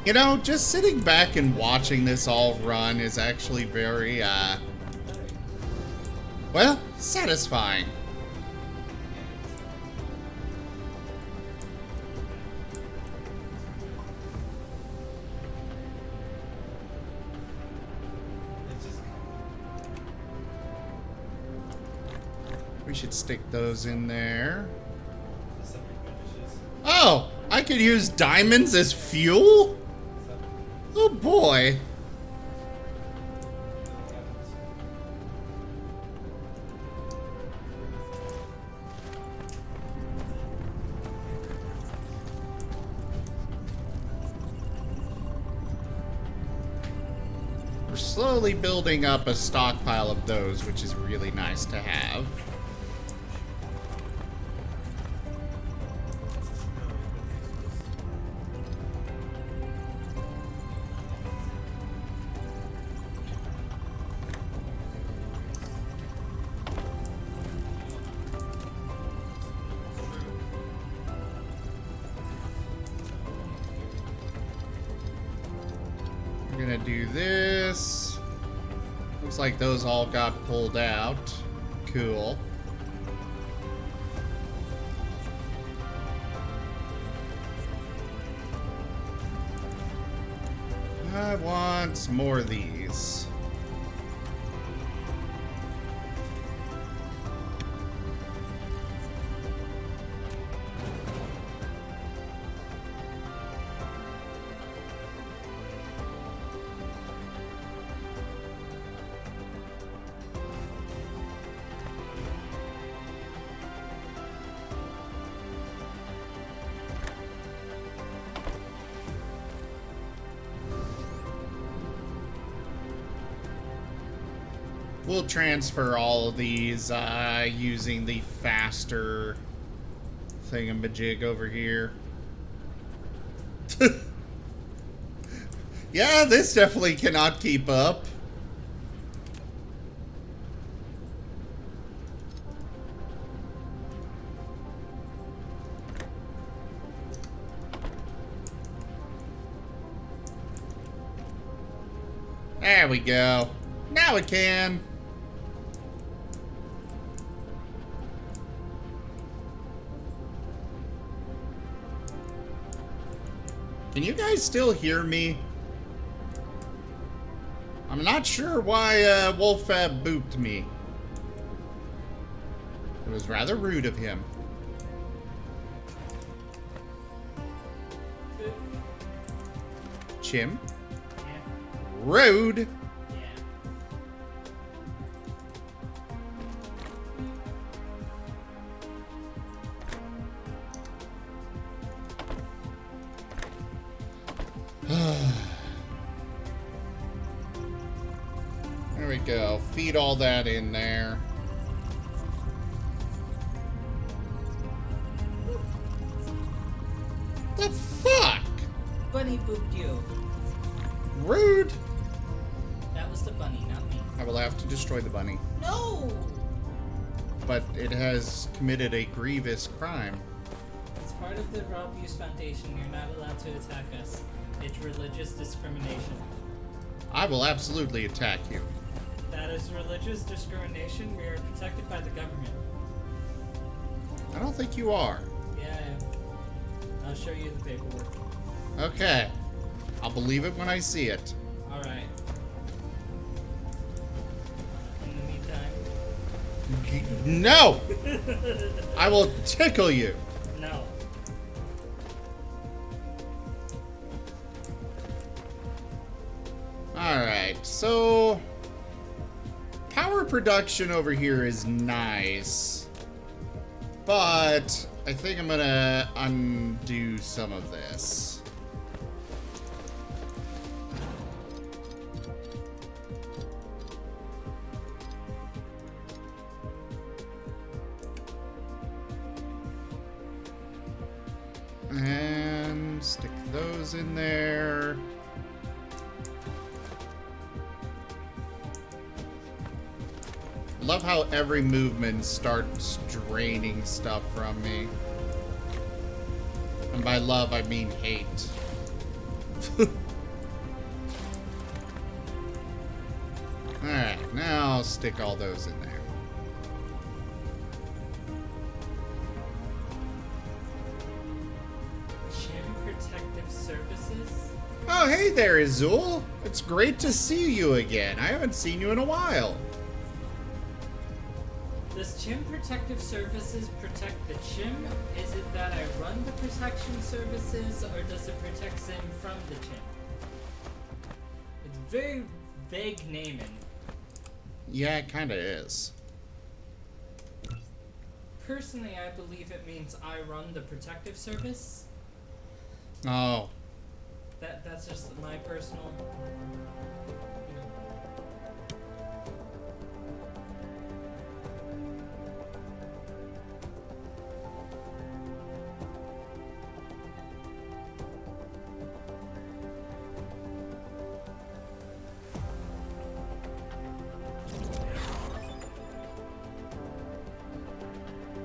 You know, just sitting back and watching this all run is actually very, well, satisfying. We should stick those in there. Oh, I could use diamonds as fuel? Oh boy. We're slowly building up a stockpile of those, which is really nice to have. Gonna do this. Looks like those all got pulled out. Cool. I want some more of these. We'll transfer all of these using the faster thingamajig over here. Yeah, this definitely cannot keep up. There we go. Now it can. Can you guys still hear me? I'm not sure why Wolfab booped me. It was rather rude of him. Chim? Yeah. Rude! you go. Feed all that in there. The fuck? Bunny pooped you. Rude. That was the bunny, not me. I will have to destroy the bunny. No! But it has committed a grievous crime. It's part of the Raw Abuse Foundation. You're not allowed to attack us. It's religious discrimination. I will absolutely attack you. That is religious discrimination. We are protected by the government. I don't think you are. Yeah, I am. I'll show you the paperwork. Okay. I'll believe it when I see it. Alright. In the meantime... No! I will tickle you. No. Alright, so... Power production over here is nice. But I think I'm gonna undo some of this. And stick those in there. Love how every movement starts draining stuff from me. And by love, I mean hate. Alright, now I'll stick all those in there. Gym Protective Services? Oh, hey there, Azul. It's great to see you again. I haven't seen you in a while. Does Gym Protective Services protect the gym? Is it that I run the protection services, or does it protect him from the gym? It's very vague naming. Yeah, it kinda is. Personally, I believe it means I run the protective service. Oh. That's just my personal... you know.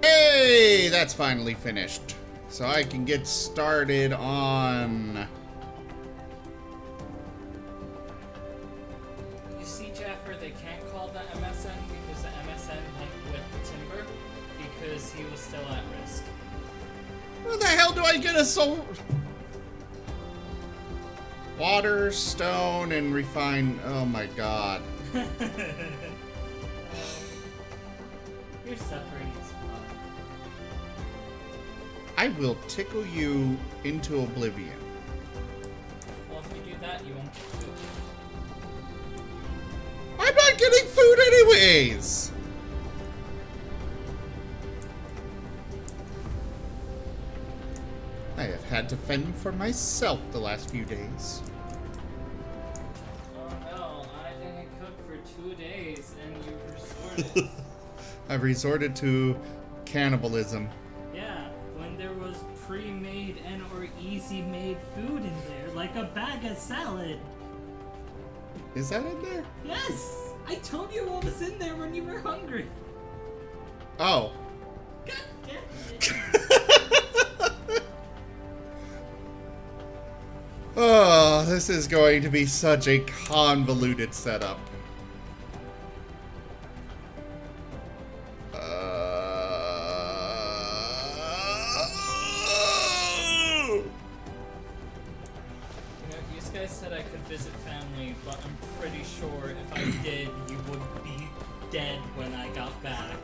Hey, that's finally finished. So I can get started on... You see, Jaffer, they can't call the MSN because the MSN went with Timber because he was still at risk. Where the hell do I get a soul? Water, stone, and refine. Oh my god. Your suffering is fun. I will tickle you into oblivion. Well, if you do that, you won't get food. I'm not getting food anyways! I have had to fend for myself the last few days. Oh no, I didn't cook for 2 days and you resorted. I've resorted to cannibalism. Yeah, when there was pre-made and or easy-made food in there, like a bag of salad. Is that in there? Yes! I told you what was in there when you were hungry. Oh. God damn it. Oh, this is going to be such a convoluted setup. You guys said I could visit family, but I'm pretty sure if I did, you would be dead when I got back.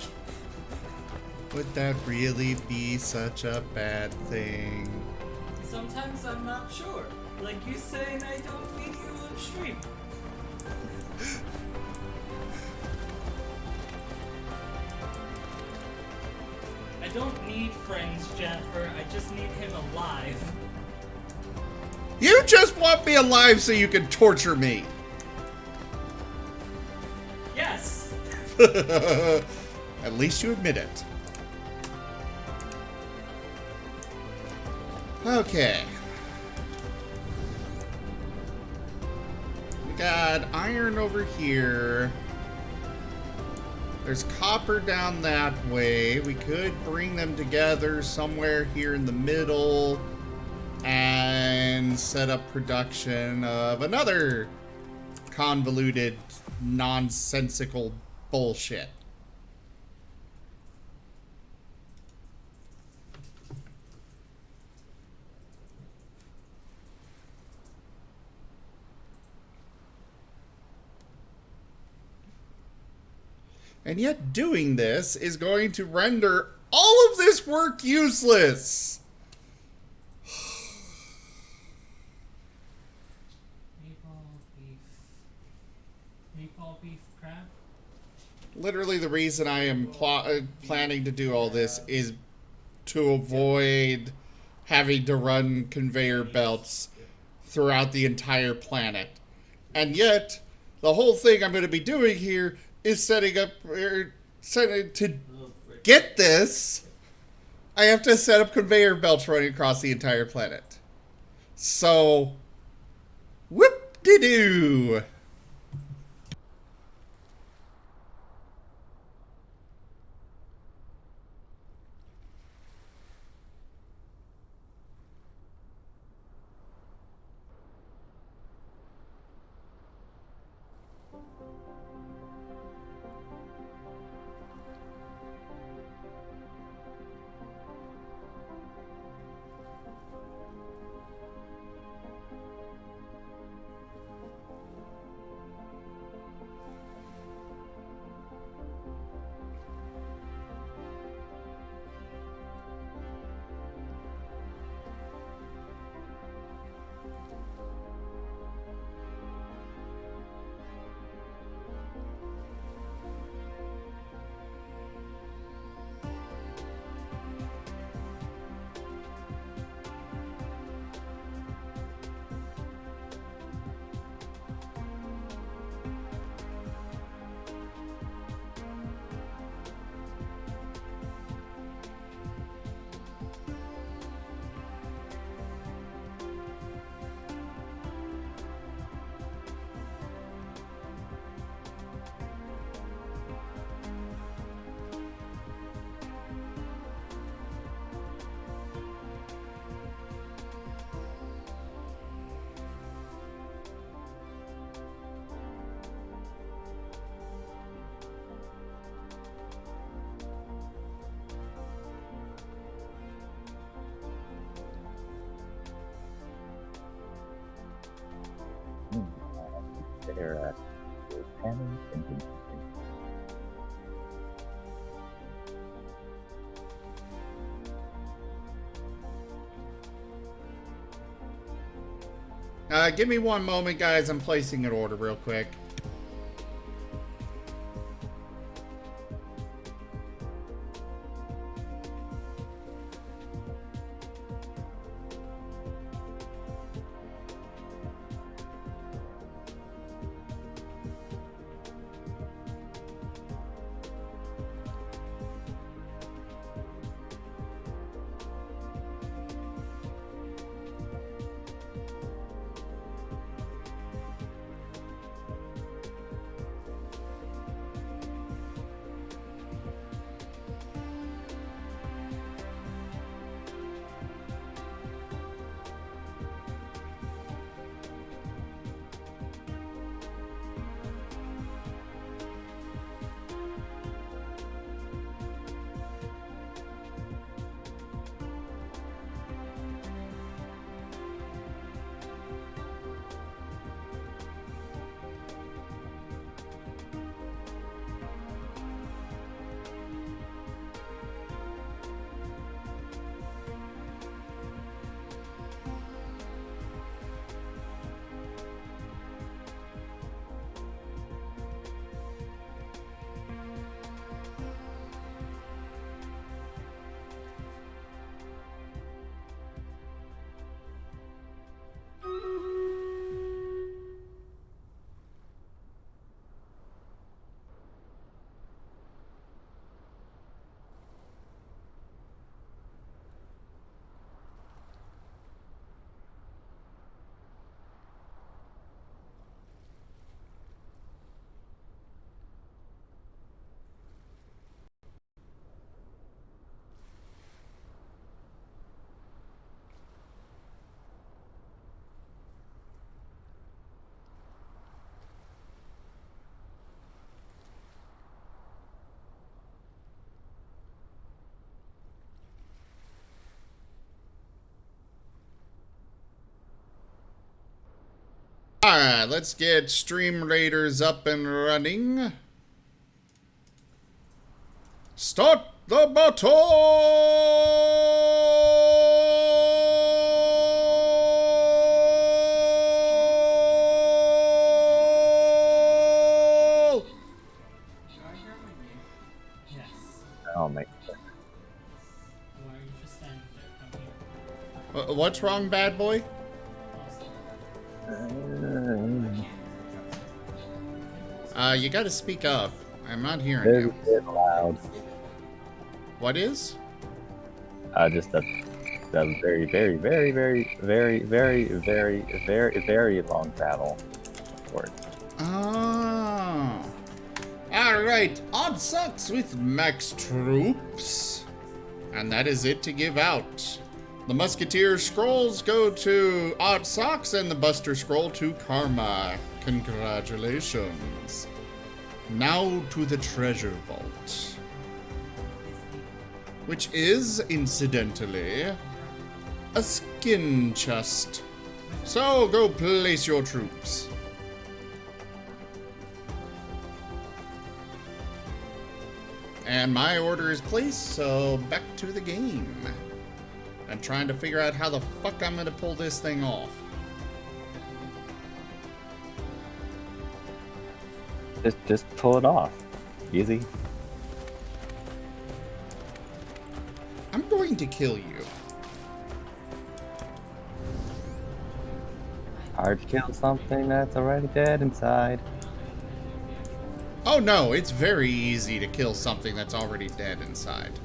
Would that really be such a bad thing? Sometimes I'm not sure. Like you saying I don't feed you on stream. I don't need friends, Jennifer. I just need him alive. You just want me alive so you can torture me. At least you admit it. Okay. We got iron over here. There's copper down that way. We could bring them together somewhere here in the middle and set up production of another convoluted, nonsensical bullshit. And yet doing this is going to render all of this work useless. Meatball beef crab. Literally the reason I am planning to do all this is to avoid having to run conveyor belts throughout the entire planet. And yet, the whole thing I'm going to be doing here is setting up, to get this, I have to set up conveyor belts running across the entire planet. So, whoop-de-doo. Consider panning contingency. Give me one moment, guys. I'm placing an order real quick. Alright, let's get Stream Raiders up and running. Start the battle! Yes. Oh my. Why are you just standing there? Come here. What's wrong, bad boy? You gotta speak up. I'm not hearing Very, you. very loud. What is? Just a very, very, very, very, very, very, very, very, very long battle. Word. Ah. Alright, Odd Sucks with max troops. And that is it to give out. The Musketeer scrolls go to Odd Socks and the Buster scroll to Karma. Congratulations. Now to the treasure vault. Which is, incidentally, a skin chest. So go place your troops. And my order is placed, so back to the game. I'm trying to figure out how the fuck I'm gonna pull this thing off. Just pull it off. Easy. I'm going to kill you. Hard to kill something that's already dead inside. Oh no, it's very easy to kill something that's already dead inside.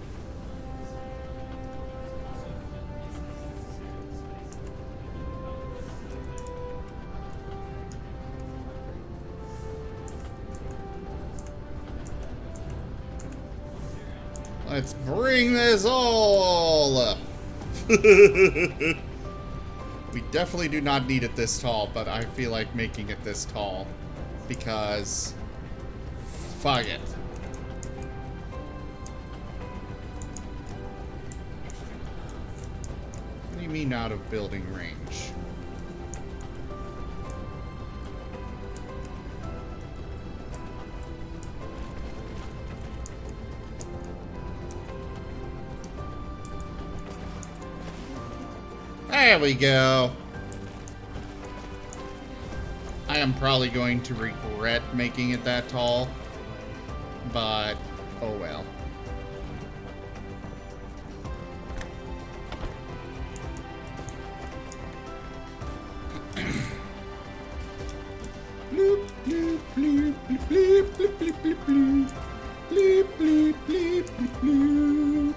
Let's bring this all! We definitely do not need it this tall, but I feel like making it this tall. Because... fuck it. What do you mean out of building range? There we go. I am probably going to regret making it that tall, but oh well. Bloop, bloop, bloop, bloop, bloop, bloop, bloop, bloop. Bloop, bloop, bloop, bloop, bloop.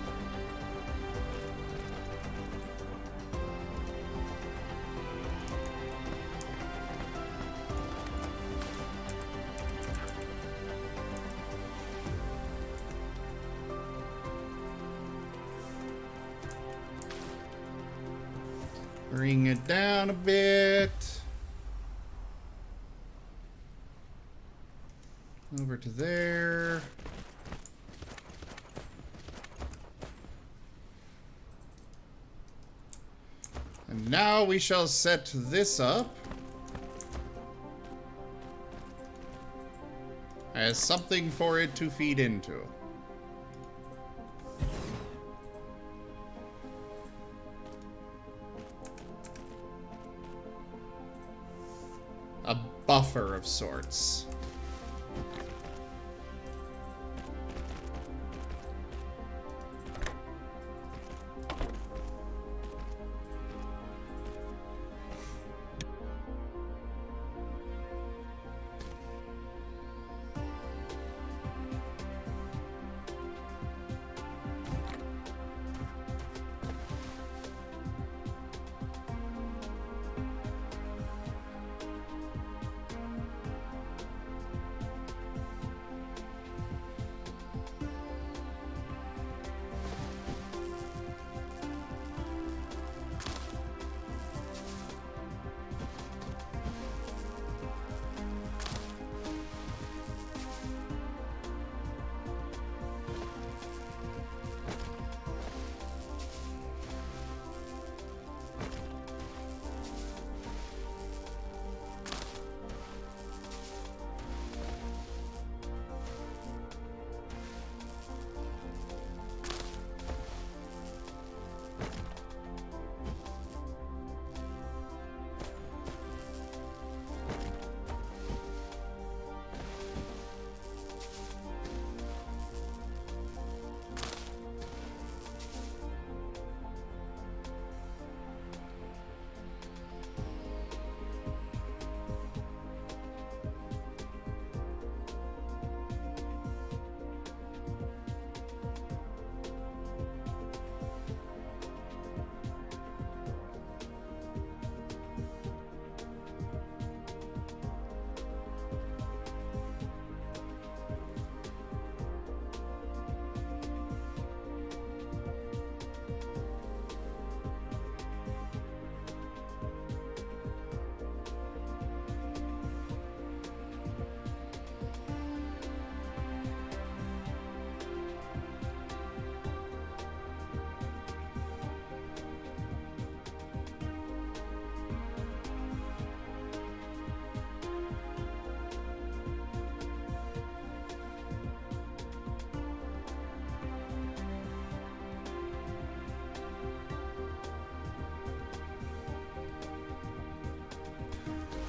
Bring it down a bit. Over to there. And now we shall set this up as something for it to feed into. A buffer of sorts.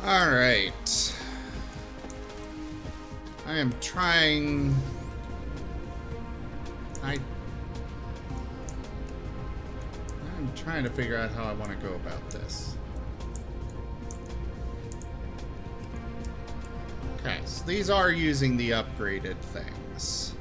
Alright. I am trying... I'm trying to figure out how I want to go about this. Okay, so these are using the upgraded things.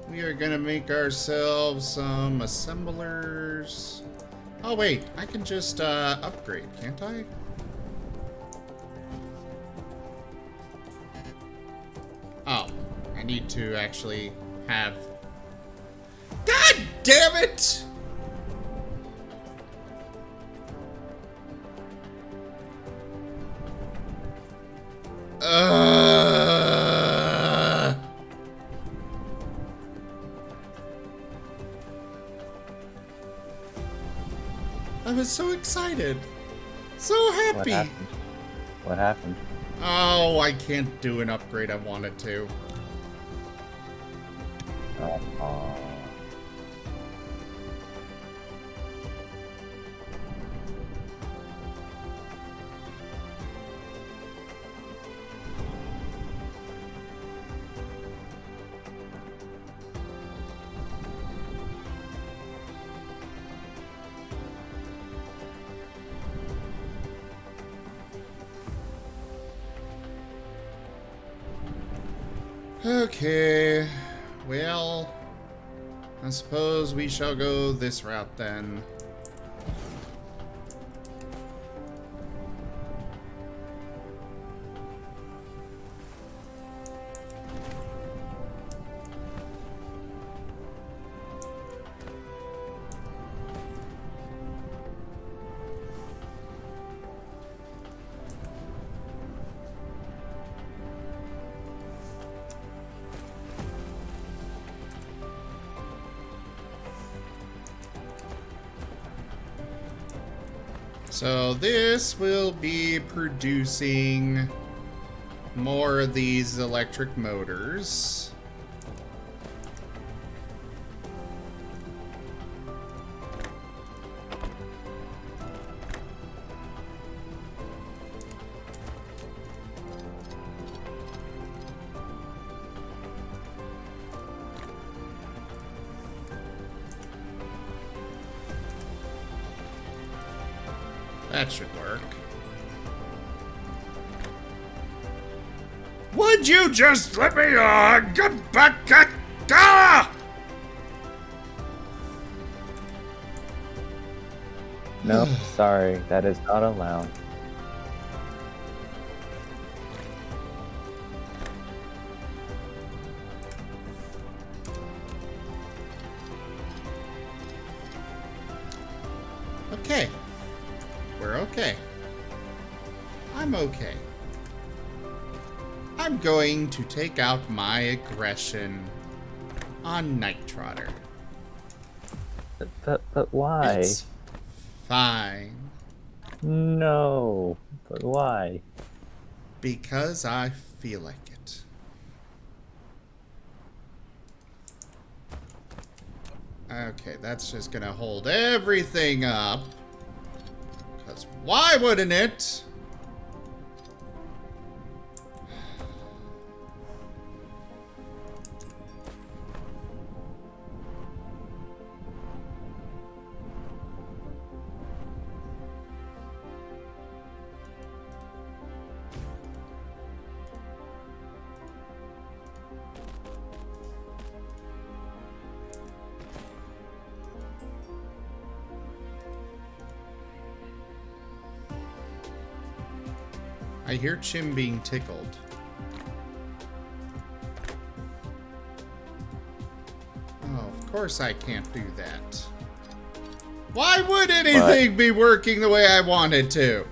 We are gonna make ourselves some assemblers. Oh wait, I can just upgrade, can't I? Oh, I need to actually have... God damn it! I was so excited. So happy. What happened? What happened? Oh, I can't do an upgrade I wanted to. Oh. Okay, well, I suppose we shall go this route then. So this will be producing more of these electric motors. That should work. Would you just let me get back at... Ah! Nope, sorry, that is not allowed. Okay. We're okay. I'm okay. I'm going to take out my aggression on Nighttrotter. But why? It's fine. No, but why? Because I feel like it. Okay, that's just gonna hold everything up. Because why wouldn't it? I hear Chim being tickled. Oh, of course I can't do that. Why would anything be working the way I wanted to?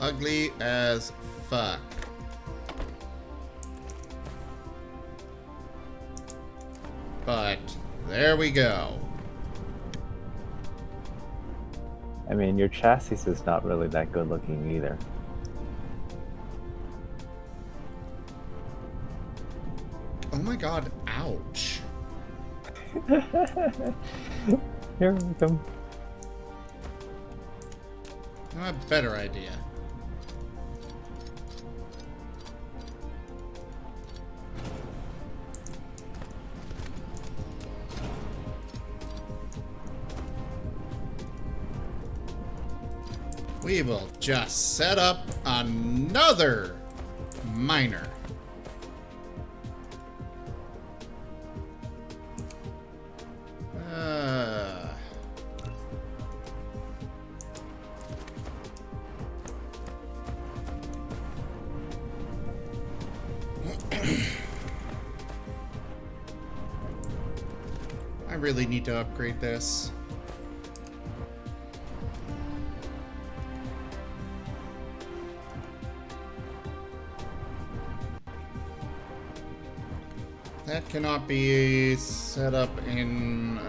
ugly as fuck. But there we go. I mean, your chassis is not really that good looking either. Oh my god, ouch. You're welcome. A better idea. We will just set up another miner. I really need to upgrade this. That cannot be set up in...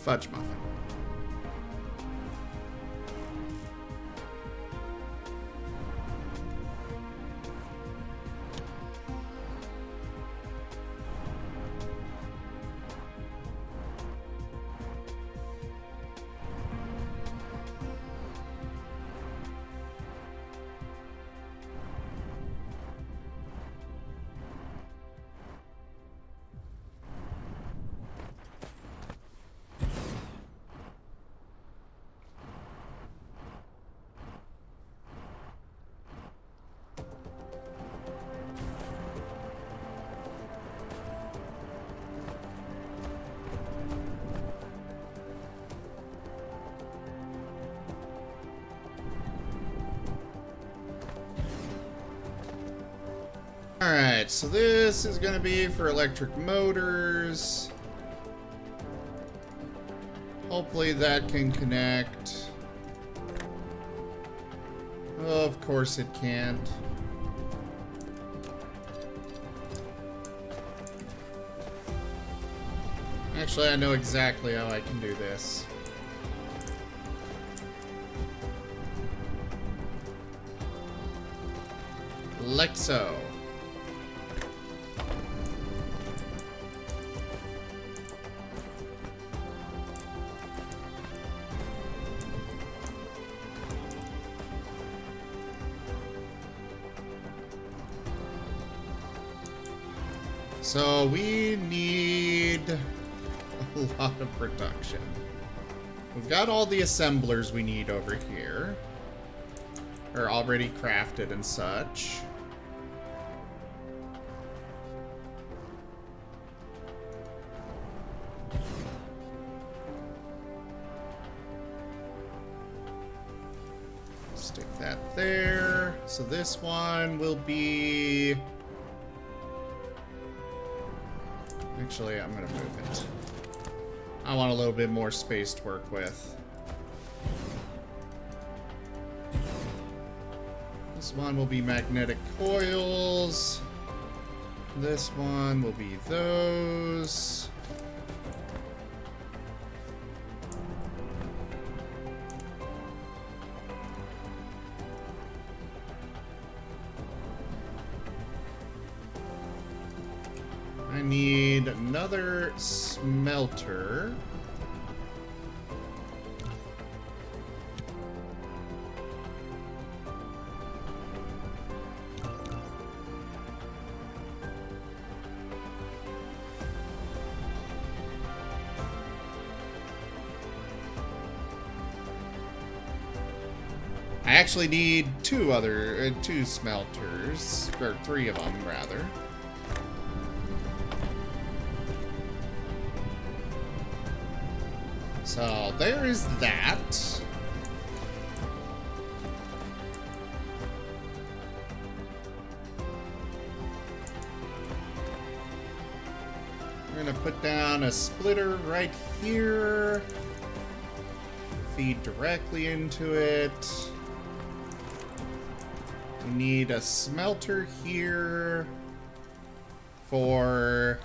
Fudge muffin. Alright, so this is going to be for electric motors. Hopefully that can connect. Oh, of course it can't. Actually, I know exactly how I can do this. Like so. So we need a lot of production. We've got all the assemblers we need over here. Are already crafted and such. Stick that there. So this one will be... Actually, I'm gonna move it. I want a little bit more space to work with. This one will be magnetic coils. This one will be those. I need another smelter. I actually need two smelters, or three of them rather. So there is that. We're gonna put down a splitter right here. Feed directly into it. We need a smelter here for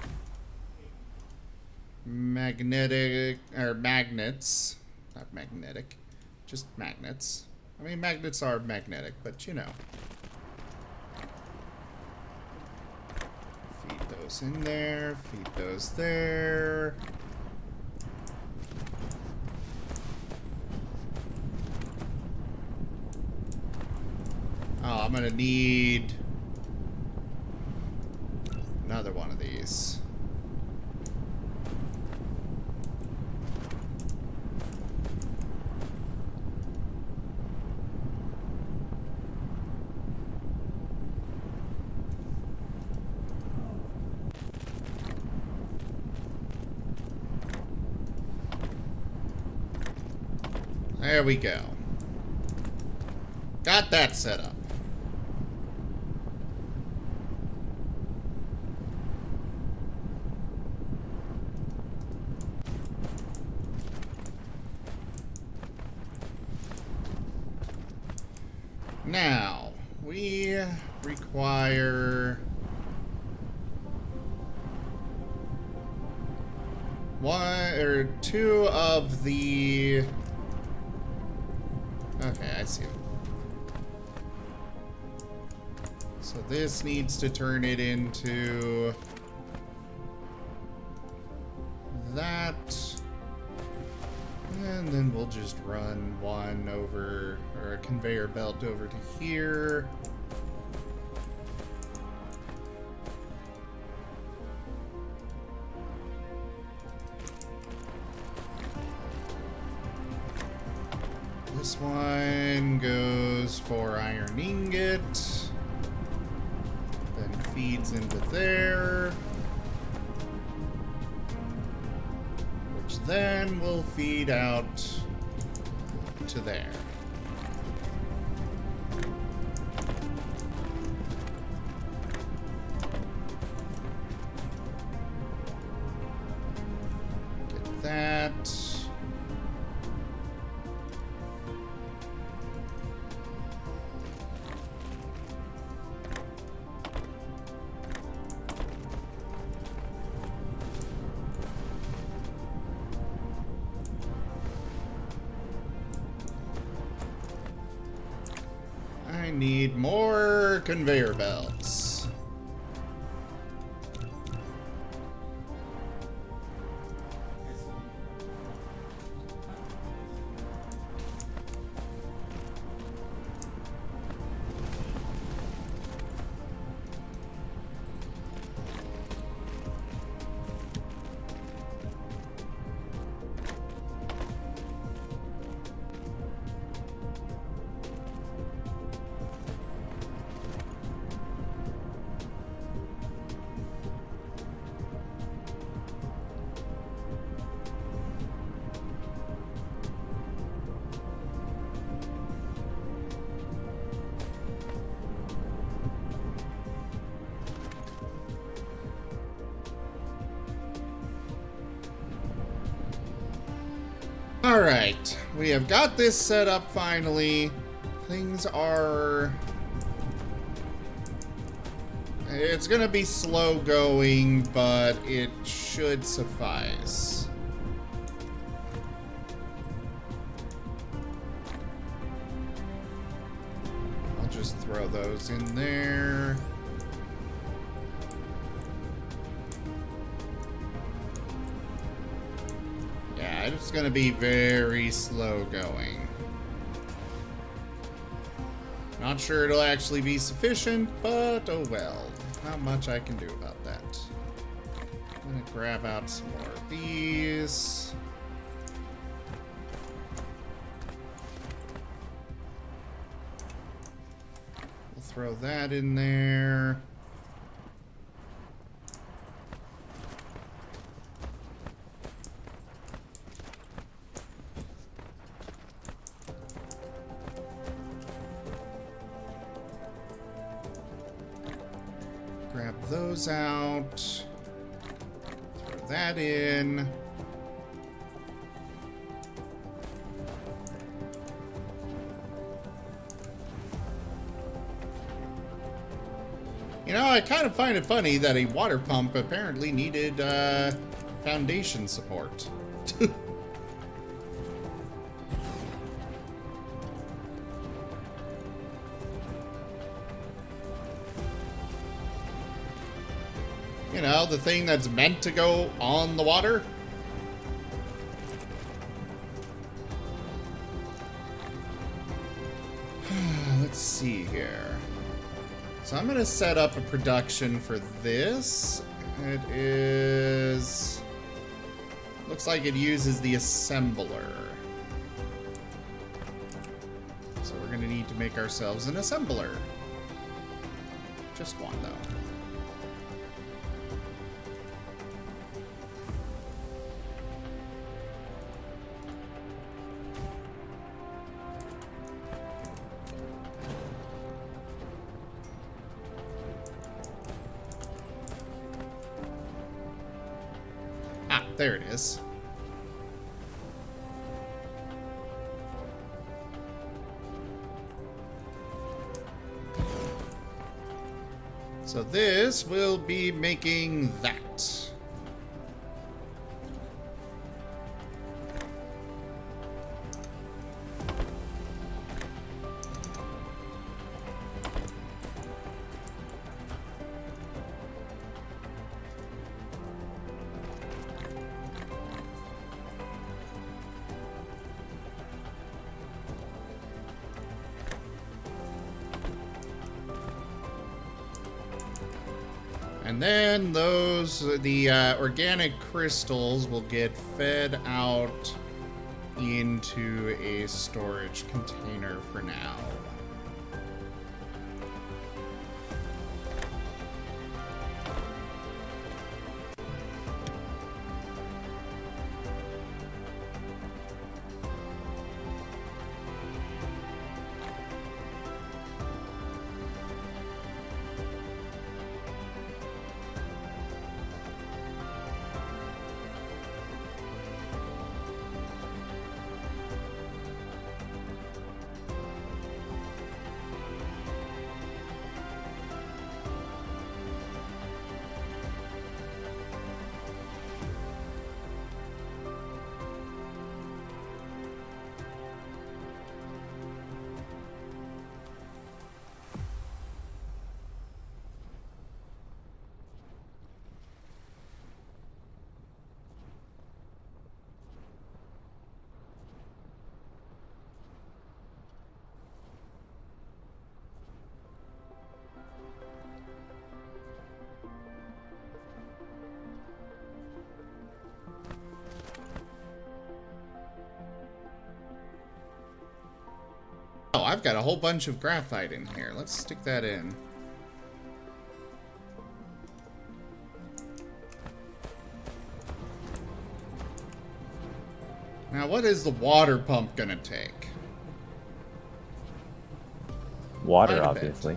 magnetic, or magnets. Not magnetic, just magnets. I mean, magnets are magnetic, but you know. Feed those in there, feed those there. Oh, I'm gonna need another one of these. There we go. Got that set up. Now, we require one or two of the... Okay, I see. So this needs to turn it into that. And then we'll just run one over, or a conveyor belt over to here. This one goes for iron ingot, then feeds into there, which then will feed out to there. Get that. I need more conveyor belts. Alright, we have got this set up finally. Things are... It's gonna be slow going, but it should suffice. I'll just throw those in there. It's gonna be very slow going. Not sure it'll actually be sufficient, but oh well. Not much I can do about that. I'm gonna grab out some more of these. We'll throw that in there. Grab those out. Throw that in. You know, I kind of find it funny that a water pump apparently needed foundation support. You know, the thing that's meant to go on the water. Let's see here. So I'm going to set up a production for this. It is... Looks like it uses the assembler. So we're going to need to make ourselves an assembler. Just one, though. There it is. So this will be making that. And then the organic crystals will get fed out into a storage container for now. Oh, I've got a whole bunch of graphite in here. Let's stick that in. Now, what is the water pump gonna take? Water, obviously.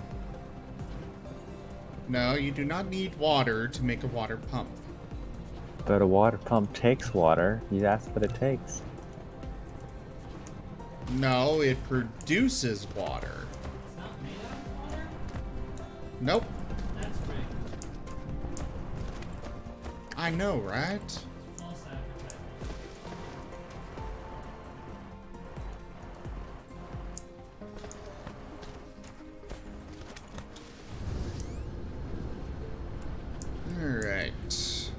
No, you do not need water to make a water pump. But a water pump takes water. You asked what it takes. No, it produces water. It's not made out of water? Nope. That's great. I know, right? False advertising. Alright.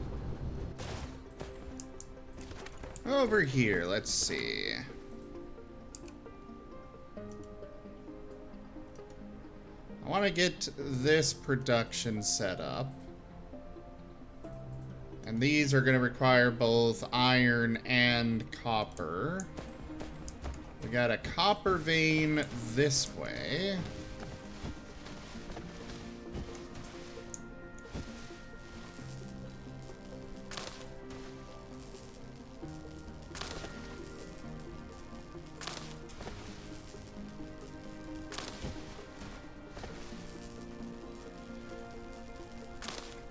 Over here, let's see. I want to get this production set up. And these are going to require both iron and copper. We got a copper vein this way.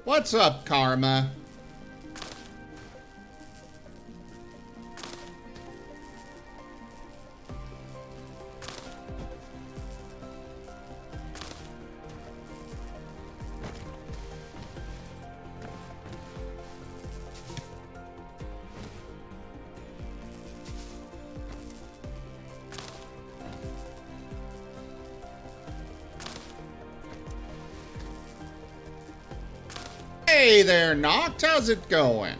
What's up, Karma? Hey there, Noct. How's it going?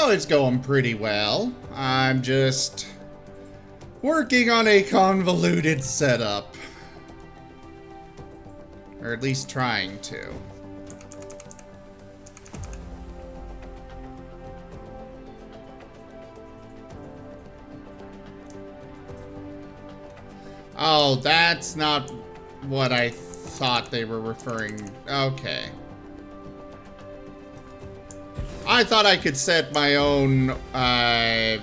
Oh, it's going pretty well. I'm just working on a convoluted setup. Or at least trying to. Oh, that's not what I thought they were referring. Okay. I thought I could set my own, I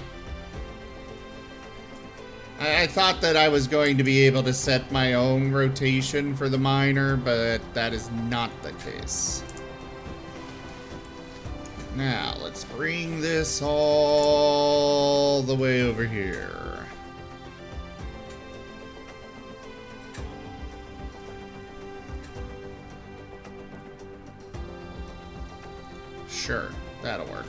thought that I was going to be able to set my own rotation for the miner, but that is not the case. Now, let's bring this all the way over here. Sure, that'll work.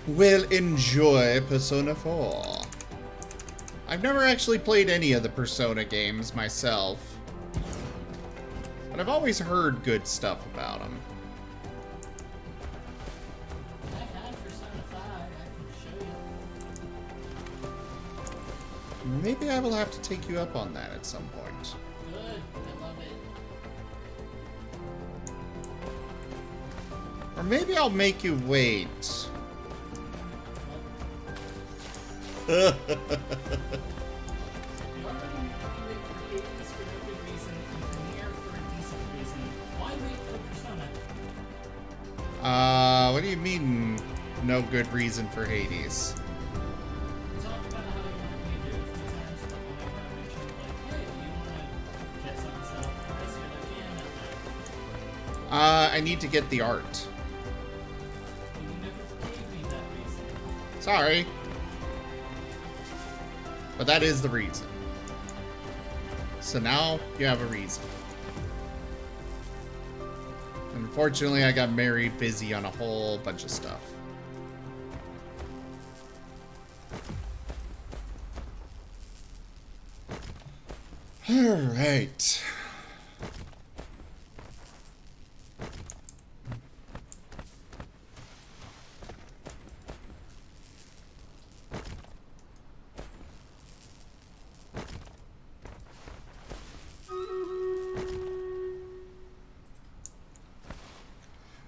Will enjoy Persona 4. I've never actually played any of the Persona games myself, but I've always heard good stuff about them. I have Persona 5. I can show you. Maybe I will have to take you up on that at some point. Good. I love it. Or maybe I'll make you wait. You already create this for no good reason and premiere for a decent reason. Why wait for Persona? What do you mean, no good reason for Hades? Talk about how you want to do it a few times, but whenever I mentioned, like, hey, do you want to get something set up for this? You're like, yeah, no. I need to get the art. You never gave me that reason. Sorry. But that is the reason. So now you have a reason. Unfortunately, I got married, busy on a whole bunch of stuff. All right.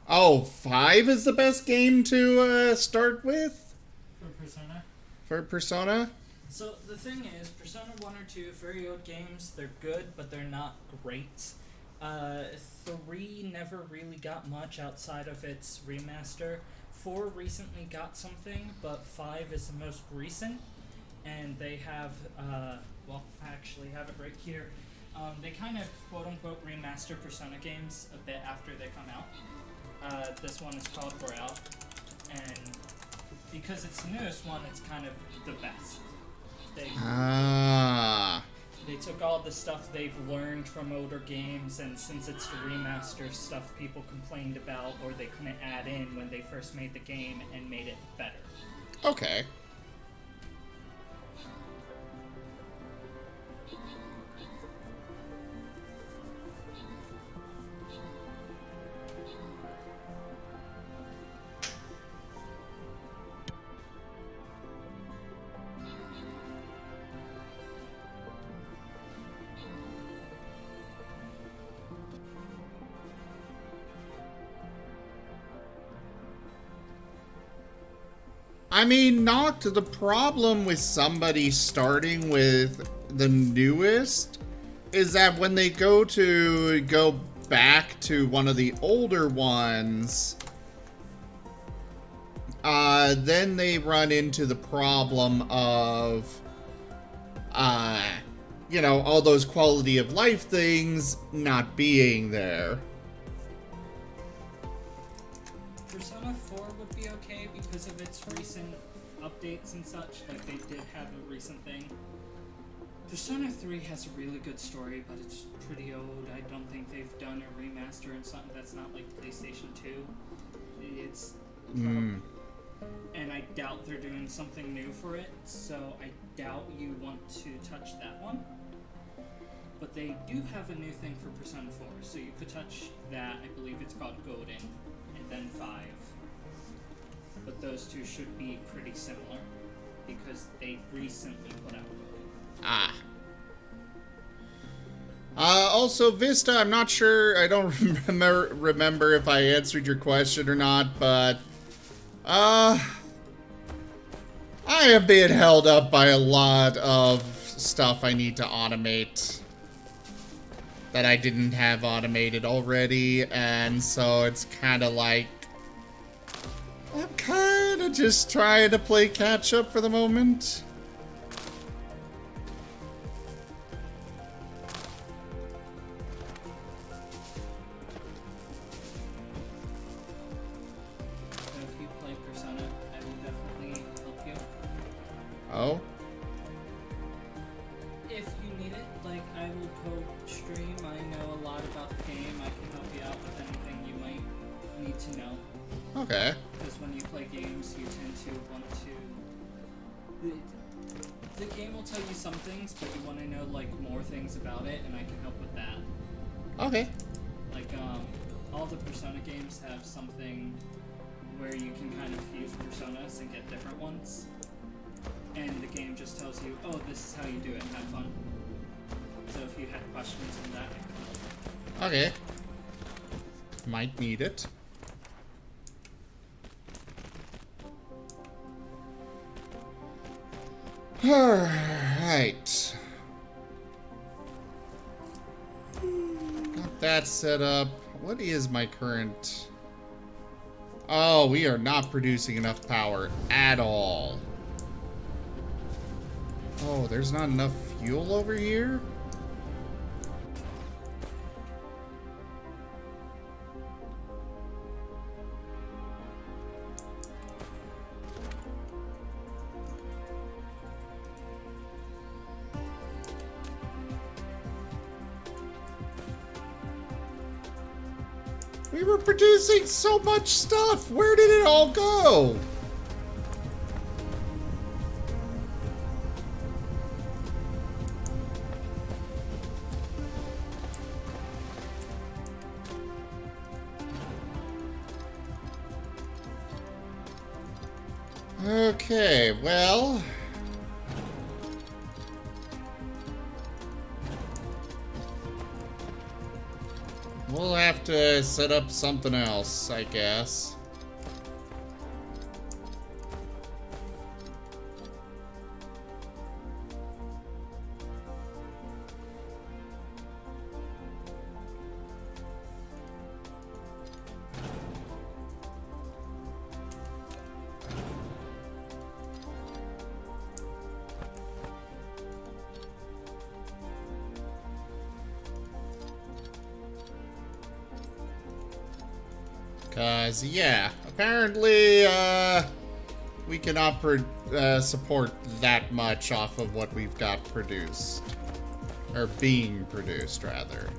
Oh, 5 is the best game to start with? For Persona? For Persona? So, the thing is, Persona 1 or 2, very old games, they're good, but they're not great. 3 never really got much outside of its remaster. 4 recently got something, but 5 is the most recent. And they have, well, I actually have it right here. They kind of, quote-unquote, remaster Persona games a bit after they come out. This one is called Royale, and because it's the newest one, it's kind of the best. They took all the stuff they've learned from older games, and since it's the remaster stuff people complained about or they couldn't add in when they first made the game, and made it better. I mean, not the problem with somebody starting with the newest is that when they go back to one of the older ones, then they run into the problem of, you know, all those quality of life things not being there. Persona 4 would be okay because of its recent updates and such, like they did have a recent thing. Persona 3 has a really good story, but it's pretty old. I don't think they've done a remaster and something that's not like PlayStation 2. It's... And I doubt they're doing something new for it, so I doubt you want to touch that one. But they do have a new thing for Persona 4, so you could touch that. I believe it's called Golden, and then 5. But those two should be pretty similar, because they recently put out Golden. Also, Vista, I'm not sure, I don't remember if I answered your question or not, but, I am being held up by a lot of stuff I need to automate that I didn't have automated already, and so it's kind of like, I'm kind of just trying to play catch up for the moment. Oh? If you need it, like, I will co-stream. I know a lot about the game. I can help you out with anything you might need to know. Okay. Because when you play games, you tend to want to... The game will tell you some things, but you want to know, like, more things about it, and I can help with that. Okay. Like, all the Persona games have something where you can kind of fuse personas and get different ones. And the game just tells you, oh, this is how you do it, have fun. So if you had questions on that, I could help. Okay. Might need it. Alright. Got that set up. What is my current... Oh, we are not producing enough power at all. Oh, there's not enough fuel over here? We were producing so much stuff! Where did it all go? Okay, well... We'll have to set up something else, I guess. Cause, yeah, apparently, we cannot support that much off of what we've got produced. Or being produced, rather.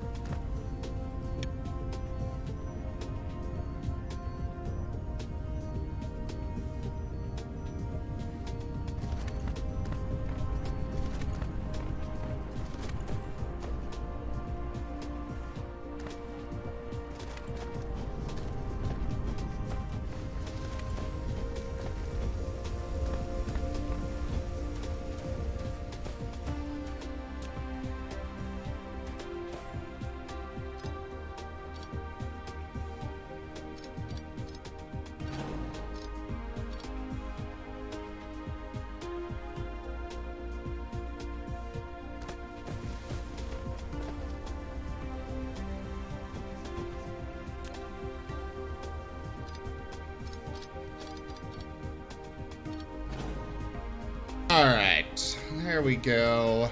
Alright, there we go.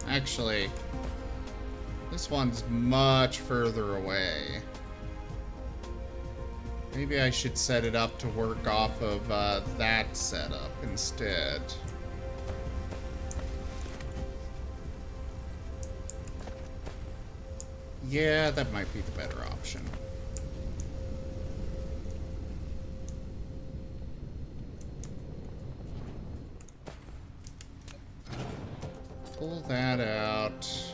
Actually, this one's much further away. Maybe I should set it up to work off of that setup instead. Yeah, that might be the better option. Pull that out.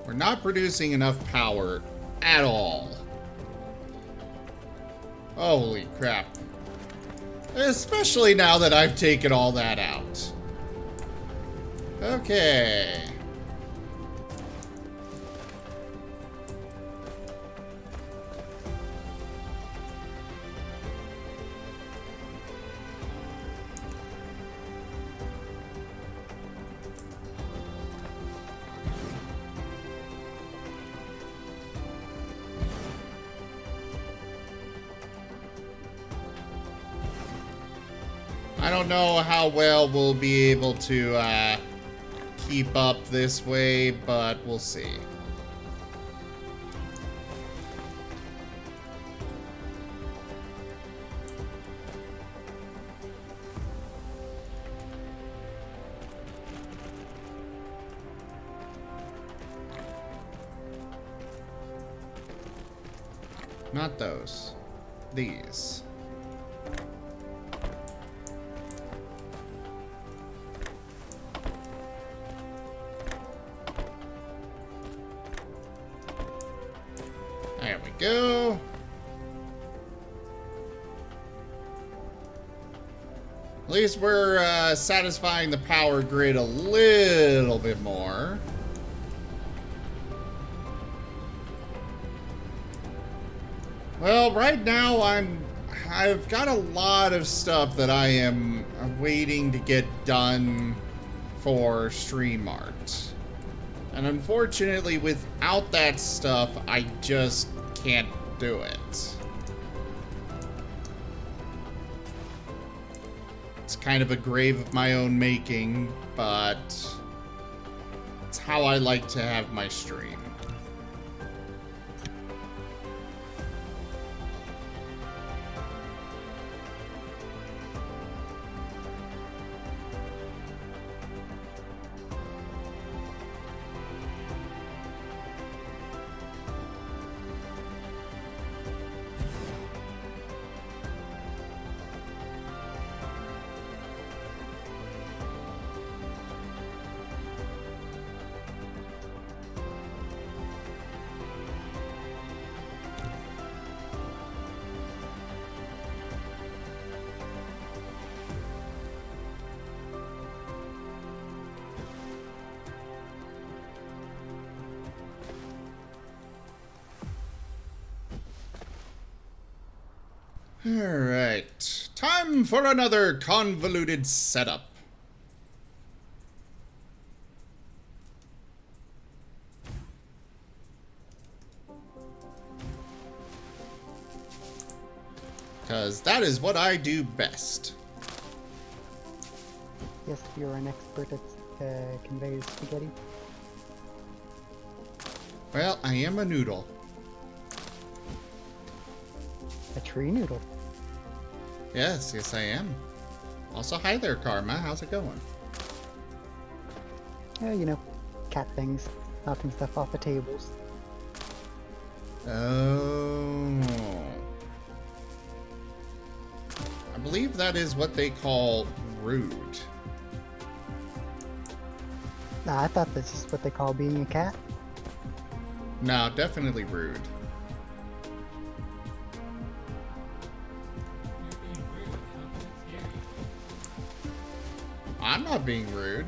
We're not producing enough power at all. Holy crap. Especially now that I've taken all that out. Okay. I don't know how well we'll be able to keep up this way, but we'll see. Not those. These. There we go. At least we're satisfying the power grid a little bit more. Well, right now I've got a lot of stuff that I am waiting to get done for Stream Art. And unfortunately, without that stuff, I just can't do it. It's kind of a grave of my own making, but it's how I like to have my stream. Alright, time for another convoluted setup. Because that is what I do best. Yes, you're an expert at conveyed spaghetti. Well, I am a noodle. A tree noodle. Yes, yes I am. Also, hi there, Karma. How's it going? Yeah, you know, cat things, knocking stuff off of tables. Oh. I believe that is what they call rude. Nah, I thought that's just what they call being a cat. No, definitely rude. I'm not being rude.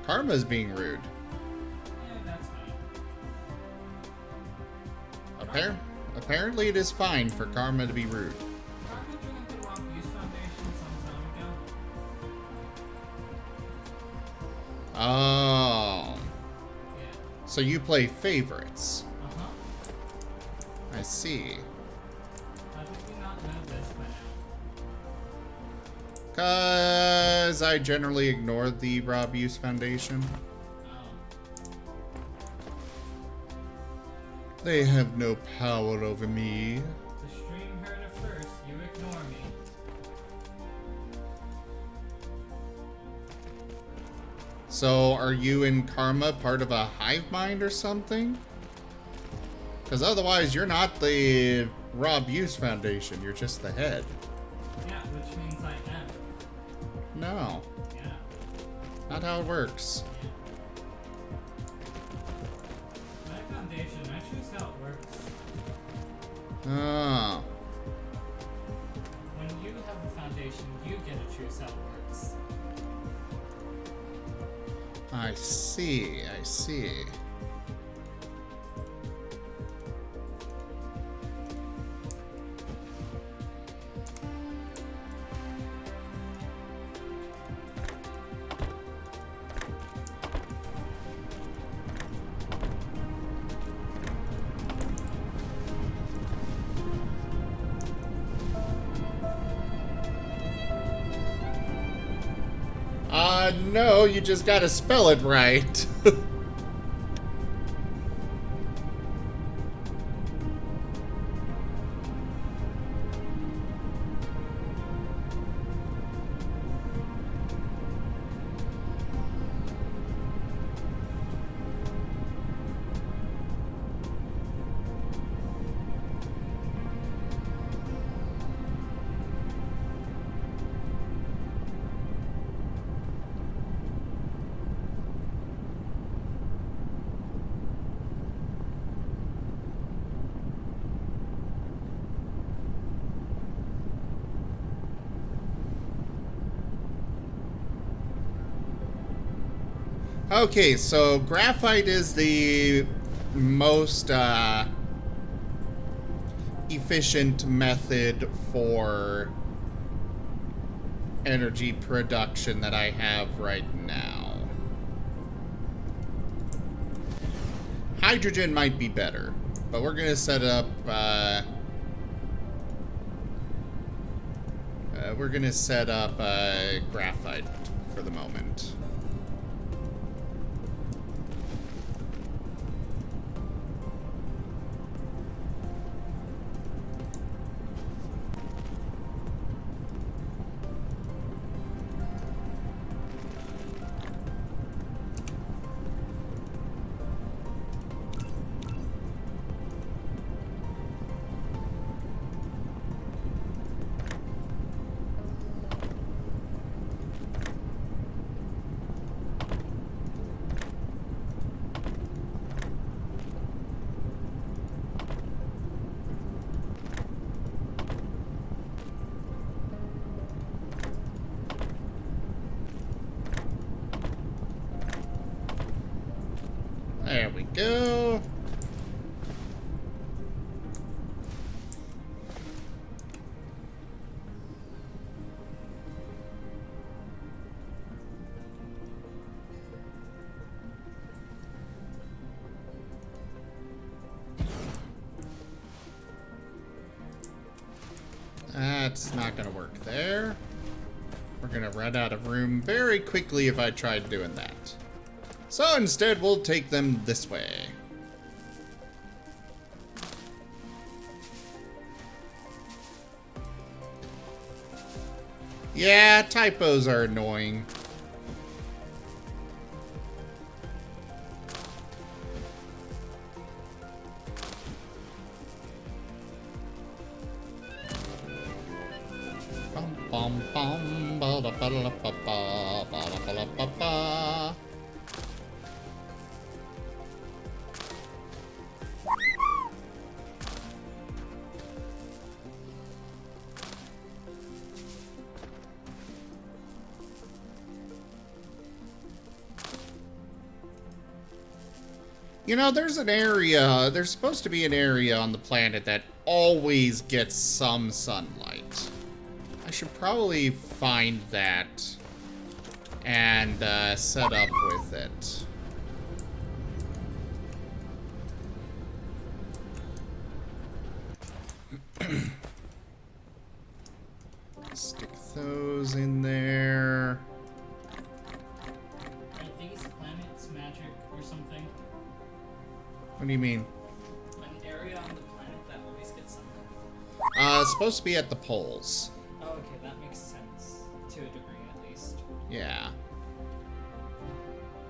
Karma's being rude. Yeah, that's fine. Apparently it is fine for Karma to be rude. Karma joined the Rock Youth Foundation some time ago. Oh. Yeah. So you play favorites. Uh-huh. I see. How did you not know this by now? 'Cause I generally ignore the Rob Use Foundation. Oh. They have no power over me. The stream heard it first. You ignore me. So, are you in Karma part of a hive mind or something? Because otherwise, you're not the Rob Use Foundation. You're just the head. Yeah, which means I am. No, Yeah. not how it works. My foundation, I choose how it works. Oh. When you have a foundation, you get to choose how it works. I see, I see. No, you just gotta spell it right. Okay, so graphite is the most efficient method for energy production that I have right now. Hydrogen might be better, but we're gonna set up graphite for the moment. There we go. That's not gonna work there. We're gonna run out of room very quickly if I tried doing that. So instead, we'll take them this way. Yeah, typos are annoying. Bum bum bum ba da ba da ba ba ba da ba da ba ba. You know, there's an area, there's supposed to be an area on the planet that always gets some sunlight. I should probably find that and set up with it. Stick those in there. Are these planets magic or something? What do you mean? An area on the planet that always gets something. It's supposed to be at the poles. Oh, okay, that makes sense. To a degree, at least. Yeah.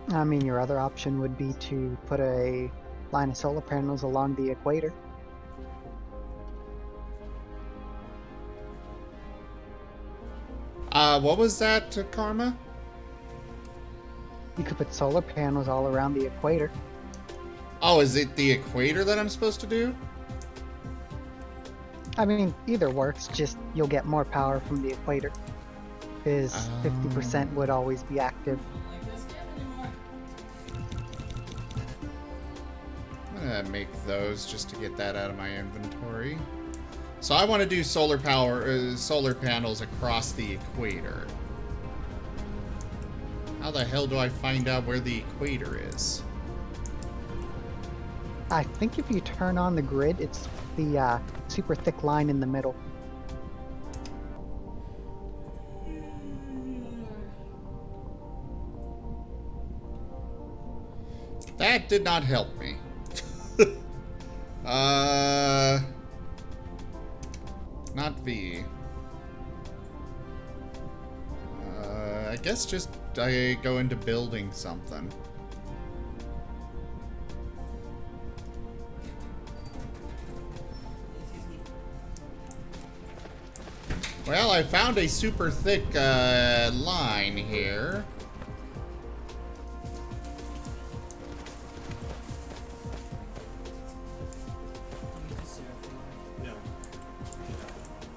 I mean, your other option would be to put a line of solar panels along the equator. What was that, Karma? You could put solar panels all around the equator. Oh, is it the equator that I'm supposed to do? I mean, either works, just you'll get more power from the equator. Because 50% would always be active. Like this game anymore. I'm gonna make those just to get that out of my inventory. So I want to do solar panels across the equator. How the hell do I find out where the equator is? I think if you turn on the grid, it's the super thick line in the middle. That did not help me. Not V. I guess just I go into building something. Well, I found a super thick line here.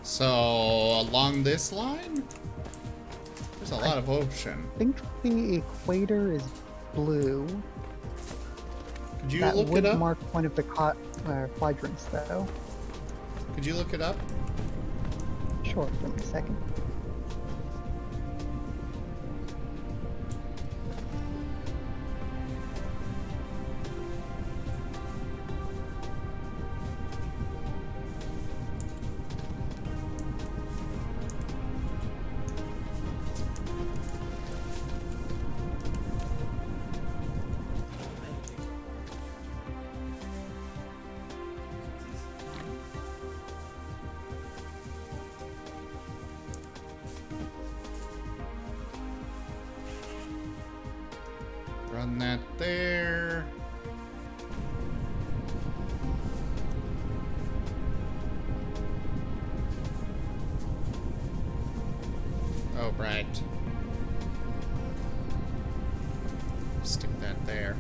So, along this line? There's a lot of ocean. I think the equator is blue. Could you that look would it up? mark one of the quadrants, though. Could you look it up? Sure, give me a second. Run that there. Oh, right. Stick that there.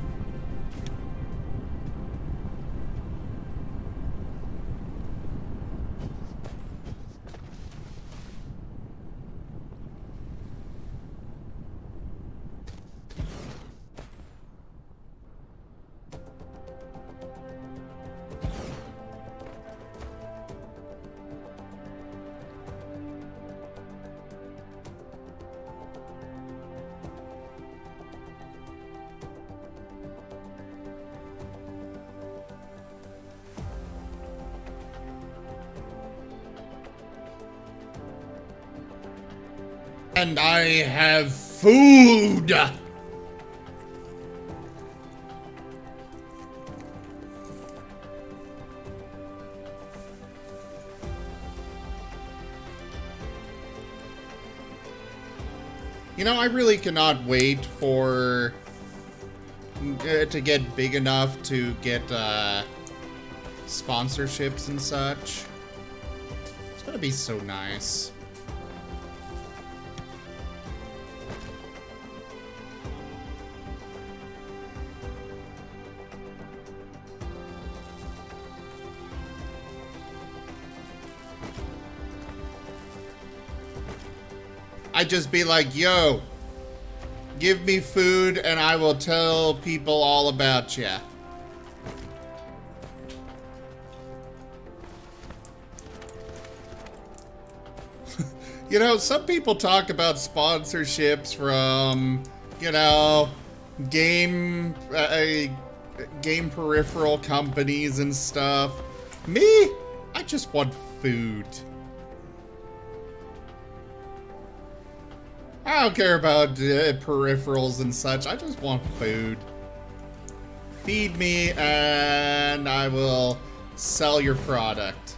And I have food! You know, I really cannot wait for to get big enough to get sponsorships and such. It's gonna be so nice. I'd just be like, yo, give me food and I will tell people all about ya. You know, some people talk about sponsorships from, you know, game peripheral companies and stuff. Me, I just want food. I don't care about peripherals and such. I just want food. Feed me and I will sell your product.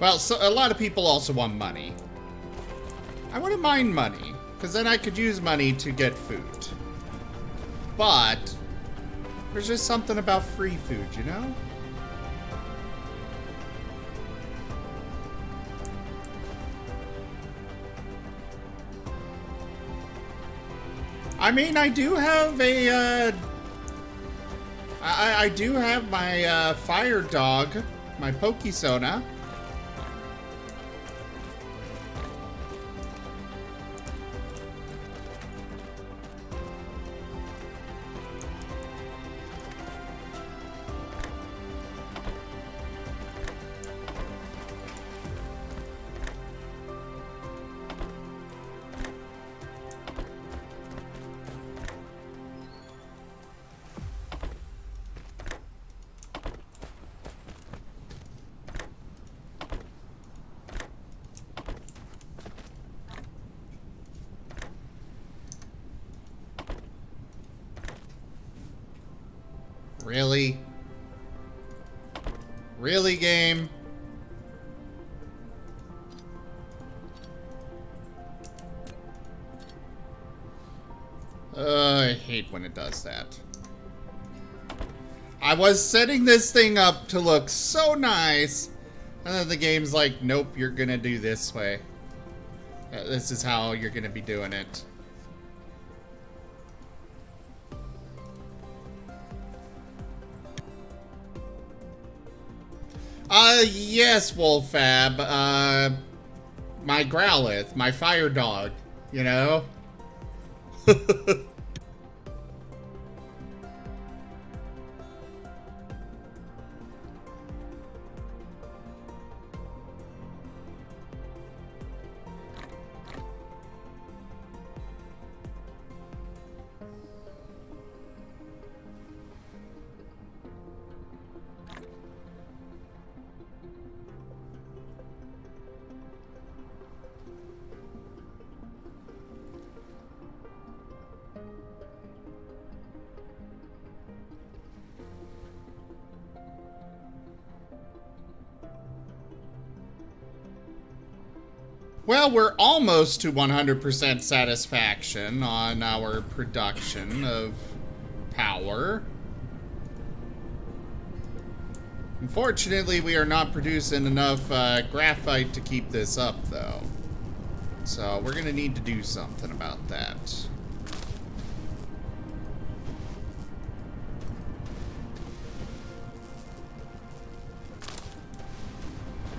Well, so a lot of people also want money. I wouldn't mind money, because then I could use money to get food. But there's just something about free food, you know? I mean, I do have a, I do have my fire dog, my Pokesona. Really? Really, game? I hate when it does that. I was setting this thing up to look so nice, and then the game's like, nope, you're gonna do this way. This is how you're gonna be doing it. Yes, Wolfab. My Growlithe, my fire dog, you know? Well, we're almost to 100% satisfaction on our production of power. Unfortunately, we are not producing enough graphite to keep this up, though. So we're gonna need to do something about that.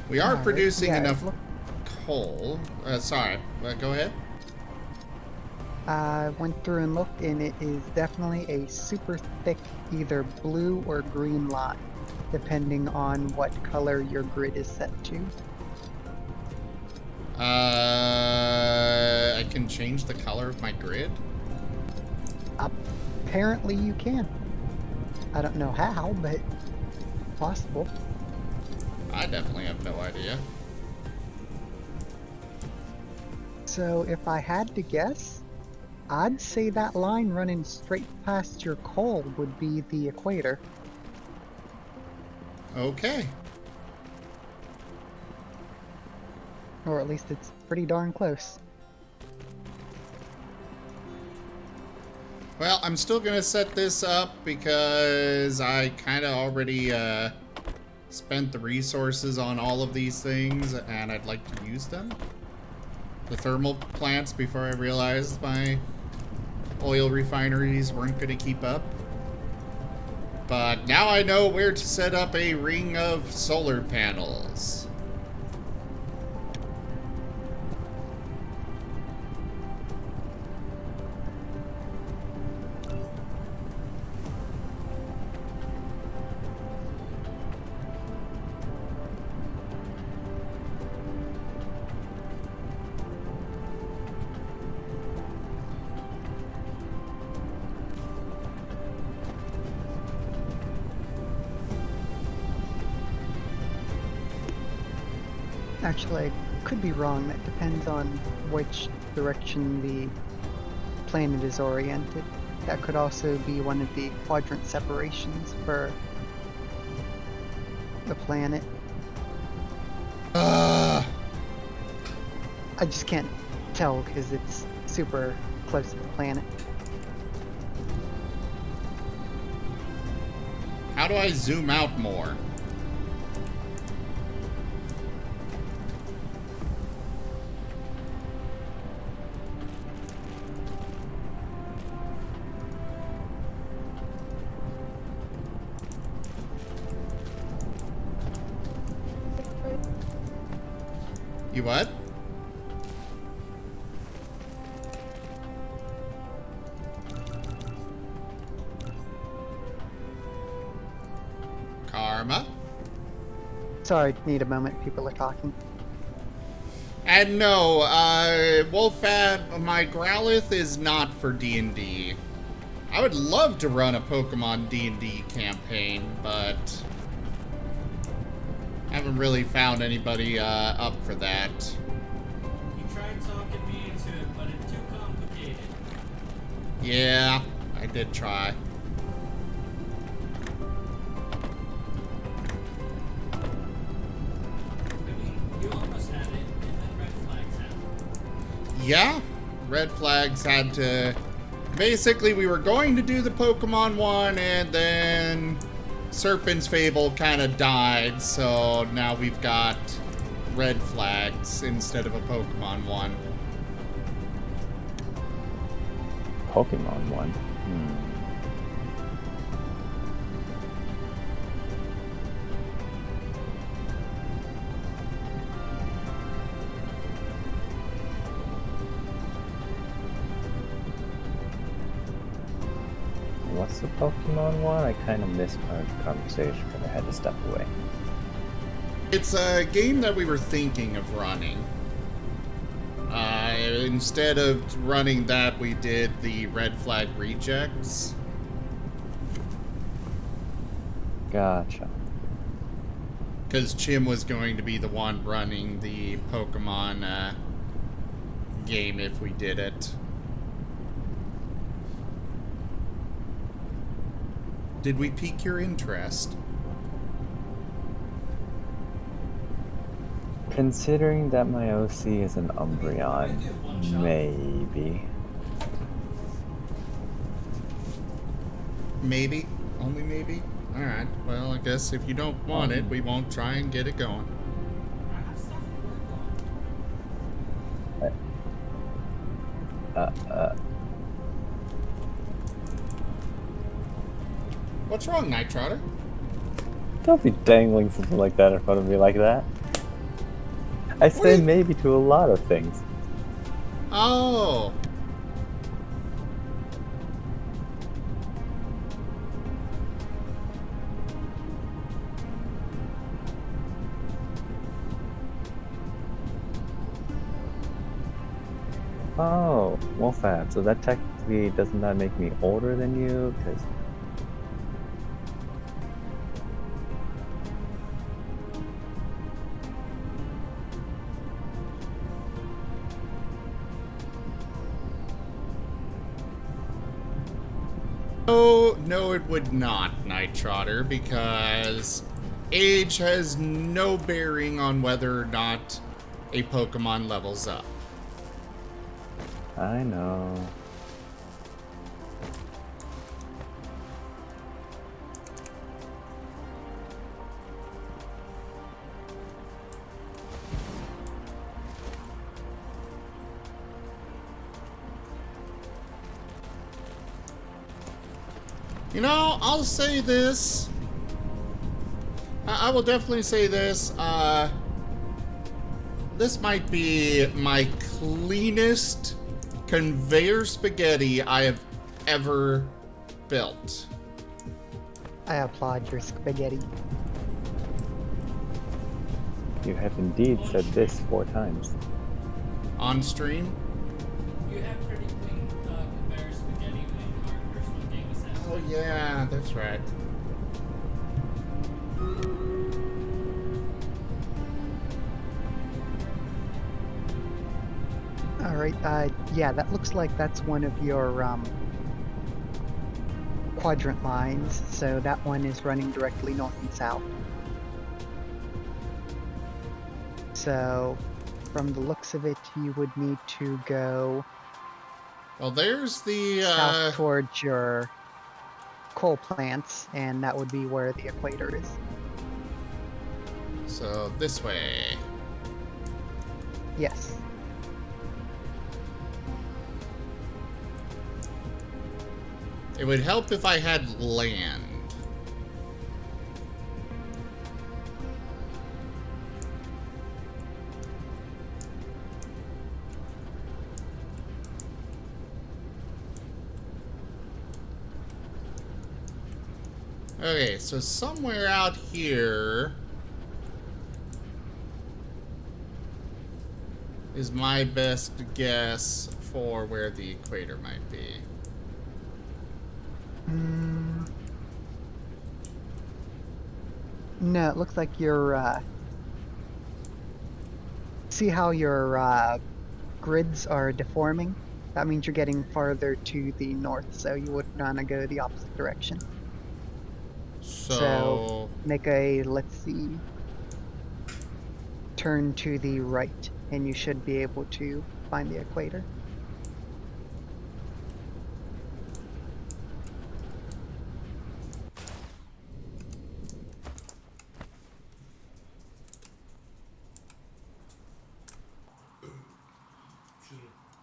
We are producing enough coal. Sorry, go ahead. I went through and looked, and it is definitely a super thick either blue or green line, depending on what color your grid is set to. I can change the color of my grid? Apparently you can. I don't know how, but possible. I definitely have no idea. So if I had to guess, I'd say that line running straight past your coal would be the equator. Okay. Or at least it's pretty darn close. Well, I'm still gonna set this up because I kind of already spent the resources on all of these things and I'd like to use them. The thermal plants before I realized my oil refineries weren't gonna keep up. but now I know where to set up a ring of solar panels. Actually, I could be wrong. That depends on which direction the planet is oriented. That could also be one of the quadrant separations for the planet. I just can't tell because it's super close to the planet. How do I zoom out more? You what? Karma? Sorry, need a moment. People are talking. And no, Wolfab, my Growlithe is not for D&D. I would love to run a Pokemon D&D campaign, but I haven't really found anybody up for that. You tried talking me into it, but it's too complicated. Yeah, I did try. You almost had it, and then red flags happened. Yeah, red flags had to... Basically, we were going to do the Pokemon one, and then Serpent's Fable kind of died, so now we've got red flags instead of a Pokemon one. Pokemon one. What's the Pokemon one? I kind of missed part of the conversation because I had to step away. It's a game that we were thinking of running. Instead of running that, we did the Red Flag Rejects. Gotcha. Because Chim was going to be the one running the Pokemon game if we did it. Did we pique your interest? Considering that my OC is an Umbreon, maybe. Maybe? Only maybe? Alright, well, I guess if you don't want it, we won't try and get it going. What's wrong, Night Trotter? Don't be dangling something like that in front of me like that. I say maybe to a lot of things. Oh. Oh, Wolfab. So that technically doesn't that make me older than you? Because No, it would not, Night Trotter, because age has no bearing on whether or not a Pokemon levels up. I know. You know, I'll say this. I will definitely say this. This might be my cleanest conveyor spaghetti I have ever built. I applaud your spaghetti. You have indeed said this 4 times. On stream? You have pretty clean conveyor spaghetti in our personal game assessment. Oh yeah, that's right. Alright, yeah, that looks like that's one of your quadrant lines, so that one is running directly north and south. So, from the looks of it, you would need to go Well, there's the south towards your coal plants, and that would be where the equator is. So this way. Yes. It would help if I had land. Okay, so somewhere out here is my best guess for where the equator might be. No, it looks like you're, see how your grids are deforming? That means you're getting farther to the north, so you would want to go the opposite direction. So make a, let's see, turn to the right, and you should be able to find the equator.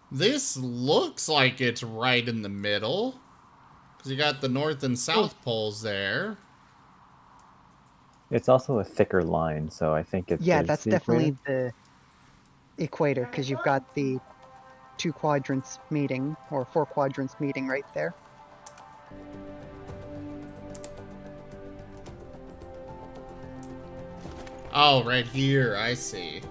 This looks like it's right in the middle, because you got the north and south poles there. It's also a thicker line, so I think it's Yeah, that's definitely the equator, because you've got the 2 quadrants meeting, or 4 quadrants meeting right there. Oh, right here, I see.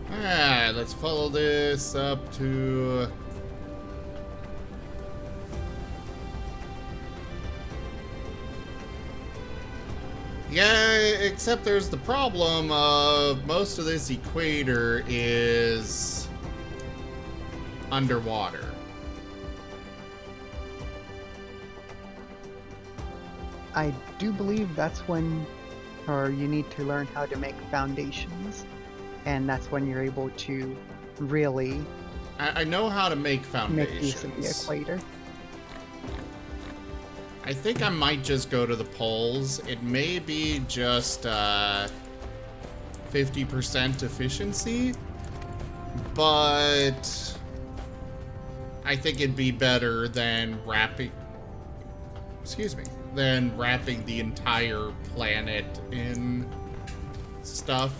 Alright, let's follow this up to... Yeah, except there's the problem of most of this equator is underwater. I do believe that's when, or you need to learn how to make foundations, and that's when you're able to really I know how to make foundations. make use of the equator. I think I might just go to the poles. It may be just 50% efficiency, but I think it'd be better than wrapping the entire planet in stuff.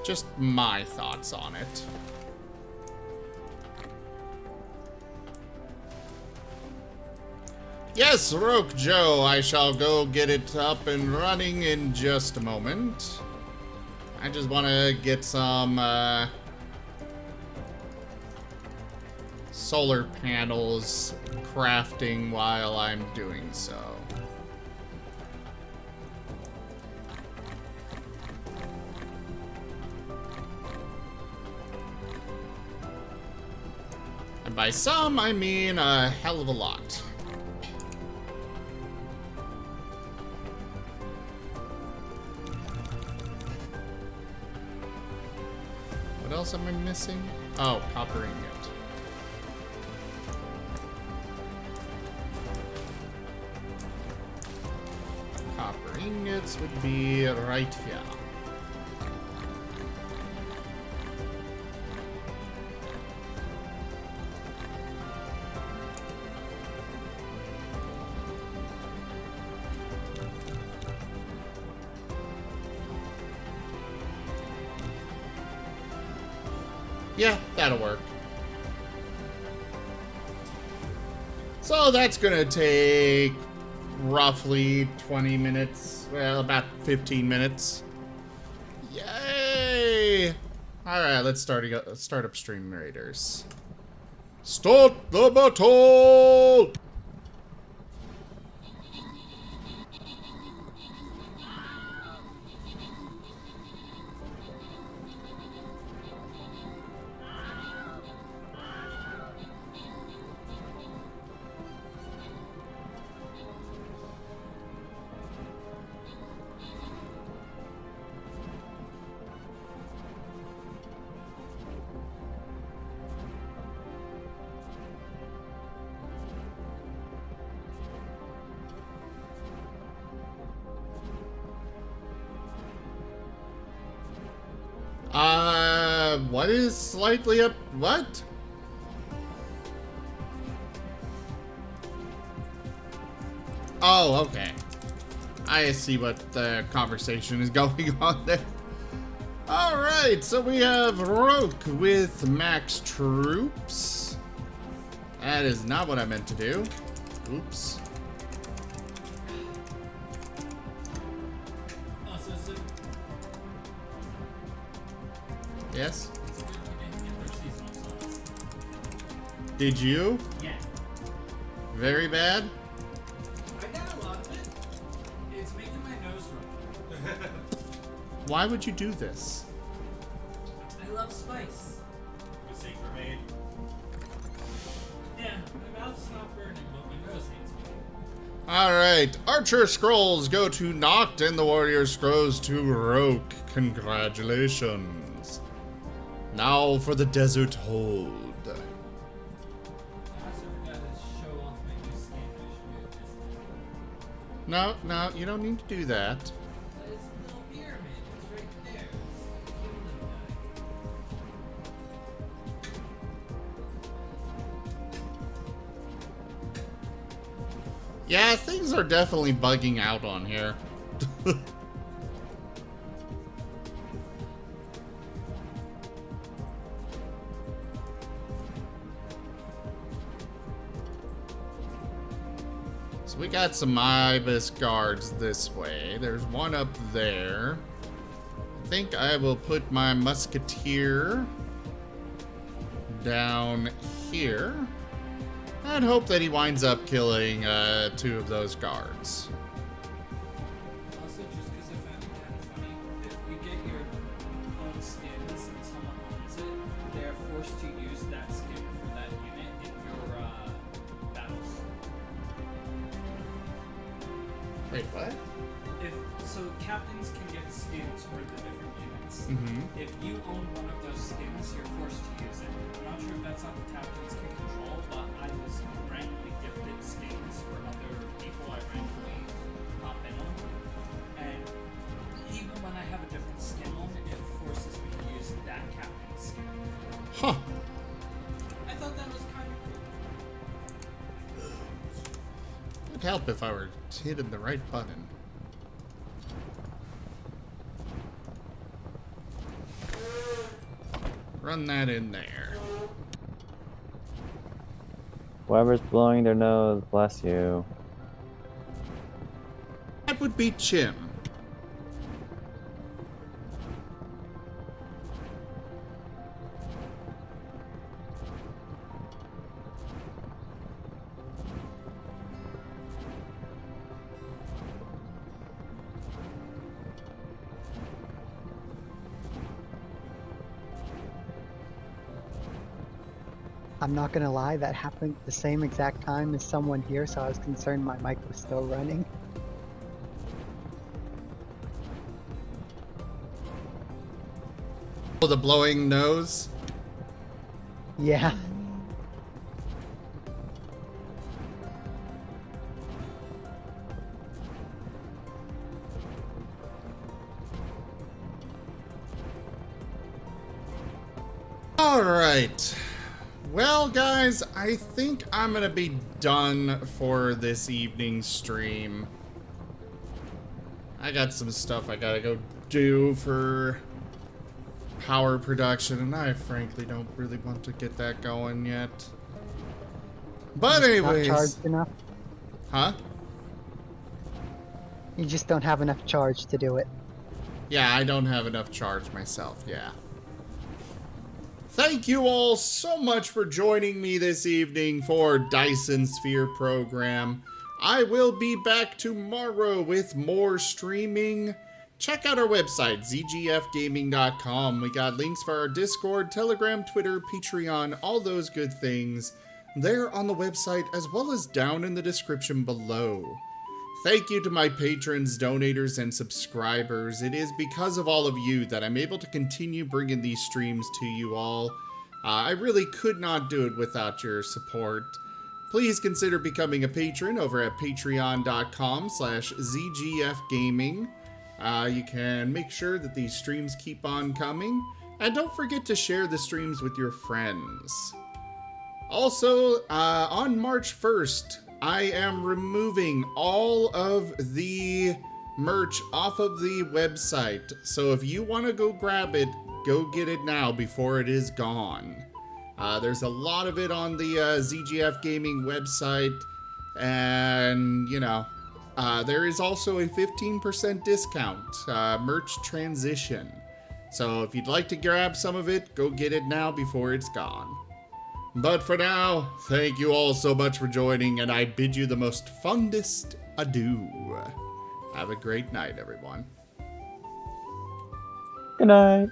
Just my thoughts on it. Yes, Roke Joe, I shall go get it up and running in just a moment. I just want to get some solar panels crafting while I'm doing so. And by some, I mean a hell of a lot. What else am I missing? Oh, copper ingot. Copper ingots would be right here. Yeah, that'll work. So that's gonna take roughly 20 minutes. Well, about 15 minutes. Yay! Alright, let's start up Stream Raiders. Start the battle! What is slightly up? What? Oh, okay. I see what the conversation is going on there. Alright, so we have Roke with max troops. That is not what I meant to do. Oops. Yes? Did you? Yeah. Very bad? I got a lot of it. It's making my nose run. Why would you do this? I love spice. Mistake were made. Yeah, my mouth's not burning, but my nose hates me. Alright, Archer Scrolls go to Noct and the Warrior Scrolls to Roke. Congratulations. Now for the Desert Hold. I also forgot to show off my new skin. I should do this. No, no, you don't need to do that. It's a little pyramid. It's right there. It's a cute little guy. Yeah, things are definitely bugging out on here. So we got some Ibis guards this way. There's one up there. I think I will put my musketeer down here. And hope that he winds up killing 2 of those guards. Also, just because I found it kind of funny, if you get your own skins and someone owns it, they're forced to use that skin for that unit in your battles. Wait, what? So captains can get skins for the different units. If you own one of those skins, you're forced to use it. I'm not sure if that's something captains can control, but I was randomly gifted skins for other people I randomly pop in on. And even when I have a different skin on, it forces me to use that captain's skin. Huh. I thought that was kind of cool. It would help if I were hitting the right button. Run that in there. Whoever's blowing their nose, bless you. That would be Chim. I'm not gonna lie, that happened at the same exact time as someone here, so I was concerned my mic was still running. Oh, the blowing nose? Yeah. Alright. Well, guys, I think I'm gonna be done for this evening's stream. I got some stuff I gotta go do for power production, and I frankly don't really want to get that going yet. But anyways. Not charged enough? Huh? You just don't have enough charge to do it. Yeah, I don't have enough charge myself, yeah. Thank you all so much for joining me this evening for Dyson Sphere program. I will be back tomorrow with more streaming. Check out our website, zgfgaming.com. We got links for our Discord, Telegram, Twitter, Patreon, all those good things there on the website, as well as down in the description below. Thank you to my patrons, donators, and subscribers. It is because of all of you that I'm able to continue bringing these streams to you all. I really could not do it without your support. Please consider becoming a patron over at patreon.com/zgfgaming. You can make sure that these streams keep on coming. And don't forget to share the streams with your friends. Also, on March 1st, I am removing all of the merch off of the website. So if you want to go grab it, go get it now before it is gone. There's a lot of it on the ZGF Gaming website. And, you know, there is also a 15% discount, merch transition. So if you'd like to grab some of it, go get it now before it's gone. But for now, thank you all so much for joining, and I bid you the most fondest adieu. Have a great night, everyone. Good night.